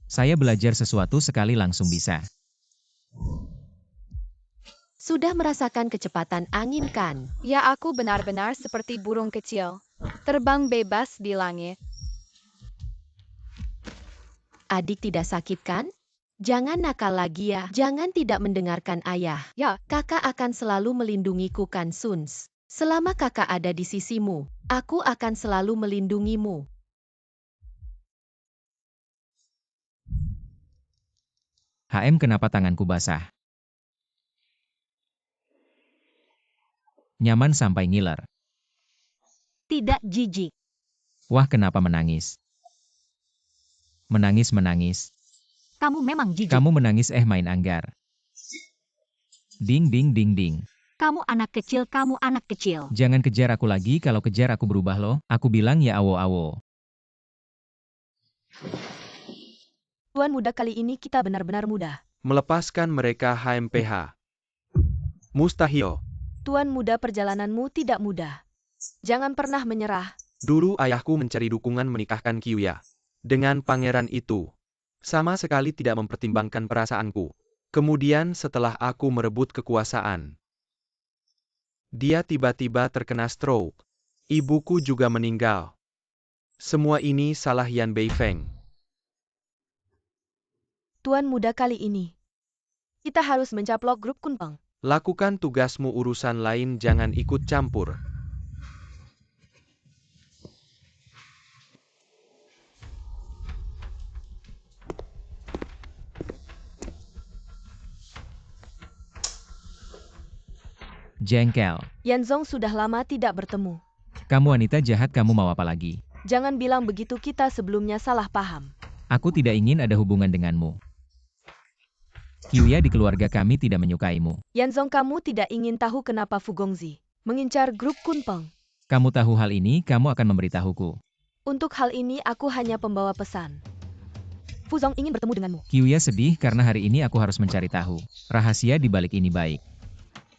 D: Saya belajar sesuatu sekali langsung bisa.
G: Sudah merasakan kecepatan angin kan?
F: Ya, aku benar-benar seperti burung kecil. Terbang bebas di langit.
G: Adik tidak sakit kan? Jangan nakal lagi ya. Jangan tidak mendengarkan ayah.
F: Ya.
G: Kakak akan selalu melindungiku kan Suns. Selama kakak ada di sisimu, aku akan selalu melindungimu.
D: Kenapa tanganku basah? Nyaman sampai ngiler.
C: Tidak jijik.
D: Wah, kenapa menangis? Menangis.
C: Kamu memang jijik.
D: Kamu menangis main anggar. Ding ding ding ding.
C: Kamu anak kecil.
D: Jangan kejar aku lagi, kalau kejar aku berubah loh. Aku bilang ya awo-awo.
A: Tuan muda, kali ini kita benar-benar mudah.
B: Melepaskan mereka HMPH. Mustahil.
A: Tuan muda, perjalananmu tidak mudah. Jangan pernah menyerah.
B: Dulu ayahku mencari dukungan menikahkan Kyuya. Dengan pangeran itu. Sama sekali tidak mempertimbangkan perasaanku. Kemudian setelah aku merebut kekuasaan, dia tiba-tiba terkena stroke. Ibuku juga meninggal. Semua ini salah Yan Beifeng.
A: Tuan muda, kali ini kita harus mencaplok grup Kunpeng.
B: Lakukan tugasmu, urusan lain jangan ikut campur.
D: Jengkel.
A: Yanzong sudah lama tidak bertemu.
D: Kamu wanita jahat, kamu mau apa lagi?
A: Jangan bilang begitu, kita sebelumnya salah paham.
D: Aku tidak ingin ada hubungan denganmu. Kyuya di keluarga kami tidak menyukaimu.
A: Yanzong, kamu tidak ingin tahu kenapa Fu Gongzi mengincar grup Kunpeng.
D: Kamu tahu hal ini, kamu akan memberitahuku.
A: Untuk hal ini aku hanya pembawa pesan. Fu Zong ingin bertemu denganmu.
D: Kyuya sedih karena hari ini aku harus mencari tahu. Rahasia di balik ini baik.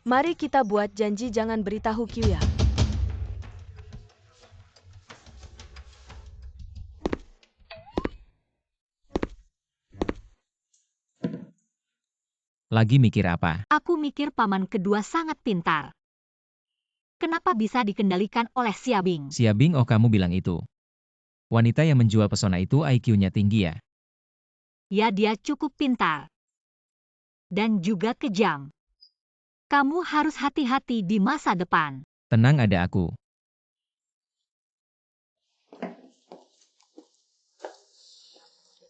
A: Mari kita buat janji jangan beritahu Kyuya.
D: Lagi mikir apa?
C: Aku mikir paman kedua sangat pintar. Kenapa bisa dikendalikan oleh Xiabing?
D: Xiabing, oh kamu bilang itu. Wanita yang menjual pesona itu IQ-nya tinggi ya?
C: Ya, dia cukup pintar. Dan juga kejam. Kamu harus hati-hati di masa depan.
D: Tenang, ada aku.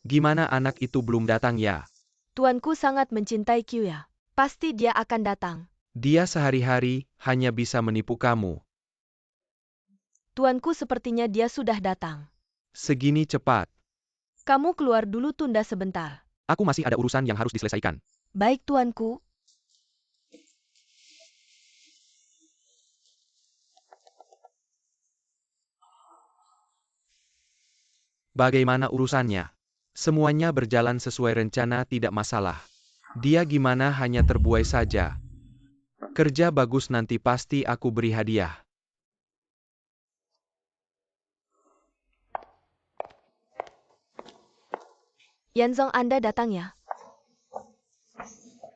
B: Gimana anak itu belum datang ya?
A: Tuanku sangat mencintai Kyuya. Pasti dia akan datang.
B: Dia sehari-hari hanya bisa menipu kamu.
A: Tuanku, sepertinya dia sudah datang.
B: Segini cepat.
A: Kamu keluar dulu, tunda sebentar.
B: Aku masih ada urusan yang harus diselesaikan.
A: Baik, tuanku.
B: Bagaimana urusannya? Semuanya berjalan sesuai rencana, tidak masalah. Dia gimana, hanya terbuai saja. Kerja bagus, nanti pasti aku beri hadiah.
A: Yanzong, Anda datang ya?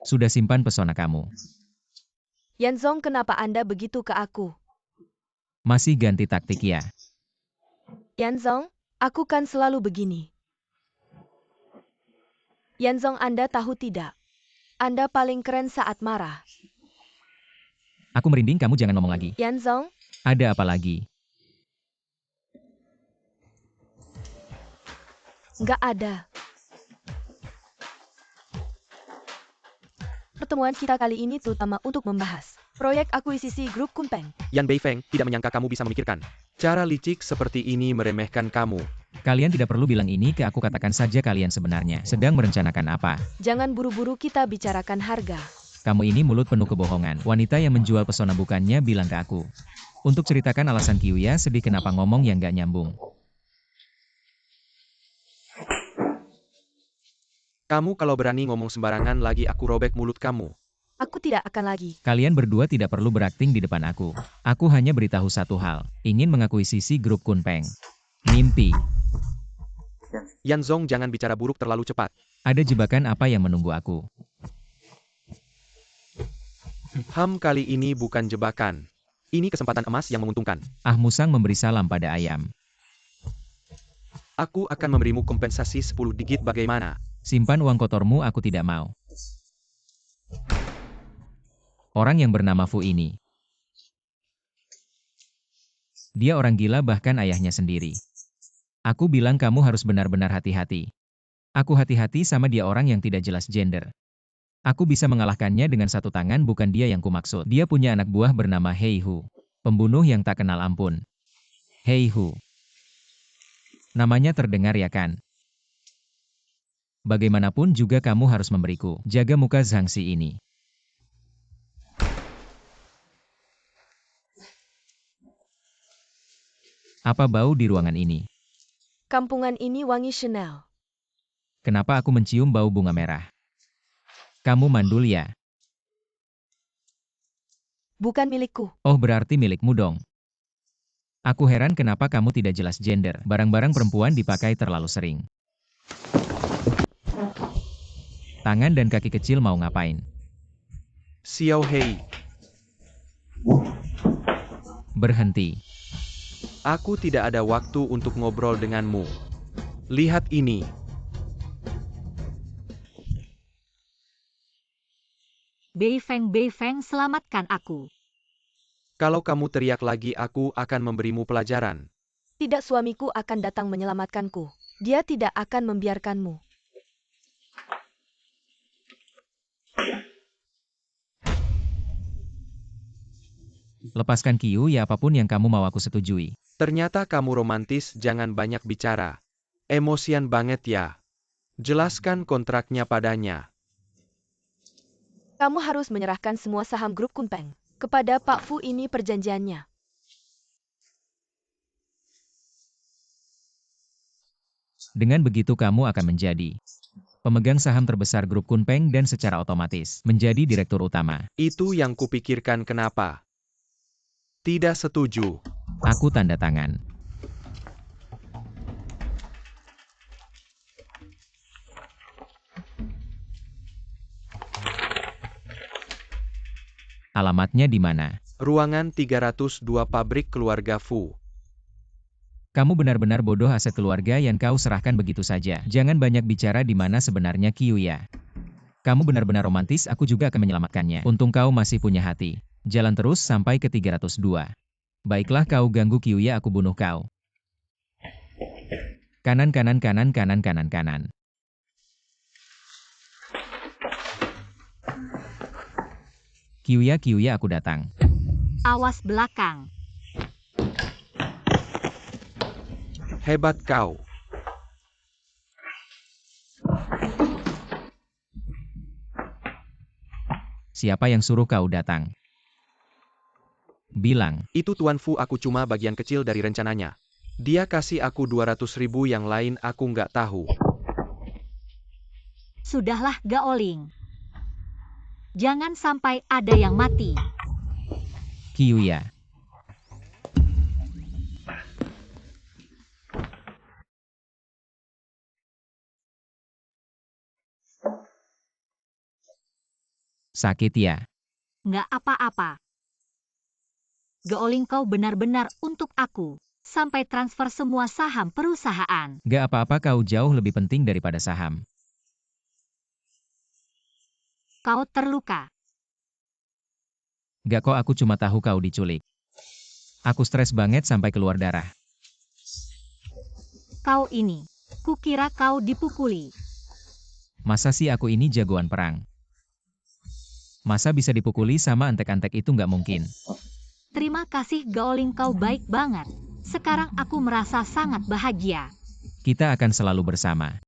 D: Sudah simpan pesona kamu.
A: Yanzong, kenapa Anda begitu ke aku?
D: Masih ganti taktik ya?
A: Yanzong, aku kan selalu begini. Yanzong, Anda tahu tidak? Anda paling keren saat marah.
D: Aku merinding, kamu jangan ngomong lagi.
A: Yanzong,
D: Ada apa lagi?
A: nggak ada. Pertemuan kita kali ini terutama untuk membahas proyek akuisisi grup Kunpeng.
B: Yan Beifeng tidak menyangka kamu bisa memikirkan cara licik seperti ini meremehkan kamu.
D: Kalian tidak perlu bilang ini ke aku, katakan saja kalian sebenarnya sedang merencanakan apa.
A: Jangan buru-buru, kita bicarakan harga.
D: Kamu ini mulut penuh kebohongan. Wanita yang menjual pesona bukannya bilang ke aku. Untuk ceritakan alasan Kyuya sedih kenapa ngomong yang gak nyambung.
B: Kamu kalau berani ngomong sembarangan lagi, aku robek mulut kamu.
A: Aku tidak akan lagi.
D: Kalian berdua tidak perlu berakting di depan aku. Aku hanya beritahu satu hal. Ingin mengakuisisi grup Kunpeng. Mimpi.
B: Yanzong, jangan bicara buruk terlalu cepat.
D: Ada jebakan apa yang menunggu aku?
B: Kali ini bukan jebakan. Ini kesempatan emas yang menguntungkan.
D: Musang memberi salam pada ayam.
B: Aku akan memberimu kompensasi 10 digit, bagaimana?
D: Simpan uang kotormu, aku tidak mau. Orang yang bernama Fu ini. Dia orang gila, bahkan ayahnya sendiri. Aku bilang kamu harus benar-benar hati-hati. Aku hati-hati sama dia, orang yang tidak jelas gender. Aku bisa mengalahkannya dengan satu tangan, bukan dia yang kumaksud. Dia punya anak buah bernama Hei Hu. Pembunuh yang tak kenal ampun. Hei Hu. Namanya terdengar ya kan? Bagaimanapun juga kamu harus memberiku. Jaga muka Zhangxi ini. Apa bau di ruangan ini?
A: Kampungan ini wangi Chanel.
D: Kenapa aku mencium bau bunga merah? Kamu mandul ya?
A: Bukan milikku.
D: Oh, berarti milikmu dong. Aku heran kenapa kamu tidak jelas gender. Barang-barang perempuan dipakai terlalu sering. Tangan dan kaki kecil mau ngapain?
B: Xiao Hei,
D: Berhenti.
B: aku tidak ada waktu untuk ngobrol denganmu. Lihat ini.
C: Bei Feng, selamatkan aku.
B: Kalau kamu teriak lagi, aku akan memberimu pelajaran.
A: Tidak, suamiku akan datang menyelamatkanku. Dia tidak akan membiarkanmu.
D: Lepaskan Qiu ya, apapun yang kamu mau aku setujui.
B: Ternyata kamu romantis, jangan banyak bicara. Emosian banget ya. Jelaskan kontraknya padanya.
A: Kamu harus menyerahkan semua saham grup Kunpeng kepada Pak Fu, ini perjanjiannya.
D: Dengan begitu kamu akan menjadi pemegang saham terbesar grup Kunpeng dan secara otomatis menjadi direktur utama.
B: Itu yang kupikirkan. Kenapa? Tidak setuju.
D: Aku tanda tangan. Alamatnya di mana?
B: Ruangan 302 pabrik keluarga Fu.
D: Kamu benar-benar bodoh, aset keluarga yang kau serahkan begitu saja. Jangan banyak bicara, di mana sebenarnya Qiu ya. Kamu benar-benar romantis, aku juga akan menyelamatkannya. Untung kau masih punya hati. Jalan terus sampai ke 302. Baiklah, kau ganggu Qiu ya, aku bunuh kau. Kanan, kanan, kanan, kanan, kanan, kanan. Qiu ya, aku datang.
C: Awas belakang.
B: Hebat kau.
D: Siapa yang suruh kau datang? Bilang.
B: Itu Tuan Fu, aku cuma bagian kecil dari rencananya. Dia kasih aku 200.000, yang lain aku nggak tahu.
C: Sudahlah, Gaoling. Jangan sampai ada yang mati.
D: Qiu ya. Sakit ya?
C: Nggak apa-apa. Gaoling, kau benar-benar untuk aku. Sampai transfer semua saham perusahaan.
D: Gak apa-apa, kau jauh lebih penting daripada saham.
C: Kau terluka.
D: Gak kok, aku cuma tahu kau diculik. Aku stres banget sampai keluar darah.
C: Kau ini. Kukira kau dipukuli.
D: Masa sih aku ini jagoan perang? Masa bisa dipukuli sama antek-antek itu, nggak mungkin.
C: Terima kasih Gaoling, kau baik banget. Sekarang aku merasa sangat bahagia.
D: Kita akan selalu bersama.